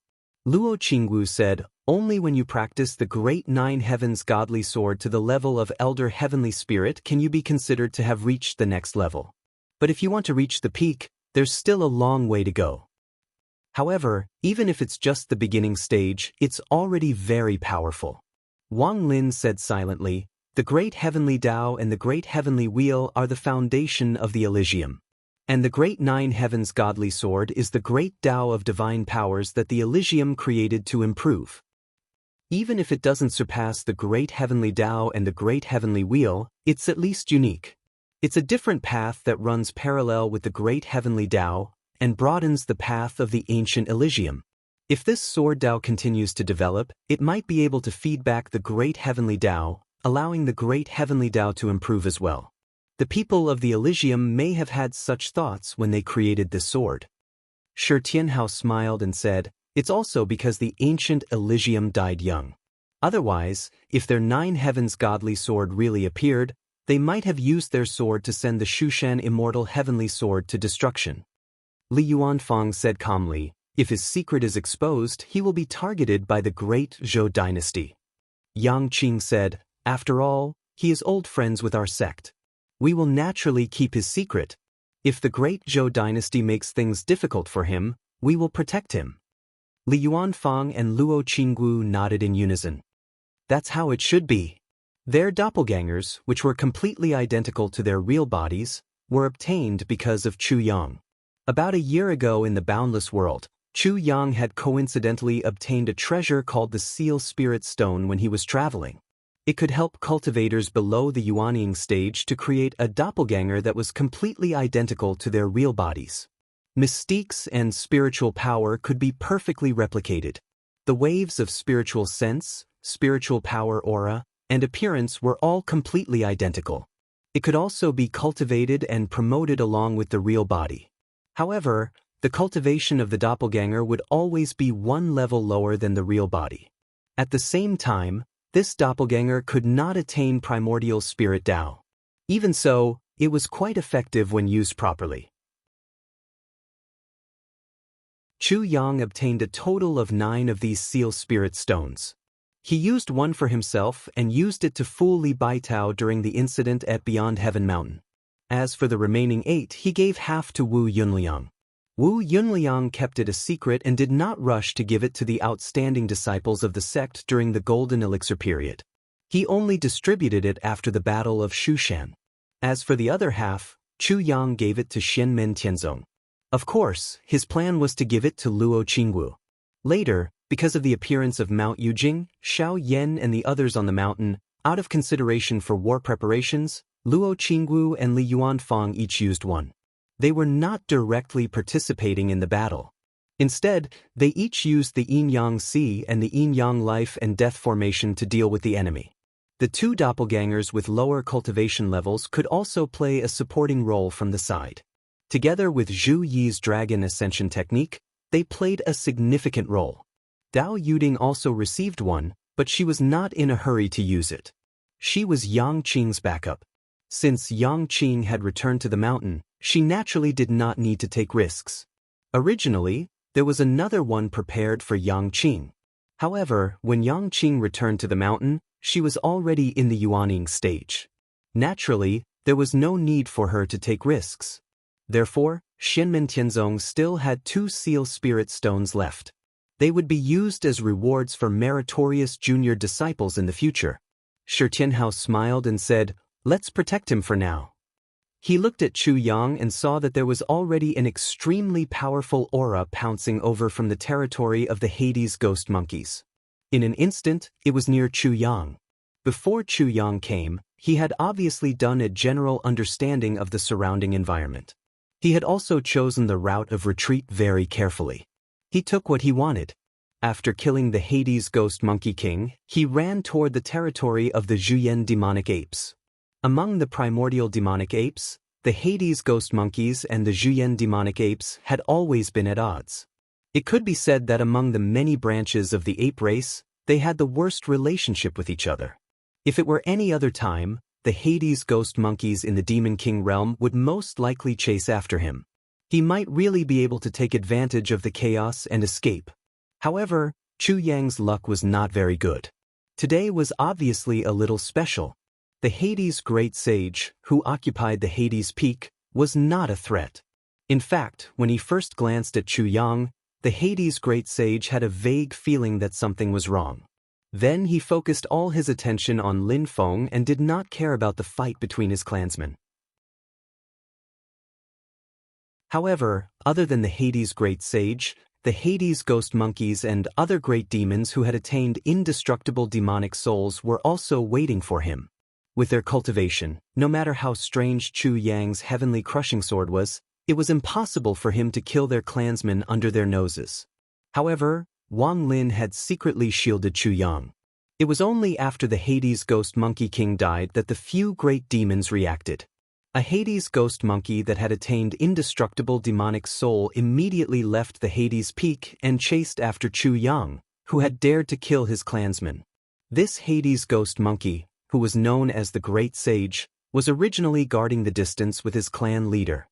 Luo Qingwu said, only when you practice the Great Nine Heavens Godly Sword to the level of Elder Heavenly Spirit can you be considered to have reached the next level. But if you want to reach the peak, there's still a long way to go. However, even if it's just the beginning stage, it's already very powerful. Wang Lin said silently, the Great Heavenly Dao and the Great Heavenly Wheel are the foundation of the Elysium. And the Great Nine Heavens Godly Sword is the Great Dao of divine powers that the Elysium created to improve. Even if it doesn't surpass the Great Heavenly Dao and the Great Heavenly Wheel, it's at least unique. It's a different path that runs parallel with the Great Heavenly Dao and broadens the path of the ancient Elysium. If this sword Dao continues to develop, it might be able to feed back the Great Heavenly Dao, allowing the Great Heavenly Dao to improve as well. The people of the Elysium may have had such thoughts when they created this sword. Shi Tianhao smiled and said, it's also because the ancient Elysium died young. Otherwise, if their Nine Heavens Godly Sword really appeared, they might have used their sword to send the Shushan Immortal Heavenly Sword to destruction. Li Yuanfang said calmly, if his secret is exposed, he will be targeted by the great Zhou dynasty. Yang Qing said, after all, he is old friends with our sect. We will naturally keep his secret. If the great Zhou dynasty makes things difficult for him, we will protect him. Li Yuanfang and Luo Qingwu nodded in unison. That's how it should be. Their doppelgangers, which were completely identical to their real bodies, were obtained because of Chu Yang. About a year ago in the Boundless World, Chu Yang had coincidentally obtained a treasure called the Seal Spirit Stone when he was traveling. It could help cultivators below the Yuanying stage to create a doppelganger that was completely identical to their real bodies. Mystiques and spiritual power could be perfectly replicated. The waves of spiritual sense, spiritual power aura, and appearance were all completely identical. It could also be cultivated and promoted along with the real body. However, the cultivation of the doppelganger would always be one level lower than the real body. At the same time, this doppelganger could not attain primordial spirit Dao. Even so, it was quite effective when used properly. Chu Yang obtained a total of 9 of these seal spirit stones. He used one for himself and used it to fool Li Baitao during the incident at Beyond Heaven Mountain. As for the remaining 8, he gave half to Wu Yunliang. Wu Yunliang kept it a secret and did not rush to give it to the outstanding disciples of the sect during the Golden Elixir period. He only distributed it after the Battle of Shushan. As for the other half, Chu Yang gave it to Xianmen Tianzong. Of course, his plan was to give it to Luo Qingwu. Later, because of the appearance of Mount Yujing, Xiao Yan and the others on the mountain, out of consideration for war preparations, Luo Qingwu and Li Yuanfang each used one. They were not directly participating in the battle. Instead, they each used the Yin-Yang Sea and the Yin-Yang Life and Death formation to deal with the enemy. The 2 doppelgangers with lower cultivation levels could also play a supporting role from the side. Together with Zhu Yi's Dragon Ascension technique, they played a significant role. Dao Yuding also received one, but she was not in a hurry to use it. She was Yang Qing's backup. Since Yang Qing had returned to the mountain, she naturally did not need to take risks. Originally, there was another one prepared for Yang Qing. However, when Yang Qing returned to the mountain, she was already in the Yuanying stage. Naturally, there was no need for her to take risks. Therefore, Xianmen Tianzong still had 2 seal spirit stones left. They would be used as rewards for meritorious junior disciples in the future. Shi Tianhao smiled and said, let's protect him for now. He looked at Chu Yang and saw that there was already an extremely powerful aura pouncing over from the territory of the Hades ghost monkeys. In an instant, it was near Chu Yang. Before Chu Yang came, he had obviously done a general understanding of the surrounding environment. He had also chosen the route of retreat very carefully. He took what he wanted. After killing the Hades Ghost Monkey King, he ran toward the territory of the Zhuyan demonic apes. Among the primordial demonic apes, the Hades Ghost Monkeys and the Zhuyan demonic apes had always been at odds. It could be said that among the many branches of the ape race, they had the worst relationship with each other. If it were any other time, the Hades Ghost Monkeys in the Demon King realm would most likely chase after him. He might really be able to take advantage of the chaos and escape. However, Chu Yang's luck was not very good. Today was obviously a little special. The Hades Great Sage, who occupied the Hades Peak, was not a threat. In fact, when he first glanced at Chu Yang, the Hades Great Sage had a vague feeling that something was wrong. Then he focused all his attention on Lin Feng and did not care about the fight between his clansmen. However, other than the Hades Great Sage, the Hades Ghost Monkeys and other great demons who had attained indestructible demonic souls were also waiting for him. With their cultivation, no matter how strange Chu Yang's heavenly crushing sword was, it was impossible for him to kill their clansmen under their noses. However, Wang Lin had secretly shielded Chu Yang. It was only after the Hades Ghost Monkey King died that the few great demons reacted. A Hades Ghost Monkey that had attained indestructible demonic soul immediately left the Hades Peak and chased after Chu Yang, who had dared to kill his clansmen. This Hades Ghost Monkey, who was known as the Great Sage, was originally guarding the distance with his clan leader.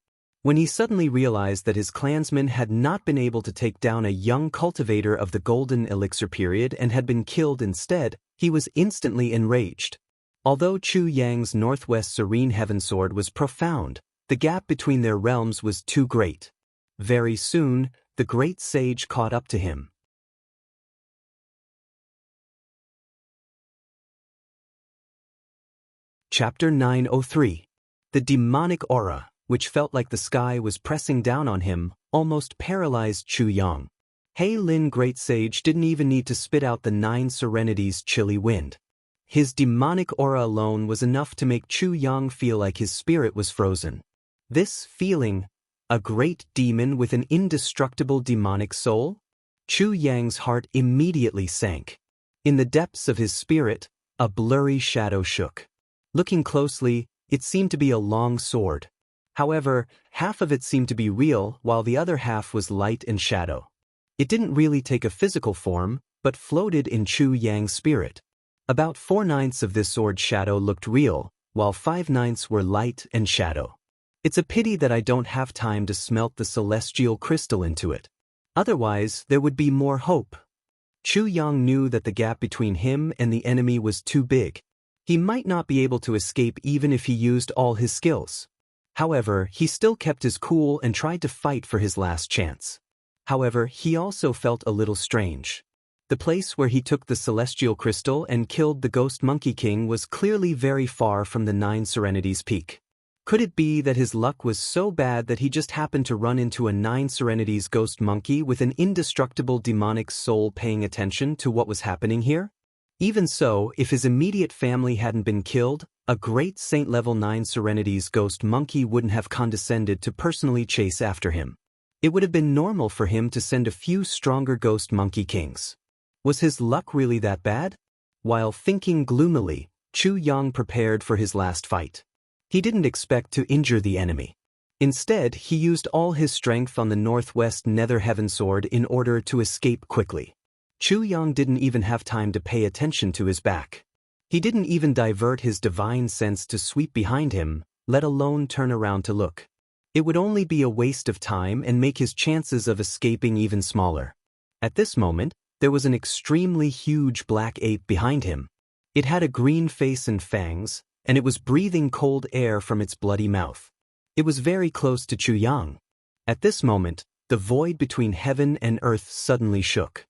When he suddenly realized that his clansmen had not been able to take down a young cultivator of the Golden Elixir period and had been killed instead, he was instantly enraged. Although Chu Yang's Northwest Serene Heaven Sword was profound, the gap between their realms was too great. Very soon, the Great Sage caught up to him. Chapter 903. The Demonic Aura, which felt like the sky was pressing down on him, almost paralyzed Chu Yang. Hei Lin Great Sage didn't even need to spit out the 9 Serenities' chilly wind. His demonic aura alone was enough to make Chu Yang feel like his spirit was frozen. This feeling, a great demon with an indestructible demonic soul? Chu Yang's heart immediately sank. In the depths of his spirit, a blurry shadow shook. Looking closely, it seemed to be a long sword. However, half of it seemed to be real while the other half was light and shadow. It didn't really take a physical form, but floated in Chu Yang's spirit. About 4/9 of this sword's shadow looked real, while 5/9 were light and shadow. It's a pity that I don't have time to smelt the celestial crystal into it. Otherwise, there would be more hope. Chu Yang knew that the gap between him and the enemy was too big. He might not be able to escape even if he used all his skills. However, he still kept his cool and tried to fight for his last chance. However, he also felt a little strange. The place where he took the celestial crystal and killed the Ghost Monkey King was clearly very far from the 9 Serenities Peak. Could it be that his luck was so bad that he just happened to run into a 9 Serenities Ghost Monkey with an indestructible demonic soul paying attention to what was happening here? Even so, if his immediate family hadn't been killed, a great Saint-level 9 Serenities Ghost Monkey wouldn't have condescended to personally chase after him. It would have been normal for him to send a few stronger Ghost Monkey Kings. Was his luck really that bad? While thinking gloomily, Chu Yang prepared for his last fight. He didn't expect to injure the enemy. Instead, he used all his strength on the Northwest Nether Heaven Sword in order to escape quickly. Chu Yang didn't even have time to pay attention to his back. He didn't even divert his divine sense to sweep behind him, let alone turn around to look. It would only be a waste of time and make his chances of escaping even smaller. At this moment, there was an extremely huge black ape behind him. It had a green face and fangs, and it was breathing cold air from its bloody mouth. It was very close to Chu Yang. At this moment, the void between heaven and earth suddenly shook.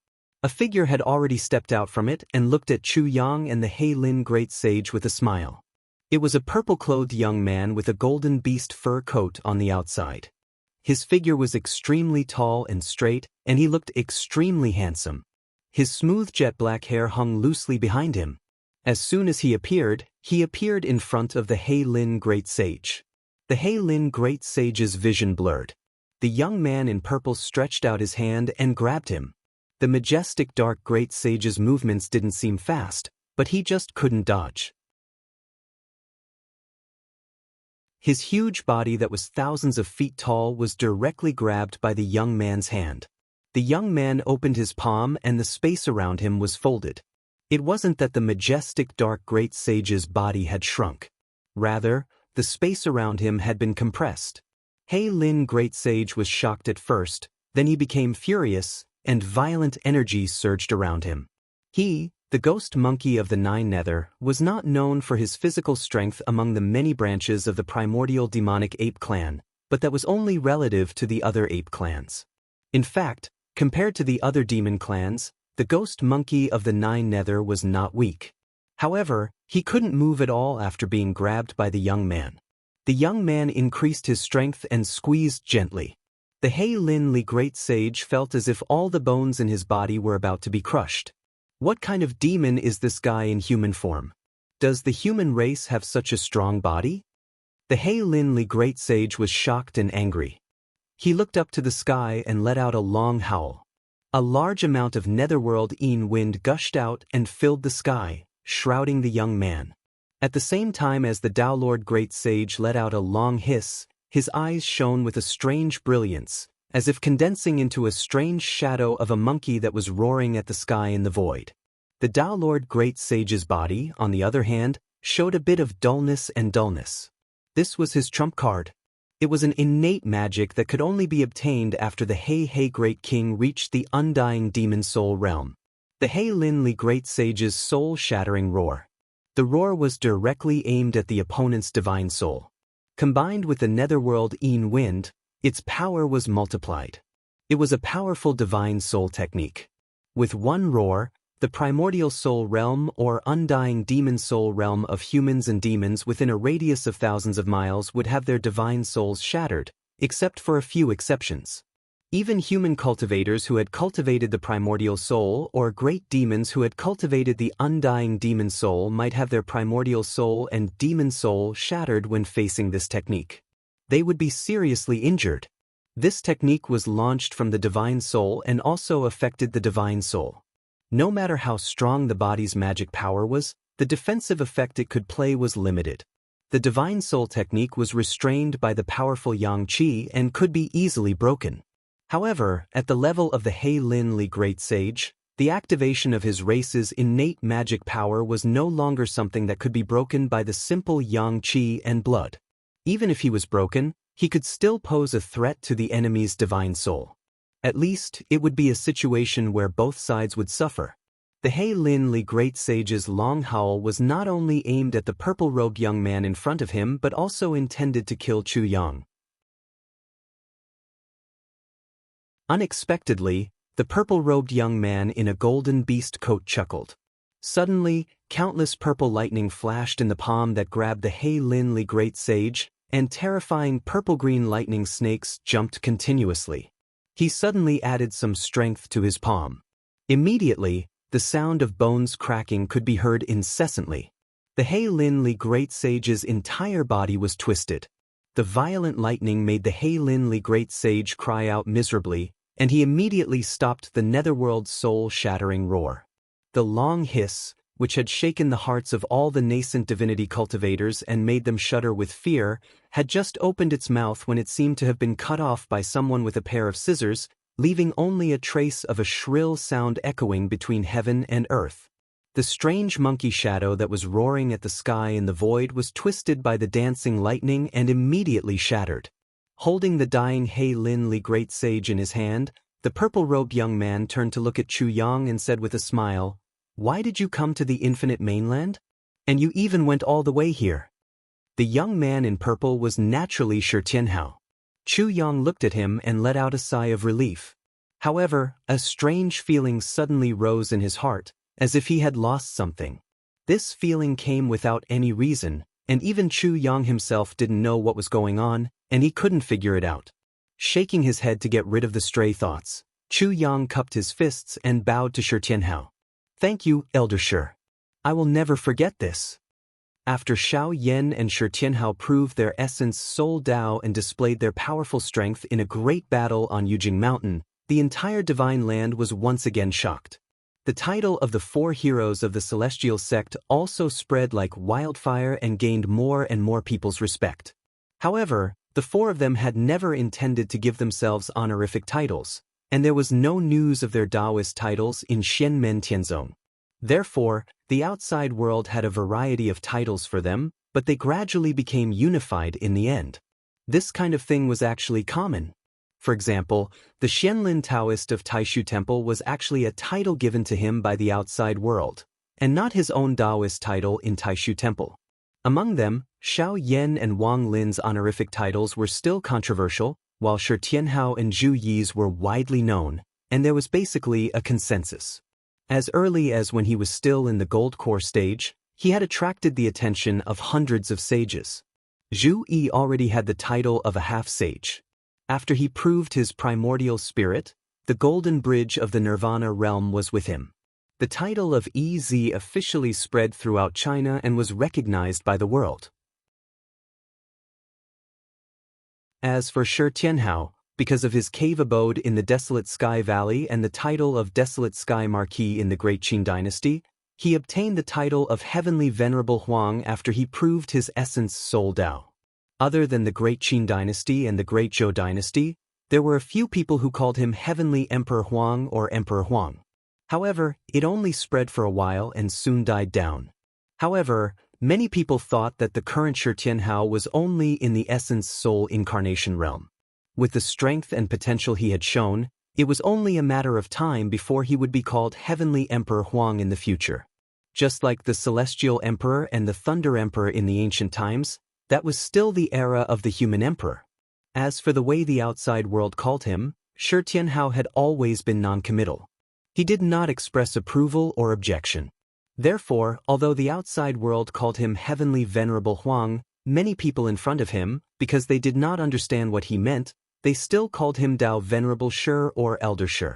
A figure had already stepped out from it and looked at Chu Yang and the Hei Lin Great Sage with a smile. It was a purple-clothed young man with a golden beast fur coat on the outside. His figure was extremely tall and straight, and he looked extremely handsome. His smooth jet-black hair hung loosely behind him. As soon as he appeared in front of the Hei Lin Great Sage. The Heilin Great Sage's vision blurred. The young man in purple stretched out his hand and grabbed him. The majestic dark Great Sage's movements didn't seem fast, but he just couldn't dodge. His huge body that was thousands of feet tall was directly grabbed by the young man's hand. The young man opened his palm and the space around him was folded. It wasn't that the majestic dark Great Sage's body had shrunk. Rather, the space around him had been compressed. Heilin Great Sage was shocked at first, then he became furious, and violent energy surged around him. He, the ghost monkey of the Nine Nether, was not known for his physical strength among the many branches of the primordial demonic ape clan, but that was only relative to the other ape clans. In fact, compared to the other demon clans, the ghost monkey of the Nine Nether was not weak. However, he couldn't move at all after being grabbed by the young man. The young man increased his strength and squeezed gently. The Heilin Great Sage felt as if all the bones in his body were about to be crushed. What kind of demon is this guy in human form? Does the human race have such a strong body? The Heilin Great Sage was shocked and angry. He looked up to the sky and let out a long howl. A large amount of netherworld wind gushed out and filled the sky, shrouding the young man. At the same time as the Dowlord Great Sage let out a long hiss, his eyes shone with a strange brilliance, as if condensing into a strange shadow of a monkey that was roaring at the sky in the void. The Dowlord Great Sage's body, on the other hand, showed a bit of dullness and dullness. This was his trump card. It was an innate magic that could only be obtained after the Hei Great King reached the undying demon soul realm. The Heilin Great Sage's soul-shattering roar. The roar was directly aimed at the opponent's divine soul. Combined with the netherworld wind, its power was multiplied. It was a powerful divine soul technique. With one roar, the primordial soul realm or undying demon soul realm of humans and demons within a radius of thousands of miles would have their divine souls shattered, except for a few exceptions. Even human cultivators who had cultivated the primordial soul or great demons who had cultivated the undying demon soul might have their primordial soul and demon soul shattered when facing this technique. They would be seriously injured. This technique was launched from the divine soul and also affected the divine soul. No matter how strong the body's magic power was, the defensive effect it could play was limited. The divine soul technique was restrained by the powerful yang qi and could be easily broken. However, at the level of the Heilin Great Sage, the activation of his race's innate magic power was no longer something that could be broken by the simple yang qi and blood. Even if he was broken, he could still pose a threat to the enemy's divine soul. At least, it would be a situation where both sides would suffer. The Heilin Great Sage's long howl was not only aimed at the purple-robed young man in front of him but also intended to kill Chu Yang. Unexpectedly, the purple-robed young man in a golden beast coat chuckled. Suddenly, countless purple lightning flashed in the palm that grabbed the Heilin Great Sage, and terrifying purple-green lightning snakes jumped continuously. He suddenly added some strength to his palm. Immediately, the sound of bones cracking could be heard incessantly. The Heilin Great Sage's entire body was twisted. The violent lightning made the Heilin Great Sage cry out miserably, and he immediately stopped the netherworld's soul-shattering roar. The long hiss, which had shaken the hearts of all the nascent divinity cultivators and made them shudder with fear, had just opened its mouth when it seemed to have been cut off by someone with a pair of scissors, leaving only a trace of a shrill sound echoing between heaven and earth. The strange monkey shadow that was roaring at the sky in the void was twisted by the dancing lightning and immediately shattered. Holding the dying Heilin Great Sage in his hand, the purple-robed young man turned to look at Chu Yang and said with a smile, "Why did you come to the infinite mainland? And you even went all the way here." The young man in purple was naturally Shi Tianhao. Chu Yang looked at him and let out a sigh of relief. However, a strange feeling suddenly rose in his heart, as if he had lost something. This feeling came without any reason, and even Chu Yang himself didn't know what was going on, and he couldn't figure it out. Shaking his head to get rid of the stray thoughts, Chu Yang cupped his fists and bowed to Shi Tianhao. "Thank you, Elder Shi. I will never forget this." After Xiao Yan and Shi Tianhao proved their essence Soul Dao and displayed their powerful strength in a great battle on Yujing Mountain, the entire divine land was once again shocked. The title of the 4 heroes of the celestial sect also spread like wildfire and gained more and more people's respect. However, the 4 of them had never intended to give themselves honorific titles, and there was no news of their Taoist titles in Xianmen Tianzong. Therefore, the outside world had a variety of titles for them, but they gradually became unified in the end. This kind of thing was actually common. For example, the Xianlin Taoist of Taishu Temple was actually a title given to him by the outside world, and not his own Taoist title in Taishu Temple. Among them, Xiao Yan and Wang Lin's honorific titles were still controversial, while Shi Tianhao and Zhu Yi's were widely known, and there was basically a consensus. As early as when he was still in the gold core stage, he had attracted the attention of hundreds of sages. Zhu Yi already had the title of a half-sage. After he proved his primordial spirit, the golden bridge of the Nirvana realm was with him. The title of Ez officially spread throughout China and was recognized by the world. As for Shi Tianhao, because of his cave abode in the Desolate Sky Valley and the title of Desolate Sky Marquis in the Great Qin Dynasty, he obtained the title of Heavenly Venerable Huang after he proved his essence Soul Dao. Other than the Great Qin Dynasty and the Great Zhou Dynasty, there were a few people who called him Heavenly Emperor Huang or Emperor Huang. However, it only spread for a while and soon died down. However, many people thought that the current Shi Tianhao was only in the essence soul incarnation realm. With the strength and potential he had shown, it was only a matter of time before he would be called Heavenly Emperor Huang in the future. Just like the Celestial Emperor and the Thunder Emperor in the ancient times, that was still the era of the human emperor. As for the way the outside world called him, Shi Tianhao had always been non-committal. He did not express approval or objection. Therefore, although the outside world called him Heavenly Venerable Huang, many people in front of him, because they did not understand what he meant, they still called him Dao Venerable Shi or Elder Shi.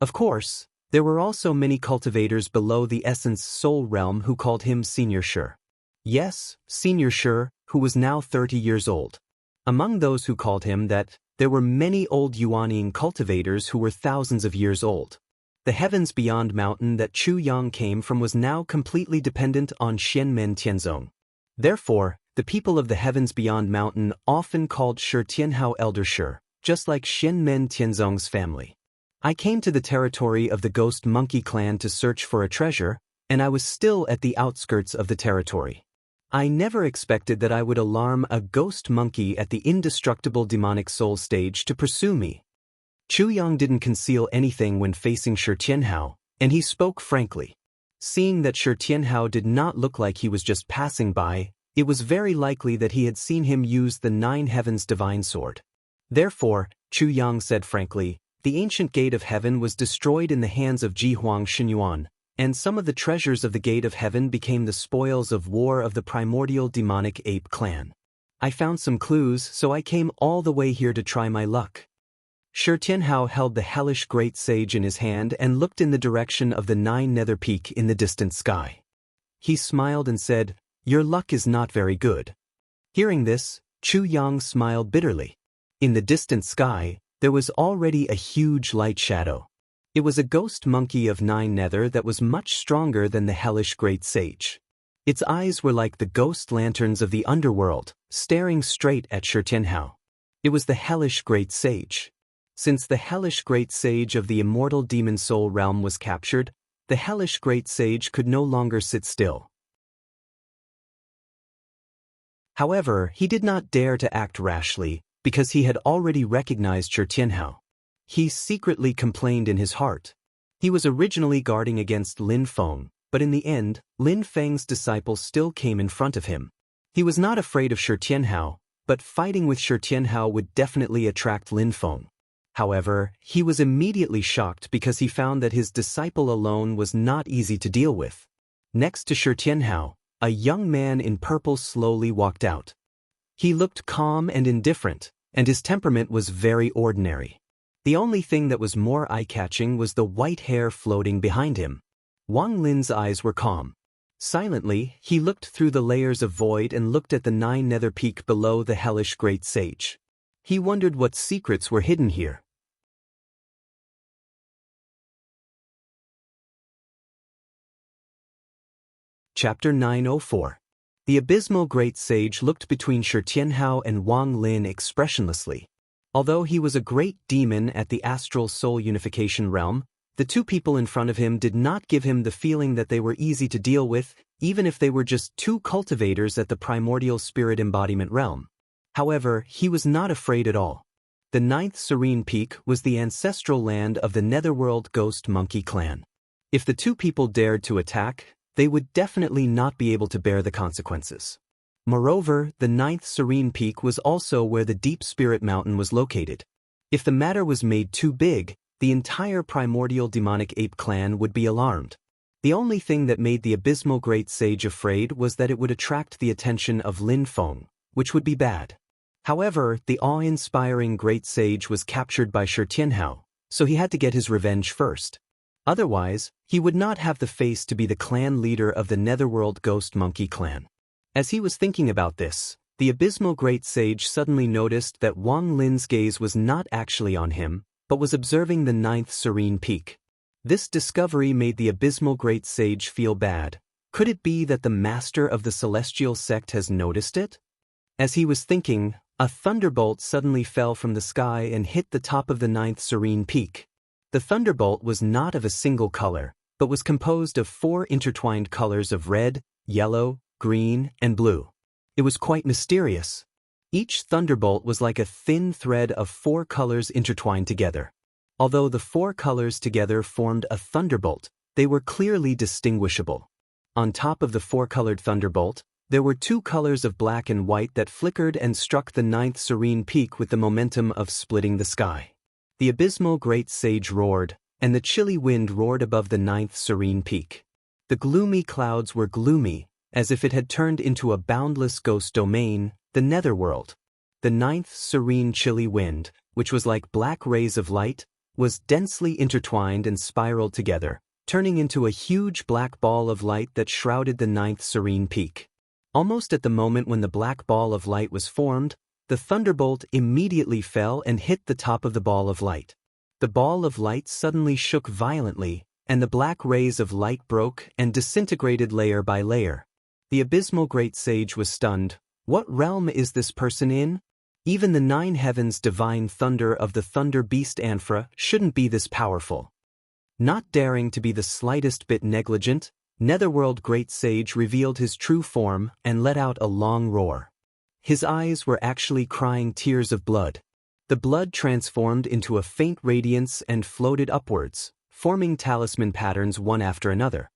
Of course, there were also many cultivators below the essence soul realm who called him Senior Shi. Yes, Senior Shi, who was now 30 years old. Among those who called him that, there were many old Yuanian cultivators who were thousands of years old. The heavens beyond mountain that Chu Yang came from was now completely dependent on Xianmen Tianzong. Therefore, the people of the heavens beyond mountain often called Shi Tianhao Elder Shi, just like Xianmen Tianzong's family. I came to the territory of the Ghost Monkey clan to search for a treasure, and I was still at the outskirts of the territory. I never expected that I would alarm a ghost monkey at the indestructible demonic soul stage to pursue me. Chu Yang didn't conceal anything when facing Shi Tianhao, and he spoke frankly. Seeing that Shi Tianhao did not look like he was just passing by, it was very likely that he had seen him use the 9 Heavens divine sword. Therefore, Chu Yang said frankly, the ancient gate of heaven was destroyed in the hands of Ji Huang Xinyuan, and some of the treasures of the gate of heaven became the spoils of war of the primordial demonic ape clan. I found some clues, so I came all the way here to try my luck. Shi Tianhao held the hellish great sage in his hand and looked in the direction of the 9 nether peak in the distant sky. He smiled and said, "Your luck is not very good." Hearing this, Chu Yang smiled bitterly. In the distant sky, there was already a huge light shadow. It was a ghost monkey of 9 nether that was much stronger than the hellish great sage. Its eyes were like the ghost lanterns of the underworld, staring straight at Shi Tianhao. It was the hellish great sage. Since the hellish great sage of the immortal demon soul realm was captured, the hellish great sage could no longer sit still. However, he did not dare to act rashly, because he had already recognized Shi Tianhao. He secretly complained in his heart. He was originally guarding against Lin Feng, but in the end, Lin Feng's disciple still came in front of him. He was not afraid of Shi Tianhao, but fighting with Shi Tianhao would definitely attract Lin Feng. However, he was immediately shocked because he found that his disciple alone was not easy to deal with. Next to Shi Tianhao, a young man in purple slowly walked out. He looked calm and indifferent, and his temperament was very ordinary. The only thing that was more eye-catching was the white hair floating behind him. Wang Lin's eyes were calm. Silently, he looked through the layers of void and looked at the 9 nether peak below the hellish great sage. He wondered what secrets were hidden here. Chapter 904. The abysmal great sage looked between Shi Tianhao and Wang Lin expressionlessly. Although he was a great demon at the astral soul unification realm, the two people in front of him did not give him the feeling that they were easy to deal with, even if they were just two cultivators at the primordial spirit embodiment realm. However, he was not afraid at all. The 9th serene peak was the ancestral land of the netherworld ghost monkey clan. If the two people dared to attack, they would definitely not be able to bear the consequences. Moreover, the 9th serene peak was also where the deep spirit mountain was located. If the matter was made too big, the entire primordial demonic ape clan would be alarmed. The only thing that made the abysmal great sage afraid was that it would attract the attention of Lin Feng, which would be bad. However, the awe-inspiring great sage was captured by Shi Tianhao, so he had to get his revenge first. Otherwise, he would not have the face to be the clan leader of the netherworld ghost monkey clan. As he was thinking about this, the abysmal great sage suddenly noticed that Wang Lin's gaze was not actually on him, but was observing the 9th serene peak. This discovery made the abysmal great sage feel bad. Could it be that the master of the celestial sect has noticed it? As he was thinking, a thunderbolt suddenly fell from the sky and hit the top of the 9th serene peak. The thunderbolt was not of a single color, but was composed of 4 intertwined colors of red, yellow, green, and blue. It was quite mysterious. Each thunderbolt was like a thin thread of 4 colors intertwined together. Although the 4 colors together formed a thunderbolt, they were clearly distinguishable. On top of the 4-colored thunderbolt, there were 2 colors of black and white that flickered and struck the 9th serene peak with the momentum of splitting the sky. The abysmal great sage roared, and the chilly wind roared above the 9th serene peak. The gloomy clouds were gloomy, as if it had turned into a boundless ghost domain, the netherworld. The 9th serene chilly wind, which was like black rays of light, was densely intertwined and spiraled together, turning into a huge black ball of light that shrouded the 9th serene peak. Almost at the moment when the black ball of light was formed, the thunderbolt immediately fell and hit the top of the ball of light. The ball of light suddenly shook violently, and the black rays of light broke and disintegrated layer by layer. The abysmal great sage was stunned. What realm is this person in? Even the 9 heavens divine thunder of the thunder beast Anfra shouldn't be this powerful. Not daring to be the slightest bit negligent, netherworld great sage revealed his true form and let out a long roar. His eyes were actually crying tears of blood. The blood transformed into a faint radiance and floated upwards, forming talisman patterns one after another.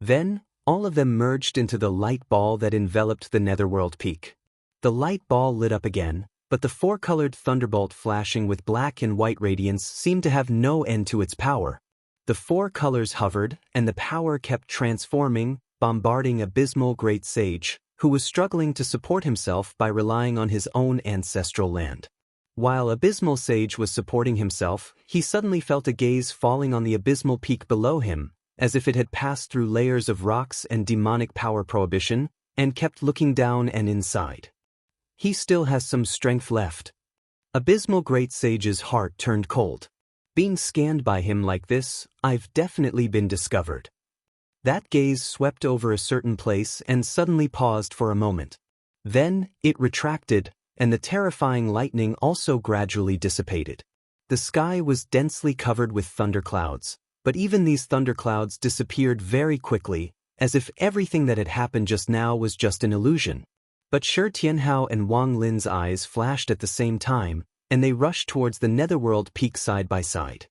Then, all of them merged into the light ball that enveloped the netherworld peak. The light ball lit up again, but the 4-colored thunderbolt flashing with black and white radiance seemed to have no end to its power. The 4 colors hovered, and the power kept transforming, bombarding abysmal great sage, who was struggling to support himself by relying on his own ancestral land. While abysmal sage was supporting himself, he suddenly felt a gaze falling on the abysmal peak below him, as if it had passed through layers of rocks and demonic power prohibition, and kept looking down and inside. He still has some strength left. Abysmal great sage's heart turned cold. Being scanned by him like this, I've definitely been discovered. That gaze swept over a certain place and suddenly paused for a moment. Then, it retracted, and the terrifying lightning also gradually dissipated. The sky was densely covered with thunderclouds, but even these thunderclouds disappeared very quickly, as if everything that had happened just now was just an illusion. But Shi Tianhao and Wang Lin's eyes flashed at the same time, and they rushed towards the netherworld peak side by side.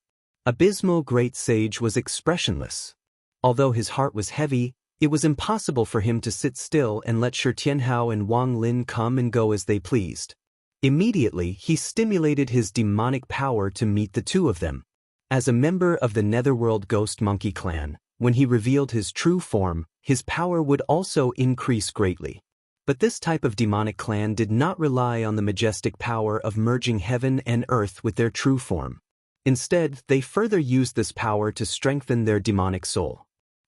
Abysmal great sage was expressionless. Although his heart was heavy, it was impossible for him to sit still and let Shi Tianhao and Wang Lin come and go as they pleased. Immediately, he stimulated his demonic power to meet the two of them. As a member of the netherworld ghost monkey clan, when he revealed his true form, his power would also increase greatly. But this type of demonic clan did not rely on the majestic power of merging heaven and earth with their true form. Instead, they further used this power to strengthen their demonic soul.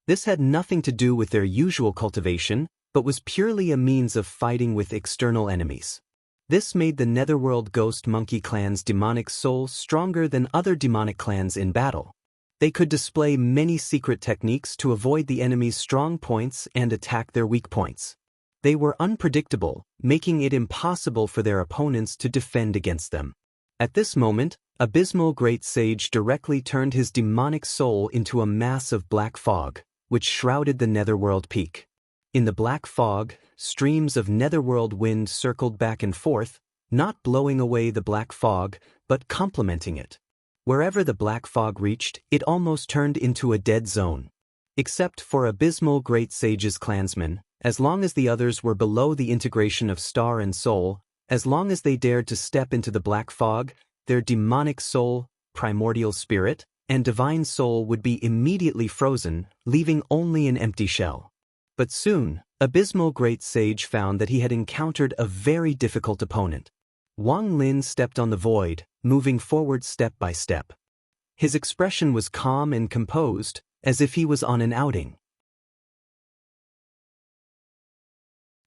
This had nothing to do with their usual cultivation, but was purely a means of fighting with external enemies. This made the Netherworld Ghost Monkey clan's demonic soul stronger than other demonic clans in battle. They could display many secret techniques to avoid the enemy's strong points and attack their weak points. They were unpredictable, making it impossible for their opponents to defend against them. At this moment, Abysmal Great Sage directly turned his demonic soul into a mass of black fog, which shrouded the Netherworld peak. In the black fog, streams of Netherworld wind circled back and forth, not blowing away the black fog, but complementing it. Wherever the black fog reached, it almost turned into a dead zone. Except for Abysmal Great Sage's clansmen, as long as the others were below the integration of star and soul, as long as they dared to step into the black fog, their demonic soul, primordial spirit, and divine soul would be immediately frozen, leaving only an empty shell. But soon, Abysmal Great Sage found that he had encountered a very difficult opponent. Wang Lin stepped on the void, moving forward step by step. His expression was calm and composed, as if he was on an outing.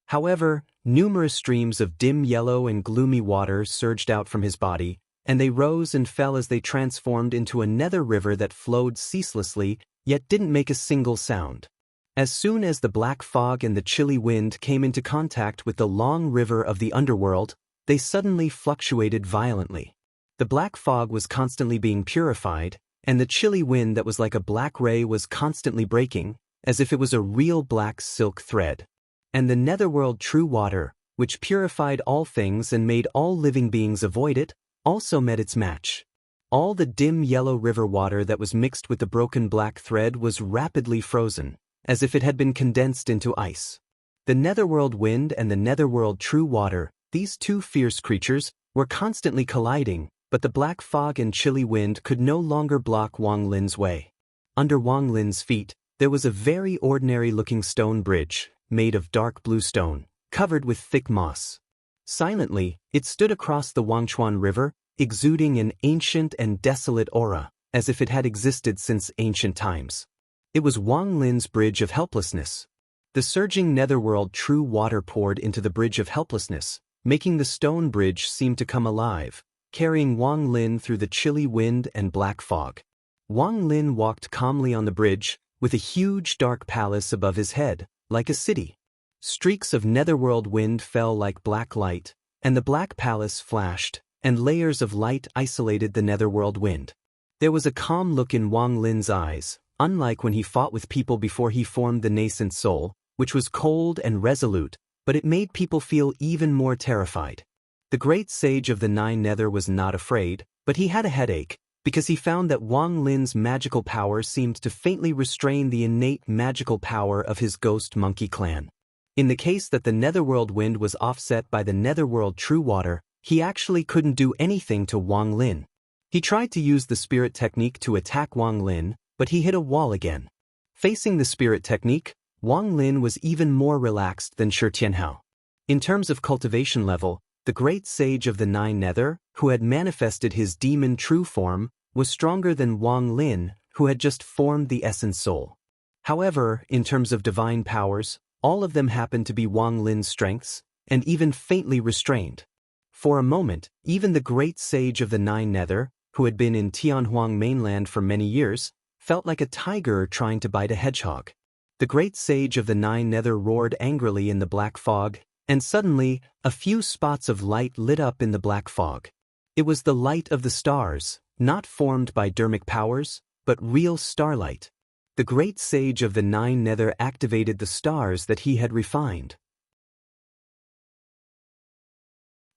However, numerous streams of dim yellow and gloomy water surged out from his body, and they rose and fell as they transformed into a nether river that flowed ceaselessly, yet didn't make a single sound. As soon as the black fog and the chilly wind came into contact with the long river of the underworld, they suddenly fluctuated violently. The black fog was constantly being purified, and the chilly wind that was like a black ray was constantly breaking, as if it was a real black silk thread. And the Netherworld true water, which purified all things and made all living beings avoid it, also met its match. All the dim yellow river water that was mixed with the broken black thread was rapidly frozen, as if it had been condensed into ice. The Netherworld wind and the Netherworld true water, these two fierce creatures, were constantly colliding, but the black fog and chilly wind could no longer block Wang Lin's way. Under Wang Lin's feet, there was a very ordinary-looking stone bridge, made of dark blue stone, covered with thick moss. Silently, it stood across the Wangchuan River, exuding an ancient and desolate aura, as if it had existed since ancient times. It was Wang Lin's Bridge of Helplessness. The surging Netherworld true water poured into the Bridge of Helplessness, making the stone bridge seem to come alive, carrying Wang Lin through the chilly wind and black fog. Wang Lin walked calmly on the bridge, with a huge dark palace above his head, like a city. Streaks of Netherworld wind fell like black light, and the black palace flashed, and layers of light isolated the Netherworld wind. There was a calm look in Wang Lin's eyes, unlike when he fought with people before he formed the nascent soul, which was cold and resolute, but it made people feel even more terrified. The great sage of the Nine Nether was not afraid, but he had a headache, because he found that Wang Lin's magical power seemed to faintly restrain the innate magical power of his Ghost Monkey clan. In the case that the Netherworld wind was offset by the Netherworld true water, he actually couldn't do anything to Wang Lin. He tried to use the spirit technique to attack Wang Lin, but he hit a wall again. Facing the spirit technique, Wang Lin was even more relaxed than Shi Tianhao. In terms of cultivation level, the great sage of the Nine Nether, who had manifested his demon true form, was stronger than Wang Lin, who had just formed the essence soul. However, in terms of divine powers, all of them happened to be Wang Lin's strengths, and even faintly restrained. For a moment, even the great sage of the Nine Nether, who had been in Tianhuang mainland for many years, felt like a tiger trying to bite a hedgehog. The great sage of the Nine Nether roared angrily in the black fog, and suddenly, a few spots of light lit up in the black fog. It was the light of the stars, not formed by dermic powers, but real starlight. The great sage of the Nine Nether activated the stars that he had refined.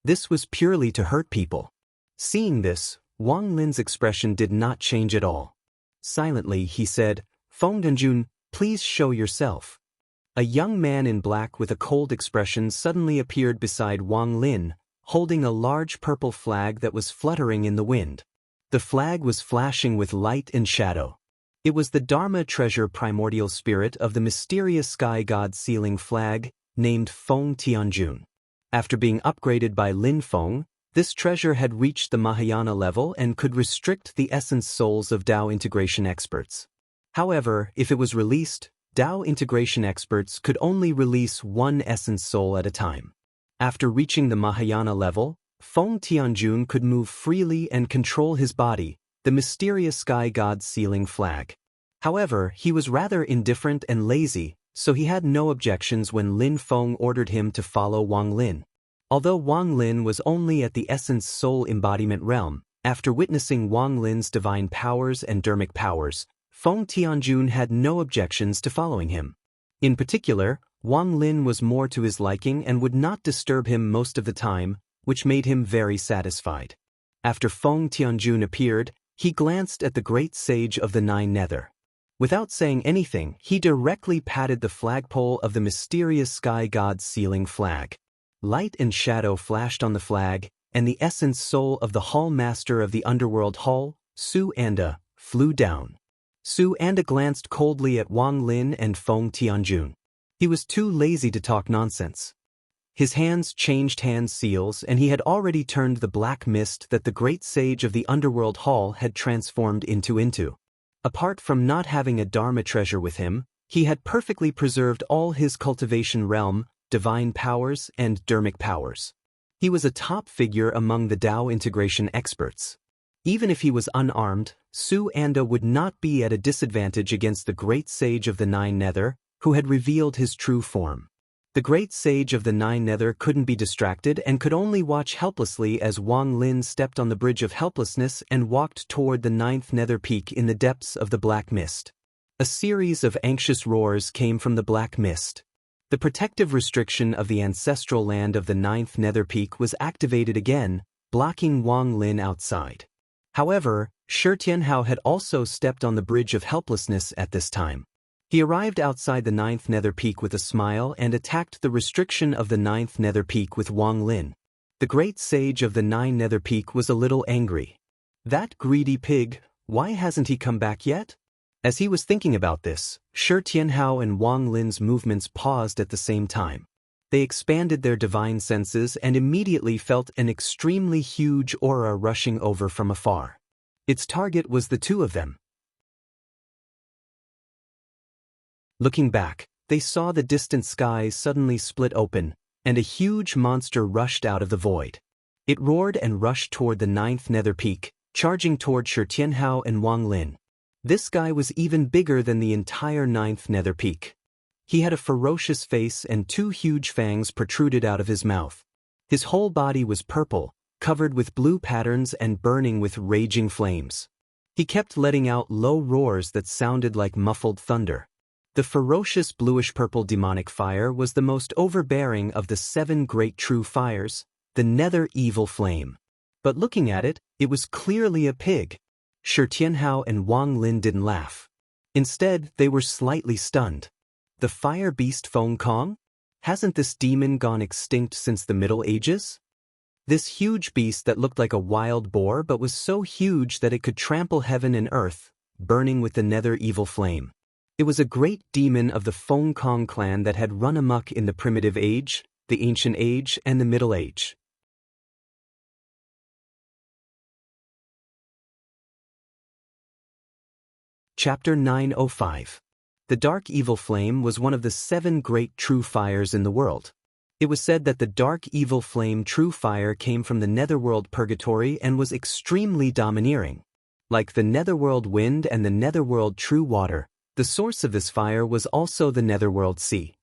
This was purely to hurt people. Seeing this, Wang Lin's expression did not change at all. Silently, he said, "Feng Dunjun, please show yourself." A young man in black with a cold expression suddenly appeared beside Wang Lin, holding a large purple flag that was fluttering in the wind. The flag was flashing with light and shadow. It was the Dharma treasure primordial spirit of the mysterious sky god sealing flag, named Feng Tianjun. After being upgraded by Lin Feng, This treasure had reached the Mahayana level and could restrict the essence souls of Tao integration experts. However, if it was released, Tao integration experts could only release one essence soul at a time. After reaching the Mahayana level, Feng Tianjun could move freely and control his body, the mysterious sky god's sealing flag. However, he was rather indifferent and lazy, so he had no objections when Lin Feng ordered him to follow Wang Lin. Although Wang Lin was only at the essence soul embodiment realm, after witnessing Wang Lin's divine powers and dermic powers, Feng Tianjun had no objections to following him. In particular, Wang Lin was more to his liking and would not disturb him most of the time, which made him very satisfied. After Feng Tianjun appeared, he glanced at the great sage of the Nine Nether. Without saying anything, he directly patted the flagpole of the mysterious sky god's sealing flag. Light and shadow flashed on the flag, and the essence soul of the hall master of the underworld hall, Su Anda, flew down. Su Anda glanced coldly at Wang Lin and Feng Tianjun. He was too lazy to talk nonsense. His hands changed hand seals, and he had already turned the black mist that the great sage of the underworld hall had transformed into. Apart from not having a Dharma treasure with him, he had perfectly preserved all his cultivation realm, divine powers, and dermic powers. He was a top figure among the Tao integration experts. Even if he was unarmed, Su Anda would not be at a disadvantage against the great sage of the Nine Nether, who had revealed his true form. The great sage of the Nine Nether couldn't be distracted and could only watch helplessly as Wang Lin stepped on the bridge of helplessness and walked toward the ninth nether peak in the depths of the black mist. A series of anxious roars came from the black mist. The protective restriction of the ancestral land of the ninth nether peak was activated again, blocking Wang Lin outside. However, Shi Tianhao had also stepped on the bridge of helplessness at this time. He arrived outside the ninth nether peak with a smile and attacked the restriction of the ninth nether peak with Wang Lin. The great sage of the nine nether peak was a little angry. That greedy pig, why hasn't he come back yet? As he was thinking about this, Shi Tianhao and Wang Lin's movements paused at the same time. They expanded their divine senses and immediately felt an extremely huge aura rushing over from afar. Its target was the two of them. Looking back, they saw the distant skies suddenly split open, and a huge monster rushed out of the void. It roared and rushed toward the ninth nether peak, charging toward Shi Tianhao and Wang Lin. This guy was even bigger than the entire ninth nether peak. He had a ferocious face and two huge fangs protruded out of his mouth. His whole body was purple, covered with blue patterns and burning with raging flames. He kept letting out low roars that sounded like muffled thunder. The ferocious bluish-purple demonic fire was the most overbearing of the 7 great true fires, the nether evil flame. But looking at it, it was clearly a pig. Shi Tianhao and Wang Lin didn't laugh. Instead, they were slightly stunned. The fire beast Feng Kong? Hasn't this demon gone extinct since the Middle Ages? This huge beast that looked like a wild boar but was so huge that it could trample heaven and earth, burning with the nether evil flame. It was a great demon of the Feng Kong clan that had run amok in the Primitive Age, the Ancient Age, and the Middle Age. Chapter 905. The Dark Evil Flame was one of the 7 great true fires in the world. It was said that the Dark Evil Flame true fire came from the Netherworld Purgatory and was extremely domineering. Like the Netherworld Wind and the Netherworld True Water, the source of this fire was also the Netherworld Sea.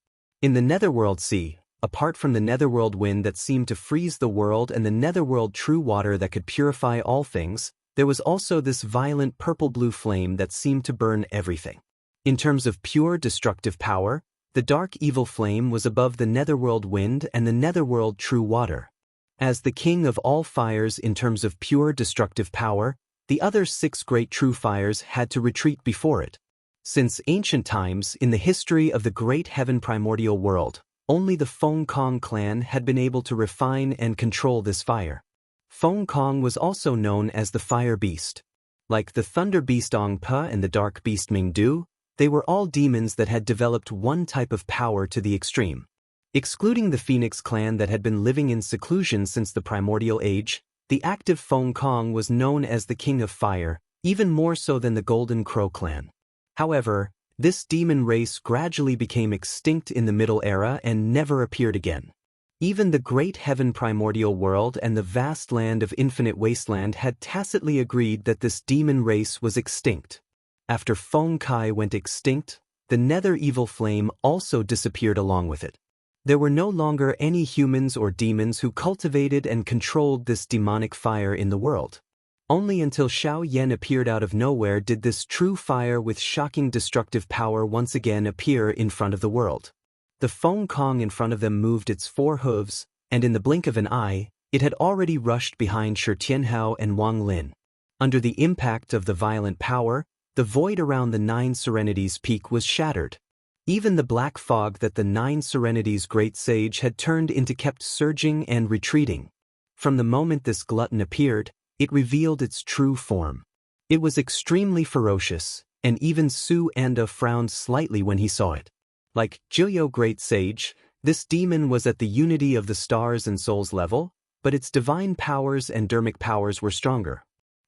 In the Netherworld Sea, apart from the Netherworld Wind that seemed to freeze the world and the Netherworld True Water that could purify all things, there was also this violent purple-blue flame that seemed to burn everything. In terms of pure destructive power, the Dark Evil Flame was above the Netherworld Wind and the Netherworld True Water. As the king of all fires in terms of pure destructive power, the other 6 great true fires had to retreat before it. Since ancient times, in the history of the great heaven primordial world, only the Feng Kong clan had been able to refine and control this fire. Feng Kong was also known as the Fire Beast. Like the Thunder Beast Ong Pa and the Dark Beast Ming Du, they were all demons that had developed one type of power to the extreme. Excluding the Phoenix clan that had been living in seclusion since the primordial age, the active Feng Kong was known as the King of Fire, even more so than the Golden Crow clan. However, this demon race gradually became extinct in the Middle Era and never appeared again. Even the Great Heaven Primordial World and the vast land of Infinite Wasteland had tacitly agreed that this demon race was extinct. After Feng Kai went extinct, the Nether Evil Flame also disappeared along with it. There were no longer any humans or demons who cultivated and controlled this demonic fire in the world. Only until Xiao Yan appeared out of nowhere did this true fire with shocking destructive power once again appear in front of the world. The Feng Kong in front of them moved its 4 hooves, and in the blink of an eye, it had already rushed behind Shi Tianhao and Wang Lin. Under the impact of the violent power, the void around the 9 Serenities peak was shattered. Even the black fog that the 9 Serenities great sage had turned into kept surging and retreating. From the moment this glutton appeared, it revealed its true form. It was extremely ferocious, and even Su Anda frowned slightly when he saw it. Like Jiuyo Great Sage, this demon was at the unity of the stars and souls level, but its divine powers and dermic powers were stronger.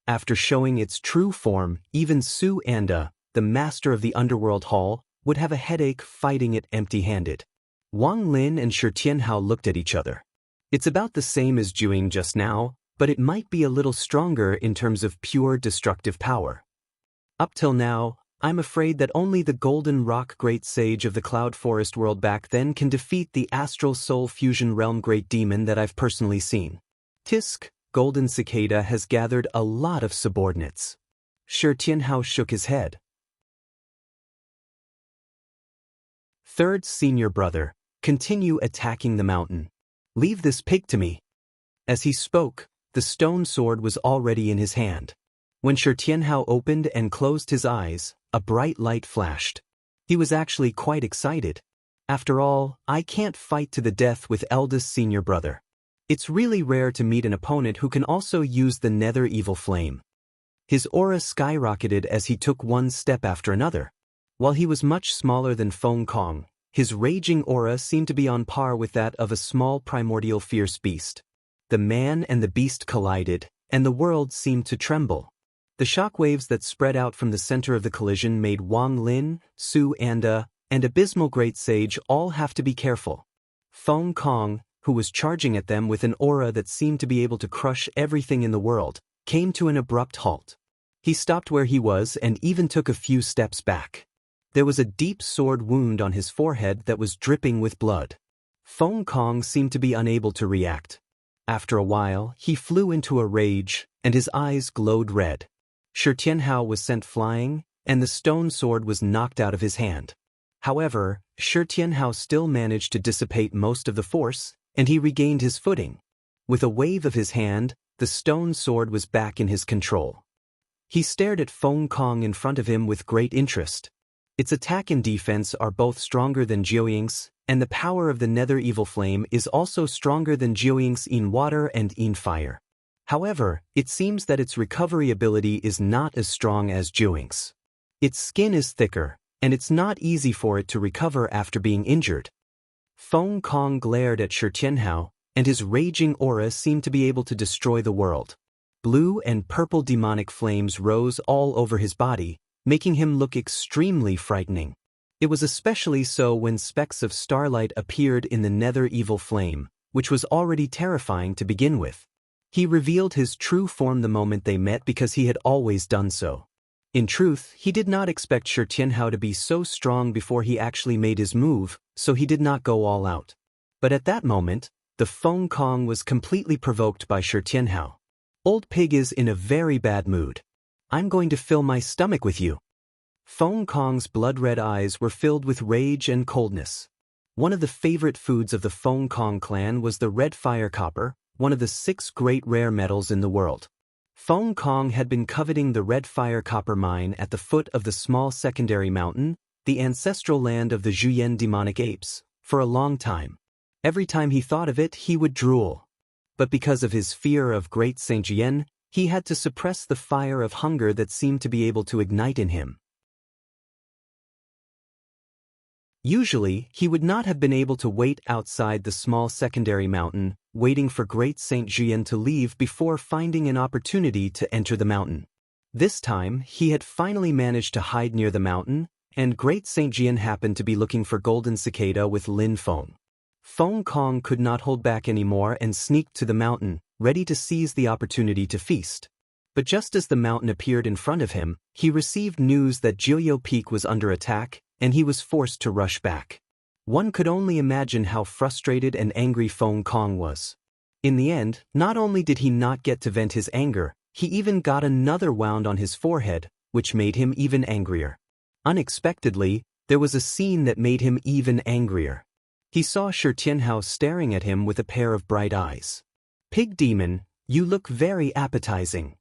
After showing its true form, even Su Anda, the master of the underworld hall, would have a headache fighting it empty-handed. Wang Lin and Shi Tianhao looked at each other. It's about the same as Jiuying just now, but it might be a little stronger in terms of pure destructive power. Up till now, I'm afraid that only the Golden Rock Great Sage of the Cloud Forest world back then can defeat the Astral Soul Fusion Realm Great Demon that I've personally seen. Tisk, Golden Cicada has gathered a lot of subordinates. Shi Tianhao shook his head. Third senior brother, continue attacking the mountain. Leave this pig to me. As he spoke, the stone sword was already in his hand. When Shi Tianhao opened and closed his eyes, a bright light flashed. He was actually quite excited. After all, I can't fight to the death with eldest senior brother. It's really rare to meet an opponent who can also use the Nether Evil Flame. His aura skyrocketed as he took one step after another. While he was much smaller than Feng Kong, his raging aura seemed to be on par with that of a small primordial fierce beast. The man and the beast collided, and the world seemed to tremble. The shockwaves that spread out from the center of the collision made Wang Lin, Su Anda, and Abysmal Great Sage all have to be careful. Feng Kong, who was charging at them with an aura that seemed to be able to crush everything in the world, came to an abrupt halt. He stopped where he was and even took a few steps back. There was a deep sword wound on his forehead that was dripping with blood. Feng Kong seemed to be unable to react. After a while, he flew into a rage, and his eyes glowed red. Shi Tianhao was sent flying, and the stone sword was knocked out of his hand. However, Shi Tianhao still managed to dissipate most of the force, and he regained his footing. With a wave of his hand, the stone sword was back in his control. He stared at Feng Kong in front of him with great interest. Its attack and defense are both stronger than Jiuying's, and the power of the Nether Evil Flame is also stronger than Jiuying's in water and in fire. However, it seems that its recovery ability is not as strong as Jiuying's. Its skin is thicker, and it's not easy for it to recover after being injured. Feng Kong glared at Shi Tianhao, and his raging aura seemed to be able to destroy the world. Blue and purple demonic flames rose all over his body, making him look extremely frightening. It was especially so when specks of starlight appeared in the Nether Evil Flame, which was already terrifying to begin with. He revealed his true form the moment they met because he had always done so. In truth, he did not expect Shi Tianhao to be so strong before he actually made his move, so he did not go all out. But at that moment, the Feng Kong was completely provoked by Shi Tianhao. Old Pig is in a very bad mood. I'm going to fill my stomach with you. Feng Kong's blood-red eyes were filled with rage and coldness. One of the favorite foods of the Feng Kong clan was the red fire copper, one of the 6 great rare metals in the world. Feng Kong had been coveting the red fire copper mine at the foot of the small secondary mountain, the ancestral land of the Zhuyan demonic apes, for a long time. Every time he thought of it, he would drool. But because of his fear of Great Saint Jian, he had to suppress the fire of hunger that seemed to be able to ignite in him. Usually, he would not have been able to wait outside the small secondary mountain, waiting for Great Saint Juyen to leave before finding an opportunity to enter the mountain. This time, he had finally managed to hide near the mountain, and Great Saint Juyen happened to be looking for Golden Cicada with Lin Feng. Feng Kong could not hold back anymore and sneaked to the mountain, ready to seize the opportunity to feast. But just as the mountain appeared in front of him, he received news that Jiuyou Peak was under attack, and he was forced to rush back. One could only imagine how frustrated and angry Feng Kong was. In the end, not only did he not get to vent his anger, he even got another wound on his forehead, which made him even angrier. Unexpectedly, there was a scene that made him even angrier. He saw Shi Tianhao staring at him with a pair of bright eyes. "Pig demon, you look very appetizing."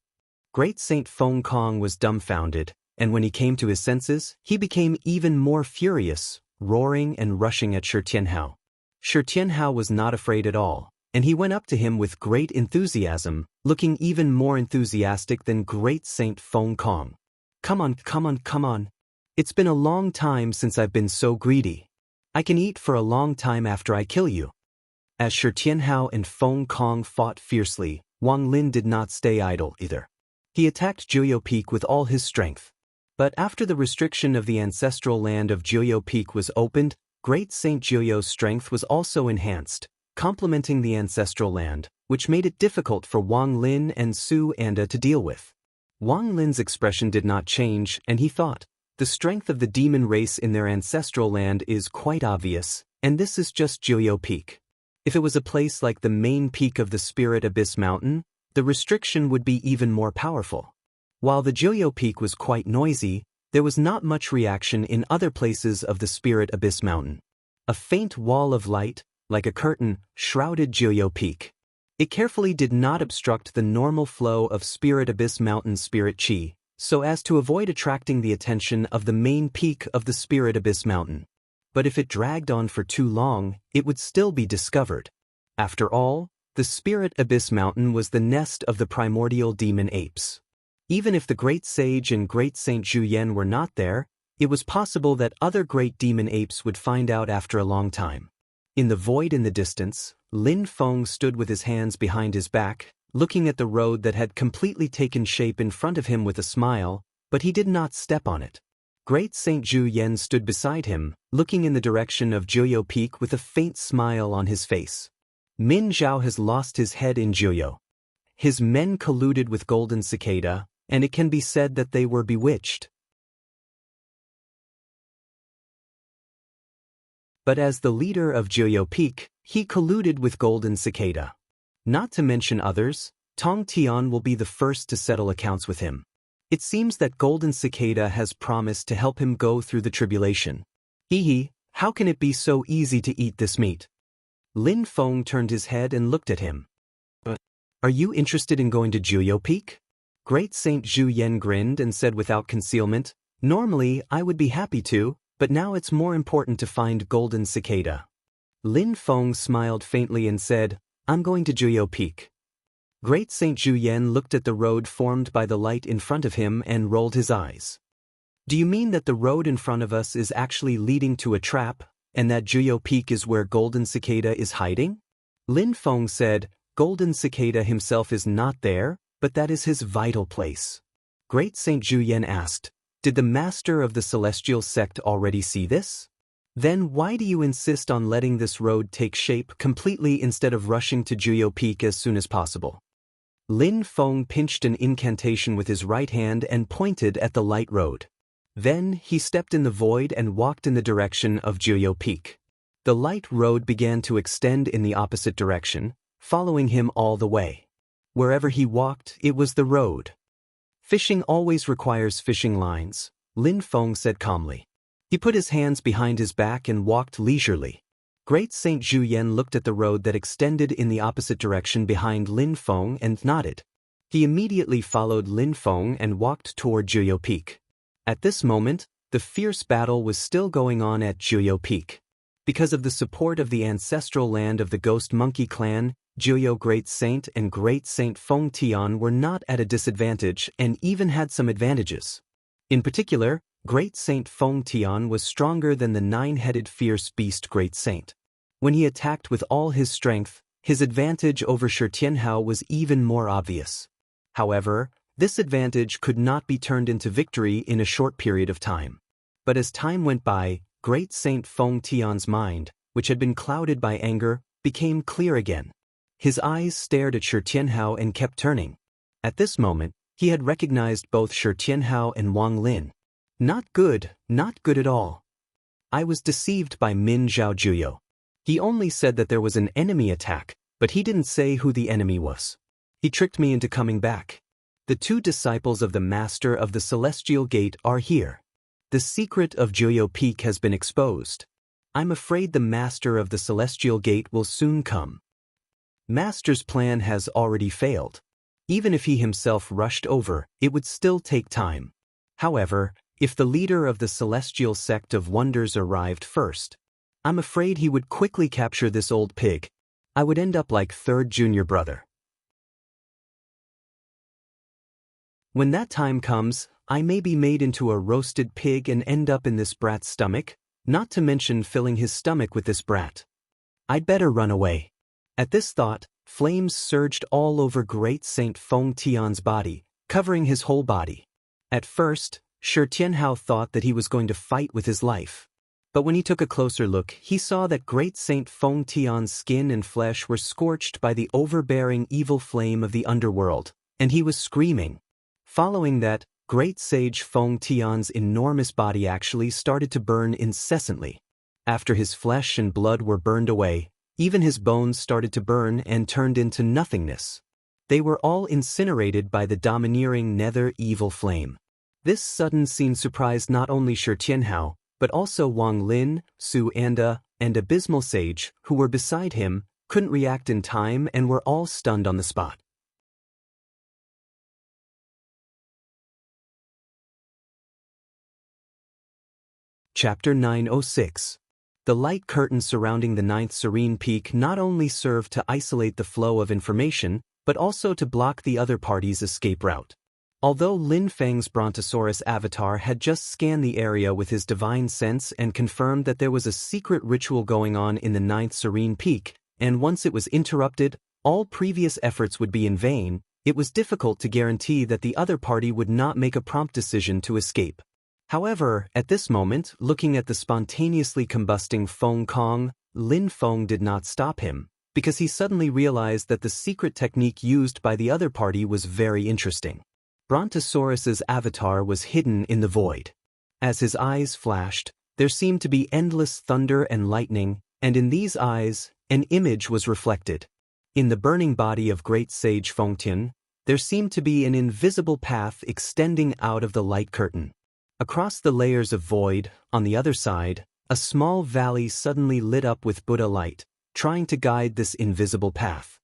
Great Saint Feng Kong was dumbfounded, and when he came to his senses, he became even more furious, roaring and rushing at Shi Tianhao. Shi Tianhao was not afraid at all, and he went up to him with great enthusiasm, looking even more enthusiastic than Great Saint Feng Kong. "Come on, come on, come on. It's been a long time since I've been so greedy. I can eat for a long time after I kill you." As Shi Tianhao and Feng Kong fought fiercely, Wang Lin did not stay idle either. He attacked Jiuyou Peak with all his strength. But after the restriction of the ancestral land of Jiuyou Peak was opened, Great Saint Jiuyou's strength was also enhanced, complementing the ancestral land, which made it difficult for Wang Lin and Su Anda to deal with. Wang Lin's expression did not change, and he thought, the strength of the demon race in their ancestral land is quite obvious, and this is just Jiuyou Peak. If it was a place like the main peak of the Spirit Abyss Mountain, the restriction would be even more powerful. While the Jiuyou Peak was quite noisy, there was not much reaction in other places of the Spirit Abyss Mountain. A faint wall of light, like a curtain, shrouded Jiuyou Peak. It carefully did not obstruct the normal flow of Spirit Abyss Mountain spirit chi, so as to avoid attracting the attention of the main peak of the Spirit Abyss Mountain. But if it dragged on for too long, it would still be discovered. After all, the Spirit Abyss Mountain was the nest of the primordial demon apes. Even if the Great Sage and Great Saint Juyen were not there, it was possible that other great demon apes would find out after a long time. In the void in the distance, Lin Feng stood with his hands behind his back, looking at the road that had completely taken shape in front of him with a smile, but he did not step on it. Great Saint Juyen stood beside him, looking in the direction of Jiuyou Peak with a faint smile on his face. Min Zhao has lost his head in Jiuyou. His men colluded with Golden Cicada, and it can be said that they were bewitched. But as the leader of Jiuyou Peak, he colluded with Golden Cicada. Not to mention others, Tong Tian will be the first to settle accounts with him. It seems that Golden Cicada has promised to help him go through the tribulation. Hee, how can it be so easy to eat this meat? Lin Feng turned his head and looked at him. "But are you interested in going to Jiuyou Peak?" Great Saint Juyen grinned and said without concealment, "Normally I would be happy to, but now it's more important to find Golden Cicada." Lin Feng smiled faintly and said, "I'm going to Jiuyou Peak." Great Saint Juyen looked at the road formed by the light in front of him and rolled his eyes. "Do you mean that the road in front of us is actually leading to a trap, and that Jiuyou Peak is where Golden Cicada is hiding?" Lin Feng said, "Golden Cicada himself is not there, but that is his vital place." Great Saint Juyen asked, "Did the master of the celestial sect already see this? Then why do you insist on letting this road take shape completely instead of rushing to Jiuyou Peak as soon as possible?" Lin Feng pinched an incantation with his right hand and pointed at the light road. Then he stepped in the void and walked in the direction of Jiuyou Peak. The light road began to extend in the opposite direction, following him all the way. Wherever he walked, it was the road. "Fishing always requires fishing lines," Lin Feng said calmly. He put his hands behind his back and walked leisurely. Great Saint Juyen looked at the road that extended in the opposite direction behind Lin Feng and nodded. He immediately followed Lin Feng and walked toward Jiuyou Peak. At this moment, the fierce battle was still going on at Jiuyou Peak. Because of the support of the ancestral land of the Ghost Monkey clan, Jiuyou Great Saint and Great Saint Feng Tian were not at a disadvantage and even had some advantages. In particular, Great Saint Feng Tian was stronger than the nine-headed fierce beast Great Saint. When he attacked with all his strength, his advantage over Shi Tianhao was even more obvious. However, this advantage could not be turned into victory in a short period of time. But as time went by, Great Saint Feng Tian's mind, which had been clouded by anger, became clear again. His eyes stared at Shi Tianhao and kept turning. At this moment, he had recognized both Shi Tianhao and Wang Lin. Not good at all. I was deceived by Min Zhaojuyo. He only said that there was an enemy attack, but he didn't say who the enemy was. He tricked me into coming back. The two disciples of the Master of the Celestial Gate are here. The secret of Juyo Peak has been exposed. I'm afraid the Master of the Celestial Gate will soon come. Master's plan has already failed. Even if he himself rushed over, it would still take time. However, if the leader of the Celestial Sect of Wonders arrived first, I'm afraid he would quickly capture this old pig. I would end up like third junior brother. When that time comes, I may be made into a roasted pig and end up in this brat's stomach, not to mention filling his stomach with this brat. I'd better run away. At this thought, flames surged all over Great Saint Feng Tian's body, covering his whole body. At first, Shi Tianhao thought that he was going to fight with his life. But when he took a closer look, he saw that Great Saint Feng Tian's skin and flesh were scorched by the overbearing evil flame of the underworld, and he was screaming. Following that, Great Sage Feng Tian's enormous body actually started to burn incessantly. After his flesh and blood were burned away, even his bones started to burn and turned into nothingness. They were all incinerated by the domineering nether evil flame. This sudden scene surprised not only Shi Tianhao, but also Wang Lin, Su Anda, and Abysmal Sage, who were beside him, couldn't react in time and were all stunned on the spot. Chapter 906. The light curtain surrounding the ninth serene peak not only served to isolate the flow of information, but also to block the other party's escape route. Although Lin Feng's Brontosaurus avatar had just scanned the area with his divine sense and confirmed that there was a secret ritual going on in the ninth serene peak, and once it was interrupted, all previous efforts would be in vain, it was difficult to guarantee that the other party would not make a prompt decision to escape. However, at this moment, looking at the spontaneously combusting Feng Kong, Lin Feng did not stop him, because he suddenly realized that the secret technique used by the other party was very interesting. Brontosaurus's avatar was hidden in the void. As his eyes flashed, there seemed to be endless thunder and lightning, and in these eyes, an image was reflected. In the burning body of Great Sage Feng Tian, there seemed to be an invisible path extending out of the light curtain. Across the layers of void, on the other side, a small valley suddenly lit up with Buddha light, trying to guide this invisible path.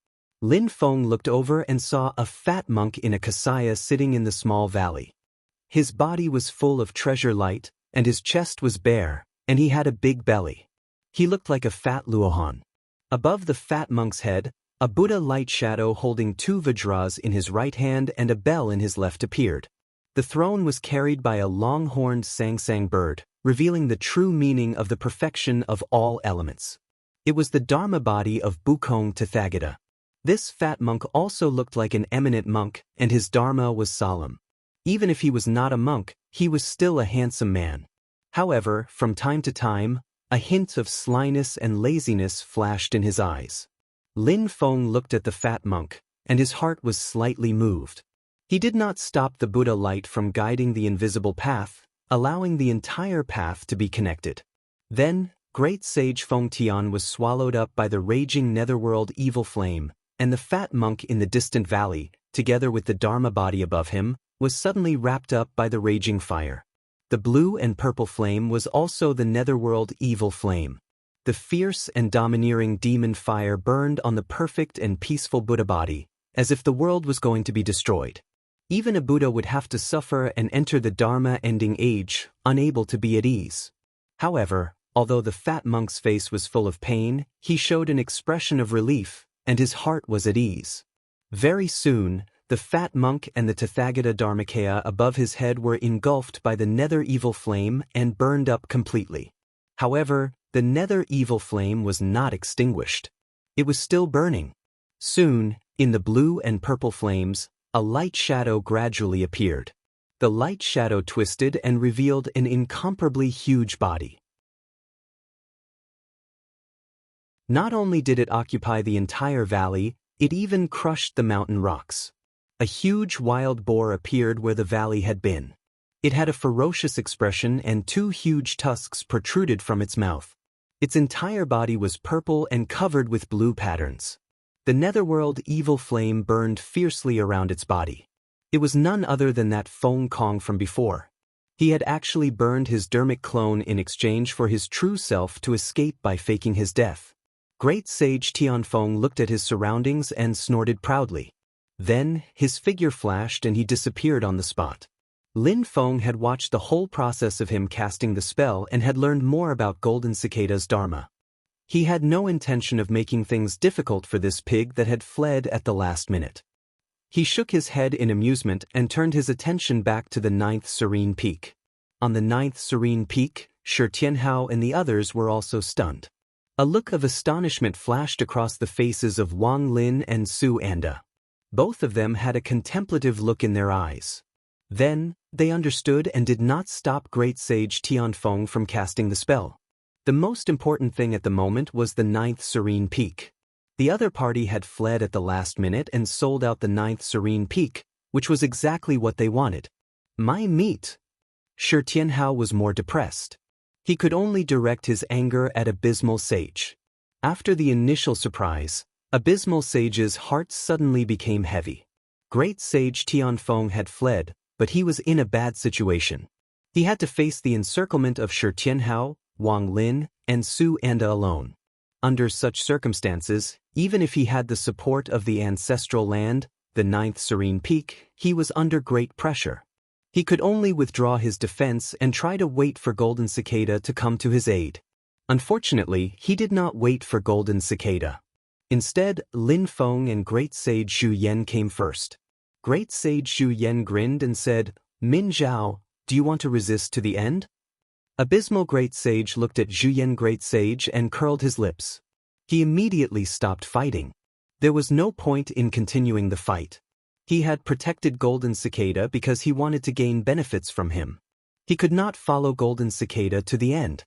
Lin Feng looked over and saw a fat monk in a kasaya sitting in the small valley. His body was full of treasure light, and his chest was bare, and he had a big belly. He looked like a fat luohan. Above the fat monk's head, a Buddha light shadow holding two vajras in his right hand and a bell in his left appeared. The throne was carried by a long-horned sangsang bird, revealing the true meaning of the perfection of all elements. It was the Dharma body of Bukong Tathagata. This fat monk also looked like an eminent monk, and his dharma was solemn. Even if he was not a monk, he was still a handsome man. However, from time to time, a hint of slyness and laziness flashed in his eyes. Lin Feng looked at the fat monk, and his heart was slightly moved. He did not stop the Buddha light from guiding the invisible path, allowing the entire path to be connected. Then, Great Sage Feng Tian was swallowed up by the raging netherworld evil flame, and the fat monk in the distant valley, together with the Dharma body above him, was suddenly wrapped up by the raging fire. The blue and purple flame was also the netherworld evil flame. The fierce and domineering demon fire burned on the perfect and peaceful Buddha body, as if the world was going to be destroyed. Even a Buddha would have to suffer and enter the Dharma-ending age, unable to be at ease. However, although the fat monk's face was full of pain, he showed an expression of relief, and his heart was at ease. Very soon, the The fat monk and the Tathagata Dharmakaya above his head were engulfed by the nether evil flame and burned up completely. However, the nether evil flame was not extinguished. It was still burning. Soon, in the blue and purple flames, a light shadow gradually appeared. The light shadow twisted and revealed an incomparably huge body. Not only did it occupy the entire valley, it even crushed the mountain rocks. A huge wild boar appeared where the valley had been. It had a ferocious expression and two huge tusks protruded from its mouth. Its entire body was purple and covered with blue patterns. The netherworld evil flame burned fiercely around its body. It was none other than that Feng Kong from before. He had actually burned his dermic clone in exchange for his true self to escape by faking his death. Great Sage Tianfeng looked at his surroundings and snorted proudly. Then, his figure flashed and he disappeared on the spot. Lin Feng had watched the whole process of him casting the spell and had learned more about Golden Cicada's dharma. He had no intention of making things difficult for this pig that had fled at the last minute. He shook his head in amusement and turned his attention back to the 9th Serene Peak. On the 9th Serene Peak, Shi Tianhao and the others were also stunned. A look of astonishment flashed across the faces of Wang Lin and Su Anda. Both of them had a contemplative look in their eyes. Then, they understood and did not stop Great Sage Tianfeng from casting the spell. The most important thing at the moment was the 9th Serene Peak. The other party had fled at the last minute and sold out the 9th Serene Peak, which was exactly what they wanted. My meat! Shi Tianhao was more depressed. He could only direct his anger at Abysmal Sage. After the initial surprise, Abysmal Sage's heart suddenly became heavy. Great Sage Tianfeng had fled, but he was in a bad situation. He had to face the encirclement of Shi Tianhao, Wang Lin, and Su Anda alone. Under such circumstances, even if he had the support of the ancestral land, the 9th Serene Peak, he was under great pressure. He could only withdraw his defense and try to wait for Golden Cicada to come to his aid. Unfortunately, he did not wait for Golden Cicada. Instead, Lin Feng and Great Sage Xu Yan came first. Great Sage Xu Yan grinned and said, "Min Zhao, do you want to resist to the end?" Abysmal Great Sage looked at Xu Yan Great Sage and curled his lips. He immediately stopped fighting. There was no point in continuing the fight. He had protected Golden Cicada because he wanted to gain benefits from him. He could not follow Golden Cicada to the end.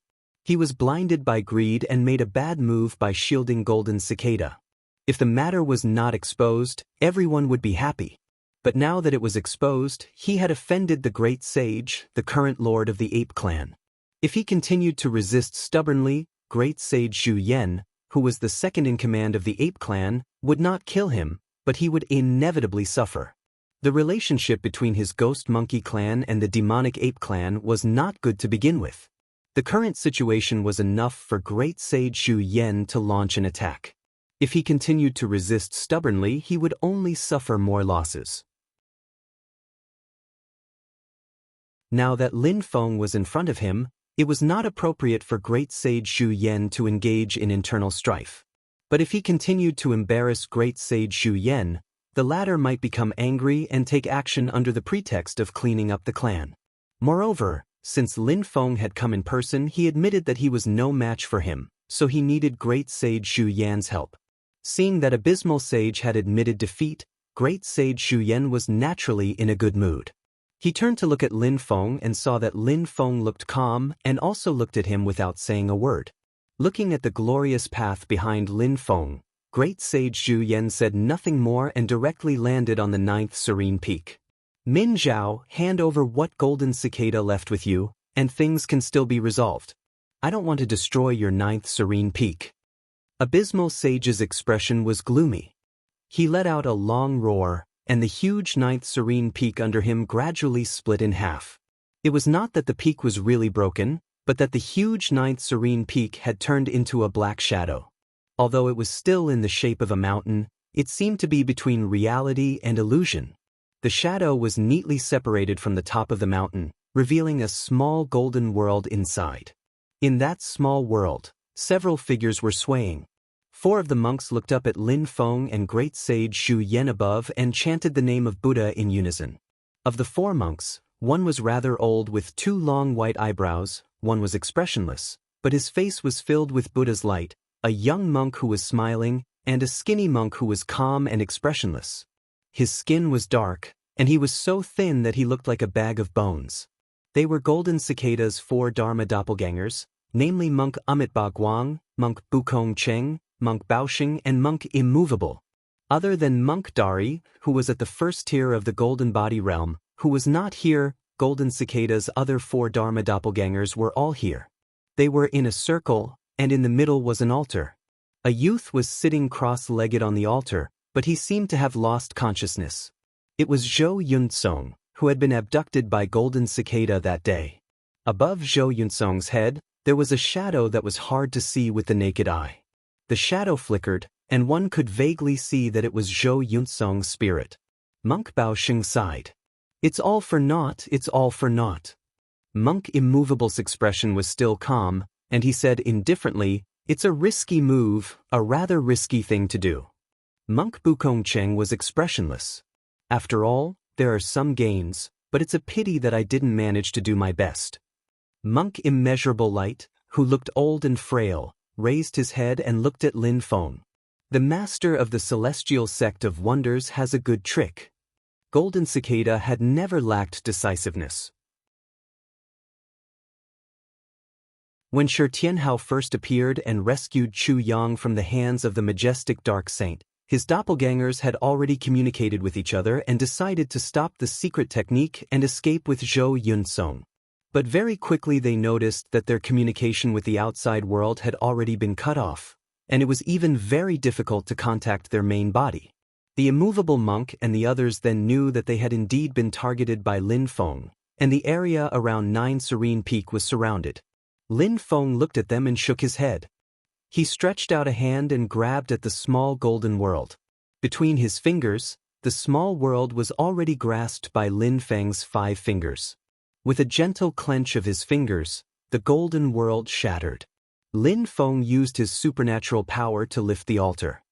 He was blinded by greed and made a bad move by shielding Golden Cicada. If the matter was not exposed, everyone would be happy. But now that it was exposed, he had offended the Great Sage, the current lord of the Ape Clan. If he continued to resist stubbornly, Great Sage Xu Yan, who was the second in command of the Ape Clan, would not kill him, but he would inevitably suffer. The relationship between his Ghost Monkey Clan and the Demonic Ape Clan was not good to begin with. The current situation was enough for Great Sage Xu Yan to launch an attack. If he continued to resist stubbornly, he would only suffer more losses. Now that Lin Feng was in front of him, it was not appropriate for Great Sage Xu Yan to engage in internal strife. But if he continued to embarrass Great Sage Xu Yan, the latter might become angry and take action under the pretext of cleaning up the clan. Moreover, since Lin Feng had come in person, he admitted that he was no match for him, so he needed Great Sage Xu Yan's help. Seeing that Abysmal Sage had admitted defeat, Great Sage Xu Yan was naturally in a good mood. He turned to look at Lin Feng and saw that Lin Feng looked calm and also looked at him without saying a word. Looking at the glorious path behind Lin Feng, Great Sage Xu Yan said nothing more and directly landed on the 9th Serene Peak. Min Zhao, hand over what Golden Cicada left with you, and things can still be resolved. I don't want to destroy your 9th Serene Peak. Abysmal Sage's expression was gloomy. He let out a long roar, and the huge 9th Serene Peak under him gradually split in half. It was not that the peak was really broken, but that the huge 9th Serene Peak had turned into a black shadow. Although it was still in the shape of a mountain, it seemed to be between reality and illusion. The shadow was neatly separated from the top of the mountain, revealing a small golden world inside. In that small world, several figures were swaying. 4 of the monks looked up at Lin Feng and great sage Xu Yan above and chanted the name of Buddha in unison. Of the 4 monks, one was rather old with 2 long white eyebrows, one was expressionless, but his face was filled with Buddha's light, a young monk who was smiling, and a skinny monk who was calm and expressionless. His skin was dark, and he was so thin that he looked like a bag of bones. They were Golden Cicada's 4 Dharma doppelgangers, namely Monk Amitba Guang, Monk Bukong Cheng, Monk Baoxing, and Monk Immovable. Other than Monk Dari, who was at the first tier of the Golden Body realm, who was not here, Golden Cicada's other 4 Dharma doppelgangers were all here. They were in a circle, and in the middle was an altar. A youth was sitting cross-legged on the altar, but he seemed to have lost consciousness. It was Zhou Yunsong, who had been abducted by Golden Cicada that day. Above Zhou Yunsong's head, there was a shadow that was hard to see with the naked eye. The shadow flickered, and one could vaguely see that it was Zhou Yunsong's spirit. Monk Baoxing sighed. "It's all for naught, it's all for naught." Monk Immovable's expression was still calm, and he said indifferently, "It's a risky move, a rather risky thing to do." Monk Bukong Cheng was expressionless. "After all, there are some gains, but it's a pity that I didn't manage to do my best." Monk Immeasurable Light, who looked old and frail, raised his head and looked at Lin Feng. "The master of the celestial sect of wonders has a good trick." Golden Cicada had never lacked decisiveness. When Shi Tianhao first appeared and rescued Chu Yang from the hands of the majestic dark saint, his doppelgangers had already communicated with each other and decided to stop the secret technique and escape with Zhou Yunsong. But very quickly they noticed that their communication with the outside world had already been cut off, and it was even very difficult to contact their main body. The immovable monk and the others then knew that they had indeed been targeted by Lin Feng, and the area around Nine Serene Peak was surrounded. Lin Feng looked at them and shook his head. He stretched out a hand and grabbed at the small golden world. Between his fingers, the small world was already grasped by Lin Feng's 5 fingers. With a gentle clench of his fingers, the golden world shattered. Lin Feng used his supernatural power to lift the altar.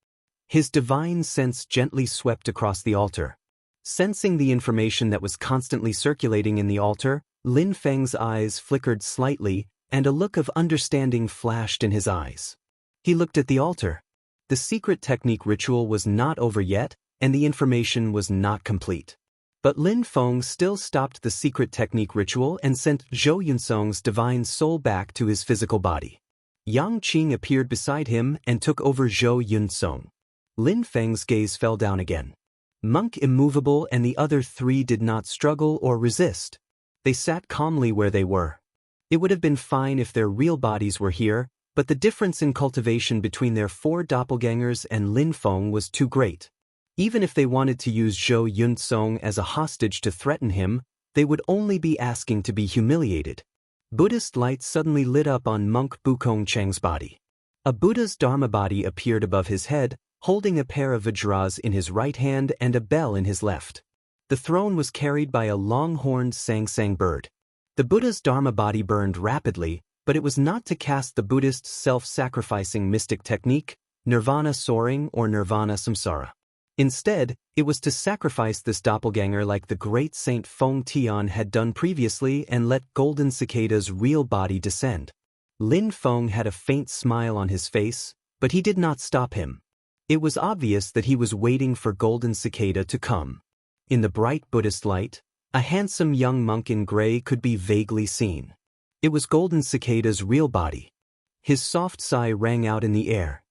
His divine sense gently swept across the altar. Sensing the information that was constantly circulating in the altar, Lin Feng's eyes flickered slightly, and a look of understanding flashed in his eyes. He looked at the altar. The secret technique ritual was not over yet, and the information was not complete. But Lin Feng still stopped the secret technique ritual and sent Zhou Yunsong's divine soul back to his physical body. Yang Qing appeared beside him and took over Zhou Yunsong. Lin Feng's gaze fell down again. Monk Immovable and the other 3 did not struggle or resist. They sat calmly where they were. It would have been fine if their real bodies were here, but the difference in cultivation between their 4 doppelgangers and Lin Feng was too great. Even if they wanted to use Zhou Yunsong as a hostage to threaten him, they would only be asking to be humiliated. Buddhist light suddenly lit up on Monk Bukong Cheng's body. A Buddha's Dharma body appeared above his head, holding a pair of vajras in his right hand and a bell in his left. The throne was carried by a long-horned sang-sang bird. The Buddha's Dharma body burned rapidly, but it was not to cast the Buddhist self-sacrificing mystic technique, nirvana soaring or nirvana samsara. Instead, it was to sacrifice this doppelganger like the great Saint Feng Tian had done previously and let Golden Cicada's real body descend. Lin Feng had a faint smile on his face, but he did not stop him. It was obvious that he was waiting for Golden Cicada to come. In the bright Buddhist light, a handsome young monk in gray could be vaguely seen. It was Golden Cicada's real body. His soft sigh rang out in the air.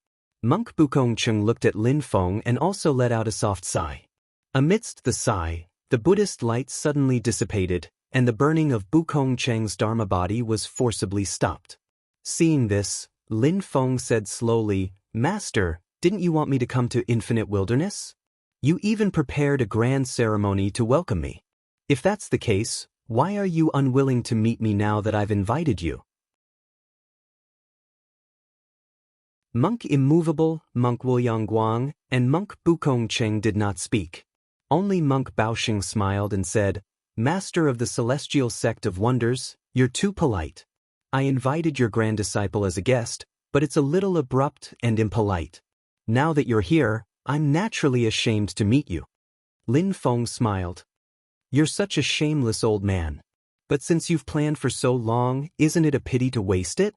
Monk Bukong Cheng looked at Lin Feng and also let out a soft sigh. Amidst the sigh, the Buddhist light suddenly dissipated, and the burning of Bukong Cheng's Dharma body was forcibly stopped. Seeing this, Lin Feng said slowly, "Master, didn't you want me to come to Infinite Wilderness? You even prepared a grand ceremony to welcome me. If that's the case, why are you unwilling to meet me now that I've invited you?" Monk Immovable, Monk Wuliang Guang, and Monk Bukong Cheng did not speak. Only Monk Baoxing smiled and said, "Master of the celestial sect of wonders, you're too polite. I invited your grand disciple as a guest, but it's a little abrupt and impolite. Now that you're here, I'm naturally ashamed to meet you. Lin Feng smiled. You're such a shameless old man. But since you've planned for so long, isn't it a pity to waste it?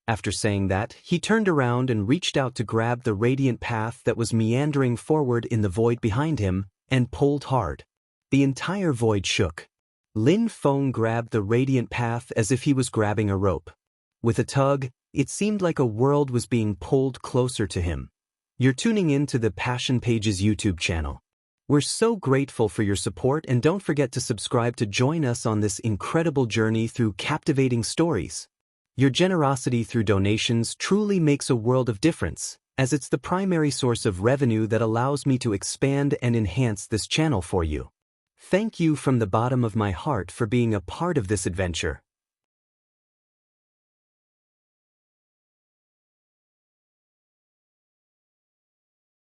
After saying that, he turned around and reached out to grab the radiant path that was meandering forward in the void behind him, and pulled hard. The entire void shook. Lin Feng grabbed the radiant path as if he was grabbing a rope. With a tug, it seemed like a world was being pulled closer to him. You're tuning in to the Passion Pages YouTube channel. We're so grateful for your support, and don't forget to subscribe to join us on this incredible journey through captivating stories. Your generosity through donations truly makes a world of difference, as it's the primary source of revenue that allows me to expand and enhance this channel for you. Thank you from the bottom of my heart for being a part of this adventure.